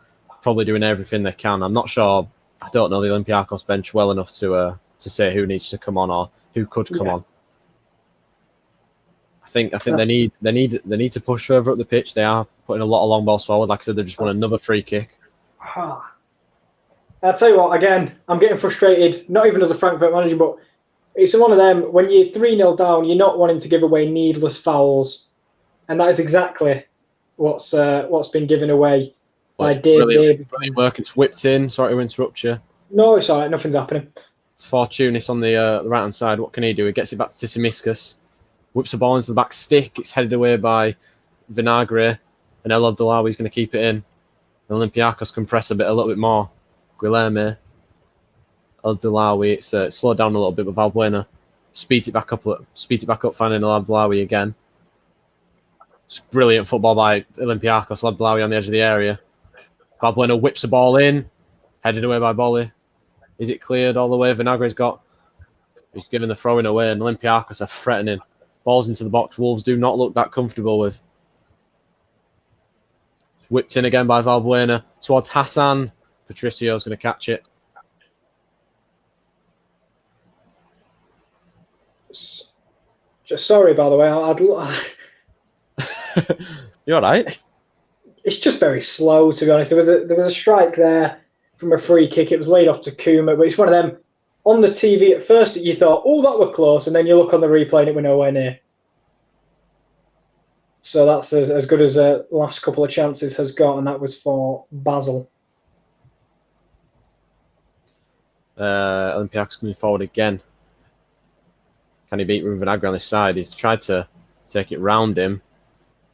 probably doing everything they can. I'm not sure. I don't know the Olympiakos bench well enough to say who needs to come on or who could come on. I think they need to push further up the pitch. They are putting a lot of long balls forward. Like I said, they've just won another free kick. I'll tell you what, again, I'm getting frustrated, not even as a Frankfurt manager, but it's one of them, when you're 3-0 down, you're not wanting to give away needless fouls. And that is exactly what's been given away by Dave. Brilliant work. It's whipped in. Sorry to interrupt you. No, it's all right. Nothing's happening. It's Fortunis on the right-hand side. What can he do? He gets it back to Tsimikas. Whips the ball into the back stick. It's headed away by Vinagre. And El Abdelawi is going to keep it in. And Olympiakos can press a little bit more. Guilherme. El Abdelawi. It's slowed down a little bit with Valbuena. Speeds it back up, finding El Abdelawi again. It's brilliant football by Olympiakos. El Abdelawi on the edge of the area. Valbuena whips the ball in. Headed away by Bolly. Is it cleared all the way? He's giving the throw-in away, and Olympiakos are threatening. Balls into the box. Wolves do not look that comfortable with. Whipped in again by Valbuena towards Hassan. Patricio's going to catch it. Just sorry, by the way. You're all right. It's just very slow, to be honest. There was a strike there from a free kick. It was laid off to Kuma, but it's one of them. On the TV at first, you thought, "Oh, that were close," and then you look on the replay and it were nowhere near. So that's as good as the last couple of chances has got, and that was for Basel. Olympiakos coming forward again. Can he beat Vinagre on this side? He's tried to take it round him.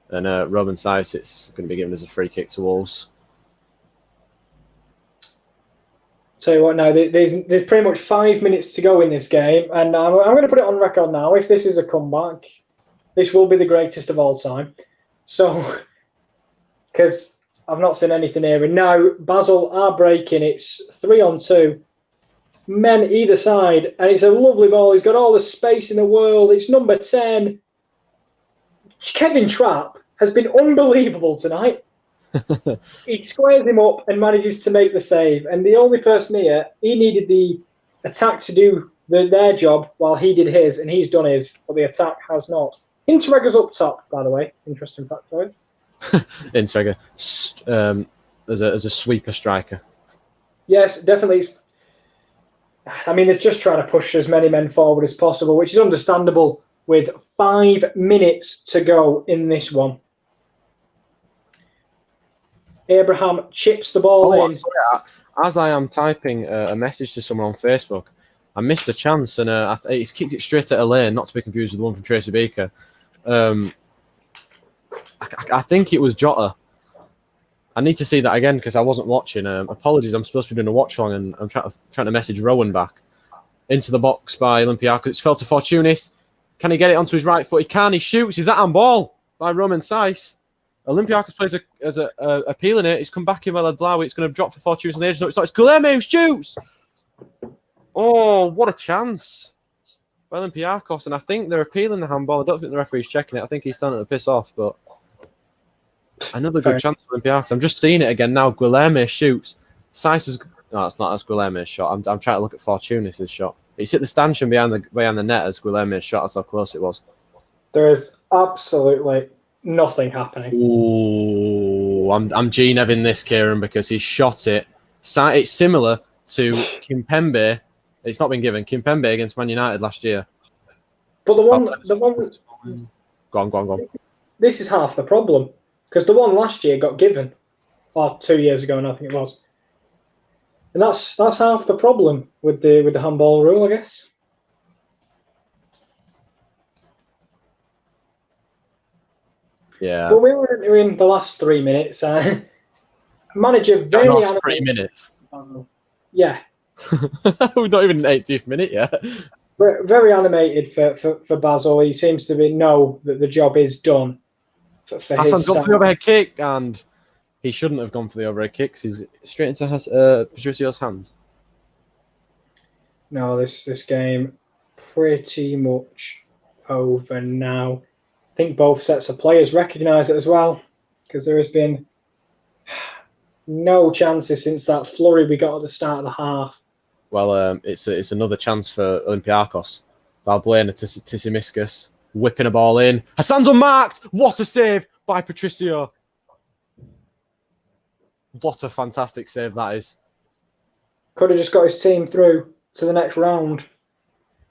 And Roman Saiz, it's going to be given as a free kick to Wolves. Tell you what, now there's pretty much 5 minutes to go in this game, and I'm going to put it on record now. If this is a comeback, this will be the greatest of all time. So, because I've not seen anything here, and now Basel are breaking. It's 3-on-2, men either side, and it's a lovely ball. He's got all the space in the world. It's number 10. Kevin Trapp has been unbelievable tonight. He squares him up and manages to make the save. And the only person here, he needed the attack to do their job while he did his, and he's done his, but the attack has not. Interregger's up top, by the way. Interesting fact for it. Interregger as a sweeper striker. Yes, definitely. I mean, they're just trying to push as many men forward as possible, which is understandable with 5 minutes to go in this one. Abraham chips the ball in. As I am typing a message to someone on Facebook, I missed a chance, and he's kicked it straight at Elaine, not to be confused with the one from Tracy Beaker. I think it was Jota. I need to see that again because I wasn't watching. Apologies, I'm supposed to be doing a watch-along, and I'm trying to message Rowan back. Into the box by Olympiakos. It's fell to Fortunis. Can he get it onto his right foot? He can. He shoots. Is that handball by Roman Saiz? Olympiakos plays as a appealing it. He's come back in well Blau. It's going to drop for Fortunis on the edge. No, it's not. It's Guilherme who shoots. Oh, what a chance by Olympiakos. And I think they're appealing the handball. I don't think the referee's checking it. I think he's starting to piss off. But another good chance for Olympiakos. I'm just seeing it again now. Guilherme shoots. Saiz is... No, it's not. That's Guilherme's shot. I'm trying to look at Fortunis' shot. It's hit the stanchion behind the net as Guilherme's shot. That's how close it was. There is absolutely nothing happening. Ooh, I'm G-Nevin this, Kieran, because he shot it. It's similar to Kimpembe. It's not been given. Kimpembe against Man United last year. But the one. Go on. This is half the problem because the one last year got given, or 2 years ago, I think it was. And that's half the problem with the handball rule, I guess. Yeah. Well, we were in the last 3 minutes. Manager very last 3 minutes. Yeah. We're not even in the 80th minute yet. Very animated for Basel. He seems to know that the job is done. Hassan's gone for the overhead kick, and he shouldn't have gone for the overhead kick. He's straight into Patricio's hands. No, this game pretty much over now. I think both sets of players recognise it as well because there has been no chances since that flurry we got at the start of the half. Well, it's another chance for Olympiakos. Valbuena to Tissimiskas, whipping a ball in. Hassan's unmarked! What a save by Patricio! What a fantastic save that is. Could have just got his team through to the next round.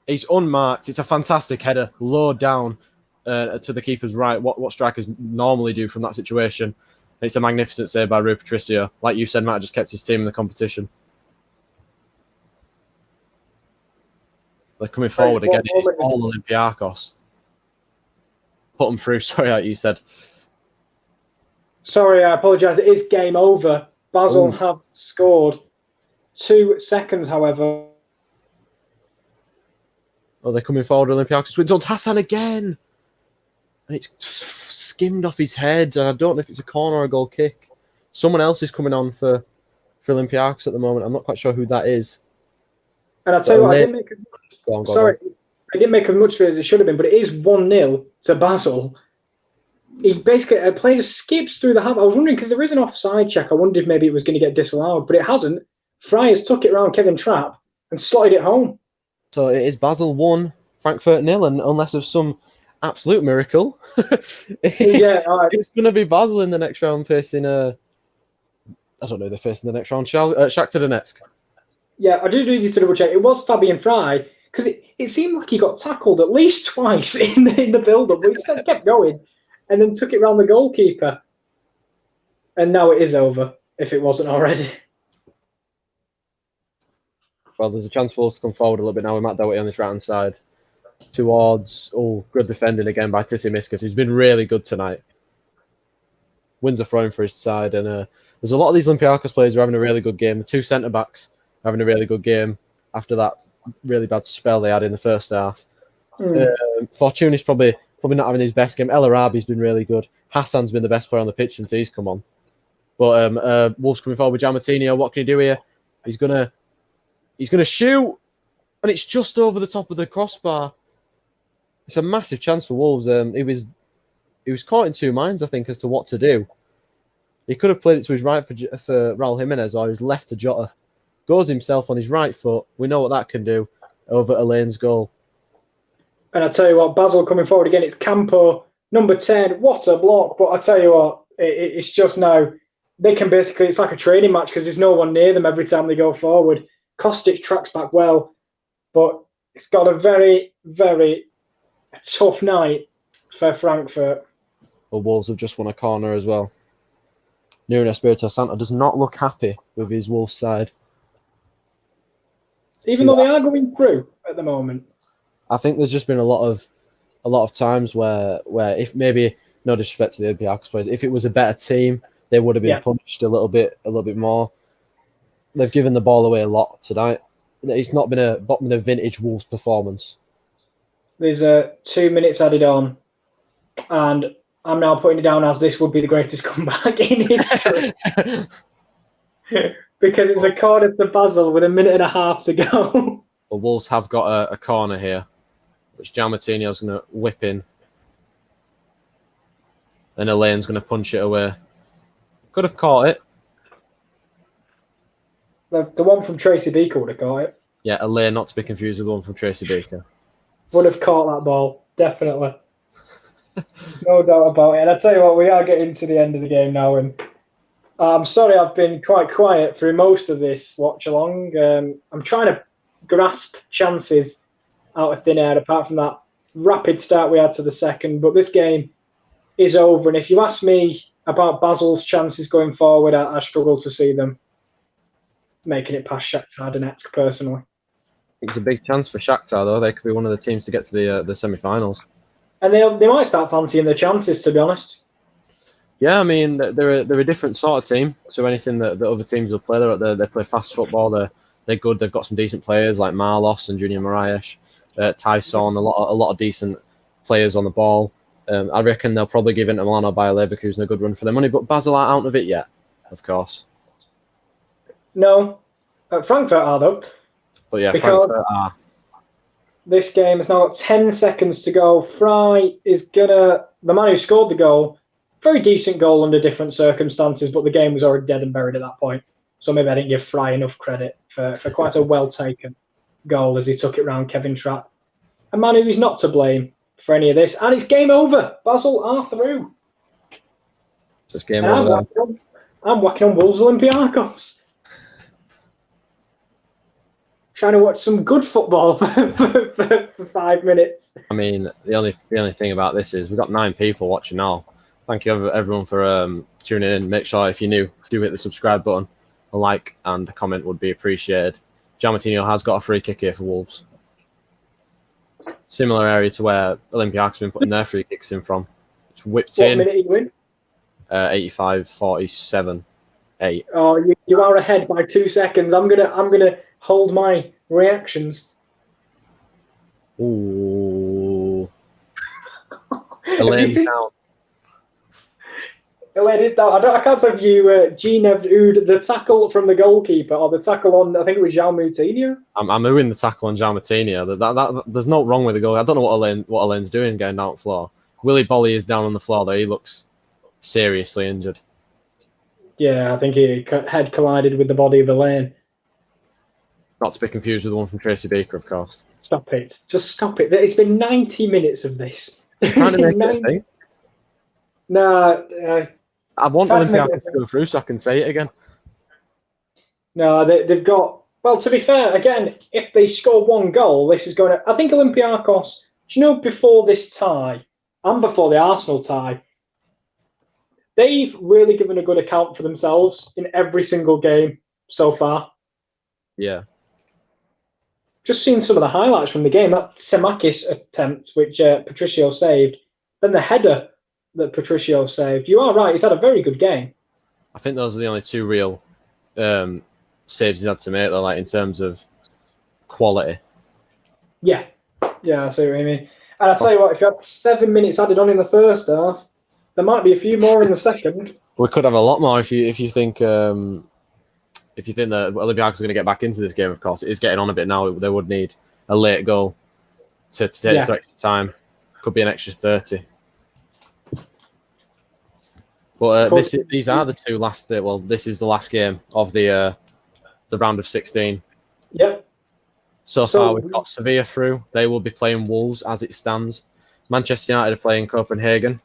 He's unmarked. It's a fantastic header, low down to the keeper's right. What strikers normally do from that situation. And it's a magnificent save by Rui Patricio. Like you said, Matt just kept his team in the competition. They're coming forward again. It's all Olympiakos. Put them through. Sorry, like you said. Sorry, I apologise. It is game over. Basel have scored. 2 seconds, however. Oh, they're coming forward. Olympiakos wins on Hassan again. And it's skimmed off his head. And I don't know if it's a corner or a goal kick. Someone else is coming on for Olympiakos at the moment. I'm not quite sure who that is. And I'll tell you what, I didn't make I didn't make as much of it as it should have been, but it is 1-0 to Basel. he basically player skips through the half. I was wondering because there is an offside check. I wondered if maybe it was going to get disallowed, but it hasn't. Friars took it around Kevin Trapp and slotted it home. So it is Basel 1, Frankfurt 0, and unless there's some absolute miracle, it's going to be Basel in the next round facing I don't know, they're facing the next round. Shakhtar Donetsk. Yeah, I did need you to double check. It was Fabian Fry because it seemed like he got tackled at least twice in the build-up, but he kept going and then took it round the goalkeeper. And now it is over, if it wasn't already. Well, there's a chance for us to come forward a little bit now with Matt Doherty on this right-hand side. Towards, good defending again by Titi Miskas, who's been really good tonight. Wins a throw-in for his side. And there's a lot of these Olympiakos players who are having a really good game. The two centre-backs are having a really good game after that really bad spell they had in the first half. Fortuni's probably not having his best game. El Arabi's been really good. Hassan's been the best player on the pitch since he's come on. But Wolves coming forward with Giammattino. What can he do here? He's gonna shoot, and it's just over the top of the crossbar. It's a massive chance for Wolves. He was caught in two minds, I think, as to what to do. He could have played it to his right for Raul Jimenez, or his left to Jota. Goes himself on his right foot. We know what that can do over Elaine's goal. And I tell you what, Basel coming forward again. It's Campo, number 10. What a block! But I tell you what, it's just now they can basically. It's like a training match because there's no one near them every time they go forward. Kostic tracks back well, but it's got a very, very tough night for Frankfurt. Well, Wolves have just won a corner as well. Nuno Espirito Santo does not look happy with his Wolves side. Even though they are going through at the moment. I think there's just been a lot of times where if maybe, no disrespect to the Olympiakos players, if it was a better team, they would have been punished a little bit more. They've given the ball away a lot tonight. It's not been a vintage Wolves performance. There's 2 minutes added on, and I'm now putting it down as this would be the greatest comeback in history. Because it's a corner to Basel with a minute and a half to go. Well, Wolves have got a corner here, which Giammattino's going to whip in. And Elaine's going to punch it away. Could have caught it. The one from Tracy Beaker would have caught it. Yeah, Elaine, not to be confused with the one from Tracy Beaker. Would have caught that ball, definitely. No doubt about it. And I tell you what, we are getting to the end of the game now, and I'm sorry I've been quite quiet through most of this watch along. I'm trying to grasp chances out of thin air, apart from that rapid start we had to the second. But this game is over, and if you ask me about Basel's chances going forward, I struggle to see them making it past Shakhtar Donetsk, personally. It's a big chance for Shakhtar, though. They could be one of the teams to get to the semi-finals. And they might start fancying their chances, to be honest. Yeah, I mean, they're a different sort of team to anything that other teams will play. They play fast football. They're good. They've got some decent players like Marlos and Junior Moraes, Tyson, a lot of decent players on the ball. I reckon they'll probably give Inter Milan or Bayer Leverkusen a good run for their money, but Basel aren't out of it yet, of course. No, Frankfurt are, though. But yeah, Frankfurt are. This game has now got 10 seconds to go. Fry is the man who scored the goal, very decent goal under different circumstances, but the game was already dead and buried at that point. So maybe I didn't give Fry enough credit for quite a well-taken goal as he took it round Kevin Trapp. A man who is not to blame for any of this. And it's game over. Basel are through. Just game over. I'm whacking on Wolves Olympiakos. Trying to watch some good football for 5 minutes. I mean, the only thing about this is we've got 9 people watching now. Thank you everyone for tuning in. Make sure if you're new, do hit the subscribe button. A like and a comment would be appreciated. Giammattino has got a free kick here for Wolves. Similar area to where Olympiakos have been putting their free kicks in from. It's whipped in. What minute are you in? 85-47. 8. Oh, you are ahead by 2 seconds. I'm gonna hold my reactions. Ooh. Elaine down. Elaine is down. I can't tell if you G-Nev'd the tackle from the goalkeeper or the tackle on, I think it was João Moutinho. I'm doing the tackle on João Moutinho. There's no wrong with the goal. I don't know what Elaine's doing going down the floor. Willy Bolly is down on the floor though. He looks seriously injured. Yeah, I think he head collided with the body of Elaine. Not to be confused with the one from Tracy Baker, of course. Stop it. Just stop it. It's been 90 minutes of this. I'm trying to make it a thing. No, I want Olympiakos to go through so I can say it again. No, they've got... Well, to be fair, again, if they score one goal, this is going to... I think Olympiakos, do you know, before this tie, and before the Arsenal tie, they've really given a good account for themselves in every single game so far. Yeah. Just seen some of the highlights from the game. That Semakis attempt, which Patricio saved, then the header that Patricio saved. You are right, he's had a very good game. I think those are the only two real saves he's had to make, though, like in terms of quality. Yeah, I see what you mean. And I'll tell you what, if you had 7 minutes added on in the first half, there might be a few more in the second. We could have a lot more if you think that Olympiakos are going to get back into this game. Of course, it is getting on a bit now. They would need a late goal to take some extra time. Could be an extra 30. But these are the two last. This is the last game of the round of 16. Yep. So far, we've got Sevilla through. They will be playing Wolves as it stands. Manchester United are playing Copenhagen.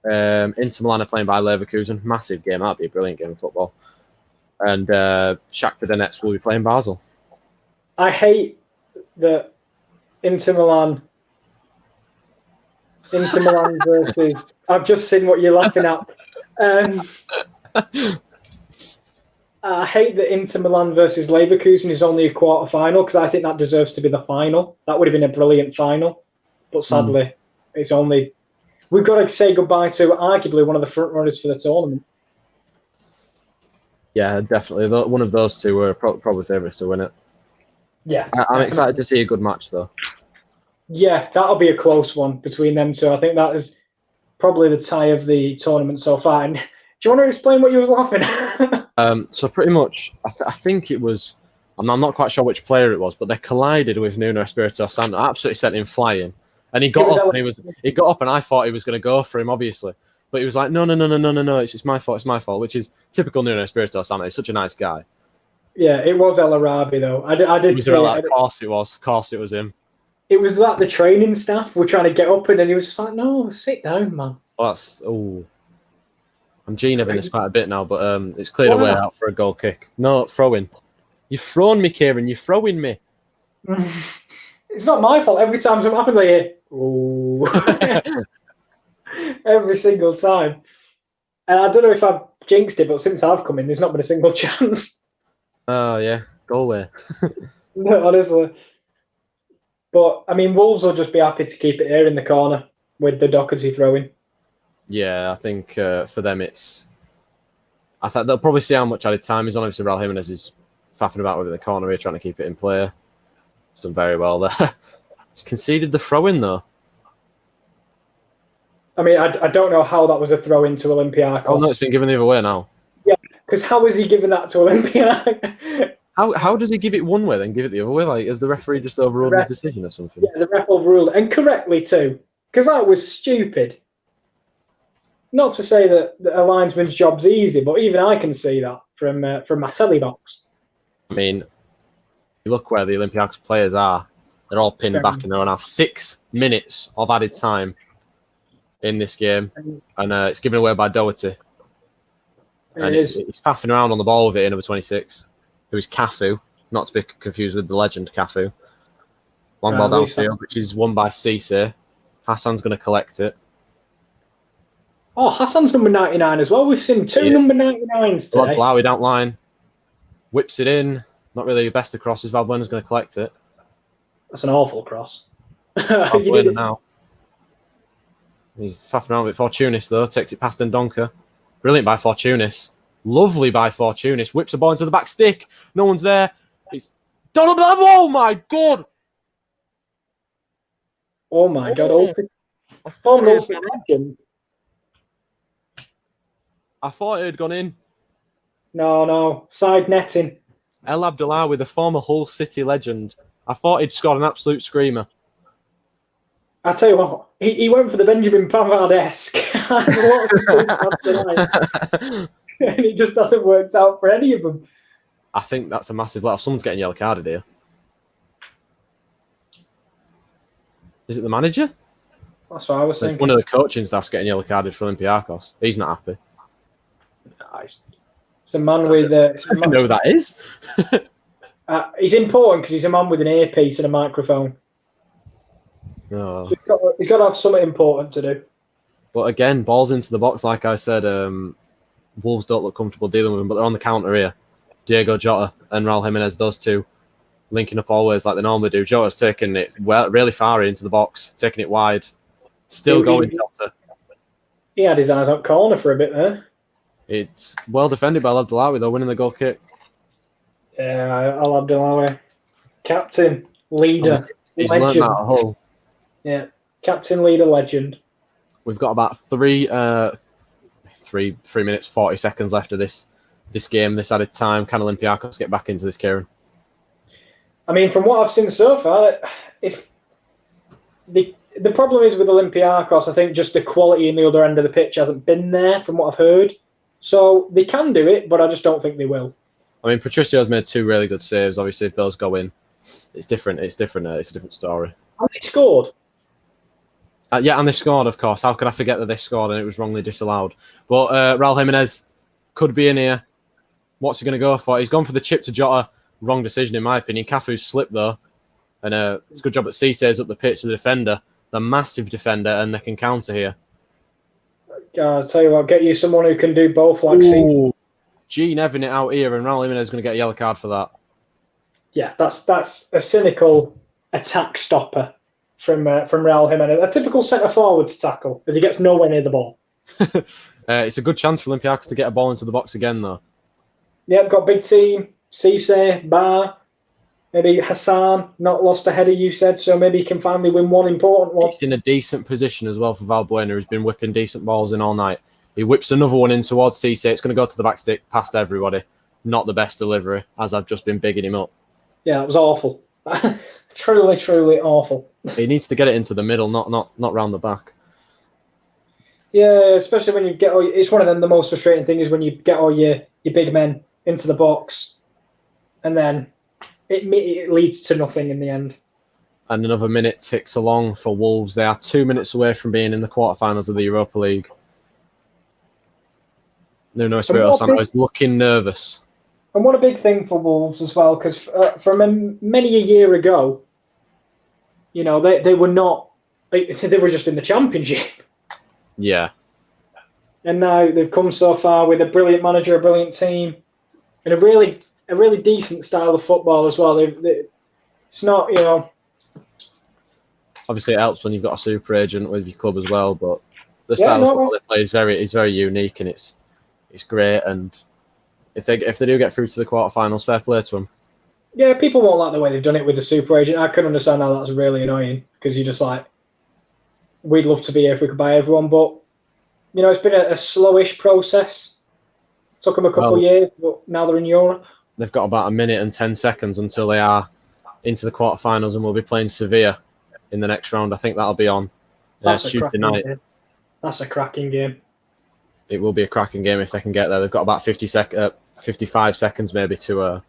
Inter Milan are playing by Leverkusen. Massive game. That'd be a brilliant game of football. And Shakhtar Donetsk will be playing Basel. I hate that Inter Milan versus... I've just seen what you're laughing at. I hate that Inter Milan versus Leverkusen is only a quarter-final because I think that deserves to be the final. That would have been a brilliant final. But sadly, it's only... We've got to say goodbye to arguably one of the front-runners for the tournament. Yeah, definitely. One of those two were probably favourites to win it. Yeah. I'm excited to see a good match, though. Yeah, that'll be a close one between them two. I think that is probably the tie of the tournament so far. And do you want to explain what you was laughing at? So pretty much, I think it was... I'm not quite sure which player it was, but they collided with Nuno Espirito Santo. Absolutely sent him flying. And he got up, and he got up, and I thought he was going to go for him, obviously. But he was like, no, it's my fault, which is typical Nuno Espirito Santo. He's such a nice guy. Yeah, it was El Arabi, though. I did see it. Of course it was. Of course it was him. It was like the training staff were trying to get up, and then he was just like, no, sit down, man. Well, I'm G-neving this quite a bit now, but it's cleared a way out for a goal kick. No, throwing. You've thrown me, Kieran. You're throwing me. It's not my fault. Every time something happens, I hear, ooh. Every single time. And I don't know if I've jinxed it, but since I've come in, there's not been a single chance. Oh, yeah. Go away. No, honestly. But, I mean, Wolves will just be happy to keep it here in the corner with the Doherty throwing. Yeah, I think for them it's... I thought they'll probably see how much added time is on. Obviously, Raul Jimenez is faffing about with the corner here, trying to keep it in play. He's done very well there. He's conceded the throw-in, though. I mean, I don't know how that was a throw-in to Olympiakos. Oh, no, it's been given the other way now. Yeah, because how is he giving that to Olympiakos? How does he give it one way, then give it the other way? Like, has the referee just overruled his decision or something? Yeah, the ref overruled, and correctly too, because that was stupid. Not to say that a linesman's job's easy, but even I can see that from my telly box. I mean, you look where the Olympiakos players are. They're all pinned back in their own half. 6 minutes of added time in this game, and it's given away by Doherty. And he's faffing around on the ball with it in number 26, who is Cafu, not to be confused with the legend Cafu. Long ball downfield, which is won by Cisse. Hassan's going to collect it. Oh, Hassan's number 99 as well. We've seen two number 99s today. Blowie down line. Whips it in. Not really the best of crosses. Valbuena's going to collect it. That's an awful cross. Valbuena now. He's faffing around with Fortunis, though. Takes it past Ndonka. Brilliant by Fortunis. Lovely by Fortunis. Whips the ball into the back stick. No one's there. It's Donald. Oh, my God. Oh, my God. I thought it had gone in. No. Side netting. El Abdallah, with a former Hull City legend. I thought he'd scored an absolute screamer. I tell you what, he went for the Benjamin Pavard-esque. And it just hasn't worked out for any of them. I think that's a massive let off. Someone's getting yellow carded here. Is it the manager? That's what I was thinking. One of the coaching staff's getting yellow carded for Olympiakos. He's not happy. It's a man with. I don't know who that is. He's important because he's a man with an earpiece and a microphone. Oh. So he's got to have something important to do. But again, balls into the box, like I said. Wolves don't look comfortable dealing with them, but they're on the counter here. Diego Jota and Raul Jimenez, those two, linking up always like they normally do. Jota's taking it really far into the box, taking it wide. Still going, Jota. He had his eyes on corner for a bit there. It's well defended by Abdelawi, though, winning the goal kick. Yeah, Al Abdelawi. Captain, leader, he's legend. learned that at Hull. Yeah, captain, leader, legend. We've got about 3 minutes, 40 seconds left of this game, this added time. Can Olympiakos get back into this, Kieran? I mean, from what I've seen so far, if the problem is with Olympiakos, I think just the quality in the other end of the pitch hasn't been there from what I've heard. So they can do it, but I just don't think they will. I mean, Patricio's made 2 really good saves. Obviously, if those go in, it's different. It's different. It's a different story. And they scored. Yeah, and they scored, of course. How could I forget that they scored and it was wrongly disallowed? But Raul Jimenez could be in here. What's he going to go for? He's gone for the chip to Jota. Wrong decision, in my opinion. Cafu's slipped, though. And it's a good job that Cissé's up the pitch, the defender. The massive defender, and they can counter here. I'll tell you what, get you someone who can do both like Cissé. Gene Evan it out here, and Raul Jimenez is going to get a yellow card for that. Yeah, that's a cynical attack stopper from Raul Jimenez. A typical centre forward to tackle, as he gets nowhere near the ball. It's a good chance for Olympiakos to get a ball into the box again, though. Yep, got big team. Cissé, Bar, maybe Hassan, not lost a header, you said, so maybe he can finally win one important one. He's in a decent position as well for Valbuena, who's been whipping decent balls in all night. He whips another one in towards Cissé. It's going to go to the back stick, past everybody. Not the best delivery, as I've just been bigging him up. Yeah, it was awful. Truly, truly awful. He needs to get it into the middle, not round the back. Yeah, especially when you get it's one of them. The most frustrating thing is when you get all your big men into the box, and then it leads to nothing in the end. And another minute ticks along for Wolves. They are 2 minutes away from being in the quarterfinals of the Europa League. Nuno Espirito Santo is looking nervous. And what a big thing for Wolves as well, because from many a year ago, you know, they were not. They were just in the Championship. Yeah. And now they've come so far with a brilliant manager, a brilliant team, and a really decent style of football as well. It's not, you know. Obviously, it helps when you've got a super agent with your club as well, but the style of football they play is very unique, and it's great. And if they do get through to the quarterfinals, fair play to them. Yeah, people won't like the way they've done it with the super agent. I can understand how that's really annoying, because you're just like, we'd love to be here if we could buy everyone, but you know, it's been a slowish process. Took them a couple of years, but now they're in Europe. They've got about 1 minute and 10 seconds until they into the quarterfinals, and we'll be playing Sevilla in the next round. I think that'll be on Tuesday night. That's a cracking game. It will be a cracking game if they can get there. They've got about 55 seconds maybe to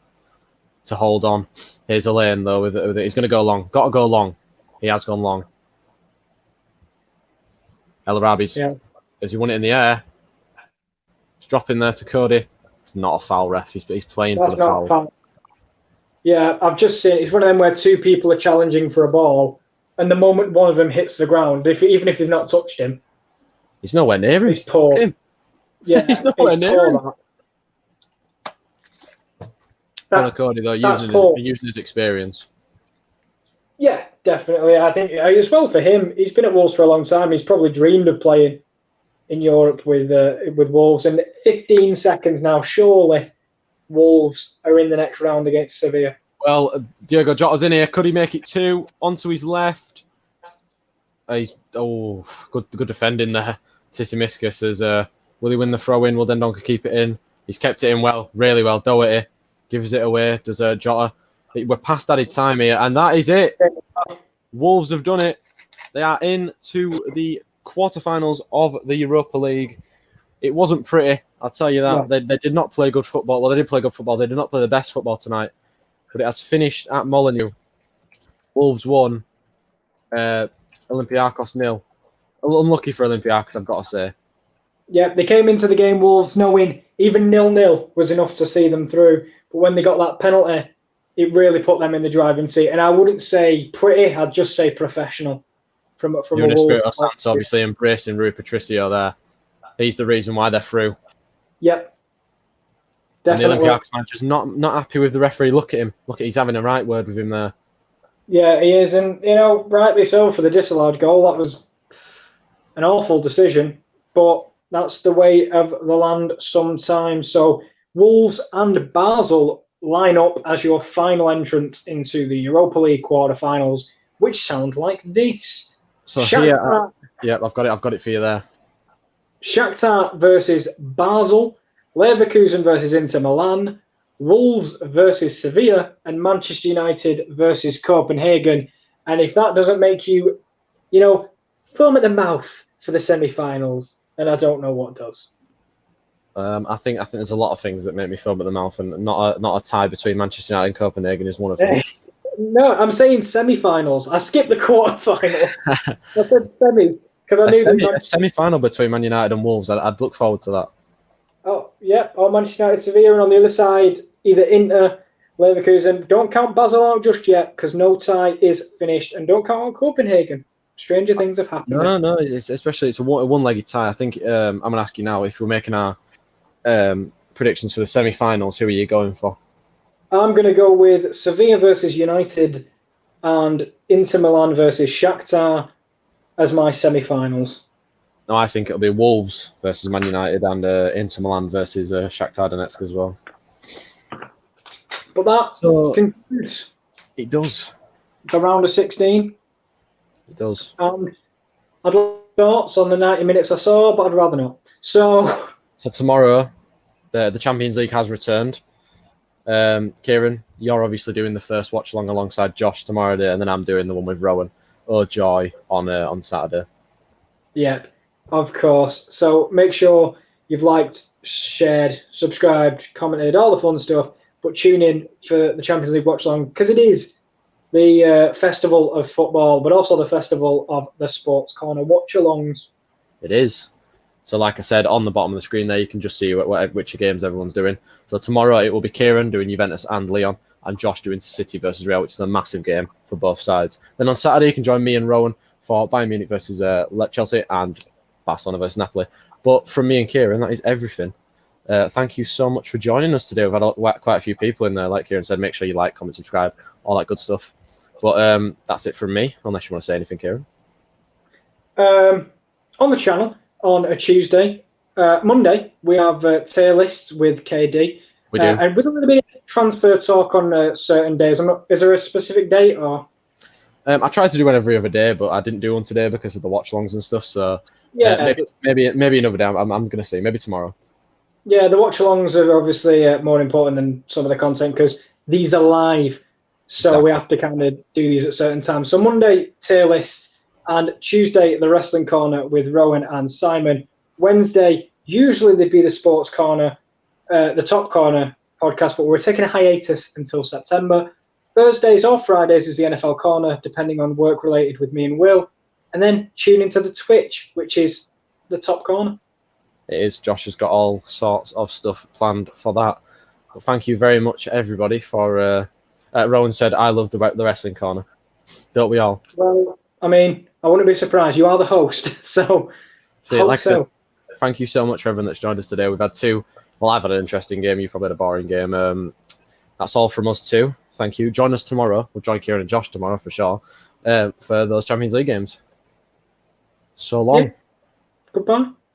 hold on. Here's Elaine though with it. He's going to go long. Got to go long. He has gone long. El Arabi's as he won it in the air. It's dropping there to Cody. It's not a foul, ref. He's playing for the foul. Yeah, I've just seen it's one of them where two people are challenging for a ball, and the moment one of them hits the ground, even if they've not touched him, he's nowhere near him. He's poor. Yeah, he's nowhere near him. Cody though, using his experience. Yeah, definitely. I think as well for him, he's been at Wolves for a long time. He's probably dreamed of playing in Europe with Wolves. And 15 seconds now, surely Wolves are in the next round against Sevilla. Well, Diego Jota's in here. Could he make it 2? Onto his left. Good defending there. Tissimiskas as will he win the throw in? Will Dendonka keep it in? He's kept it in well, really well. Doherty gives it away. Does Jota? We're past added time here, and that is it. Wolves have done it. They are into the quarterfinals of the Europa League. It wasn't pretty, I'll tell you that. No. They did not play good football. Well, they did play good football. They did not play the best football tonight. But it has finished at Molineux. Wolves won. Olympiakos 0. Unlucky for Olympiakos, I've got to say. Yeah, they came into the game, Wolves, knowing even 0-0 was enough to see them through. But when they got that penalty, it really put them in the driving seat. And I wouldn't say pretty, I'd just say professional. From You're in a a spirit of Wolves. sense, obviously embracing Rui Patricio there. He's the reason why they're through. Yep. Definitely. And the Definitely. Olympiakos manager's not happy with the referee. Look at him. He's having a right word with him there. Yeah, he is. And, rightly so for the disallowed goal. That was an awful decision. But that's the way of the land sometimes. So Wolves and Basel line up as your final entrant into the Europa League quarterfinals, which sound like this. So here, I've got it for you there. Shakhtar versus Basel, Leverkusen versus Inter Milan, Wolves versus Sevilla, and Manchester United versus Copenhagen. And if that doesn't make you, foam at the mouth for the semi-finals, then I don't know what does. I think there's a lot of things that make me foam at the mouth, and not a tie between Manchester United and Copenhagen is one of them. No, I'm saying semi-finals. I skipped the quarter-final. I said semis because I knew a semi-final between Man United and Wolves. I'd look forward to that. Oh yeah, or Manchester United, Sevilla, and on the other side, either Inter, Leverkusen. Don't count Basel out just yet because no tie is finished, and don't count on Copenhagen. Stranger things have happened. No, it's a one-legged tie. I think I'm going to ask you now if we're making our predictions for the semi-finals. Who are you going for? I'm going to go with Sevilla versus United and Inter Milan versus Shakhtar as my semi-finals. No, I think it'll be Wolves versus Man United and Inter Milan versus Shakhtar Donetsk as well. But that concludes. It does. The round of 16. It does. I'd like thoughts on the 90 minutes I saw, but I'd rather not. So tomorrow, the Champions League has returned. Kieran, you're obviously doing the first watch along alongside Josh tomorrow day, and then I'm doing the one with Rowan. Oh joy on Saturday. Yep, of course. So make sure you've liked, shared, subscribed, commented, all the fun stuff. But tune in for the Champions League watch along because it is the festival of football, but also the festival of the Sports Corner watchalongs. It is. So like I said, on the bottom of the screen there, you can just see which games everyone's doing. So tomorrow it will be Kieran doing Juventus and Lyon, and Josh doing City versus Real, which is a massive game for both sides. Then on Saturday, you can join me and Rowan for Bayern Munich versus Chelsea and Barcelona versus Napoli. But from me and Kieran, that is everything. Thank you so much for joining us today. We've had quite a few people in there. Like Kieran said, make sure you like, comment, subscribe, all that good stuff. But that's it from me, unless you want to say anything, Kieran. On the channel, on a Tuesday, Monday, we have tier lists with KD. We do. And with a little bit of transfer talk on certain days. Is there a specific date or? I try to do one every other day, but I didn't do one today because of the watch-alongs and stuff. So yeah, maybe another day. I'm going to see. Maybe tomorrow. Yeah, the watch-alongs are obviously more important than some of the content because these are live. So exactly. We have to kind of do these at certain times. So Monday, tier lists. And Tuesday, the Wrestling Corner with Rowan and Simon. Wednesday, usually they'd be the Sports Corner, the Top Corner podcast, but we're taking a hiatus until September. Thursdays or Fridays is the NFL Corner, depending on work related with me and Will. And then tune into the Twitch, which is the Top Corner. It is. Josh has got all sorts of stuff planned for that. But thank you very much, everybody, for... Rowan said, I love the Wrestling Corner. Don't we all? Well, I mean, I wouldn't be surprised. You are the host, so... See, like I said, thank you so much for everyone that's joined us today. We've had two... Well, I've had an interesting game. You've probably had a boring game. That's all from us too. Thank you. Join us tomorrow. We'll join Kieran and Josh tomorrow for sure for those Champions League games. So long. Yeah. Goodbye.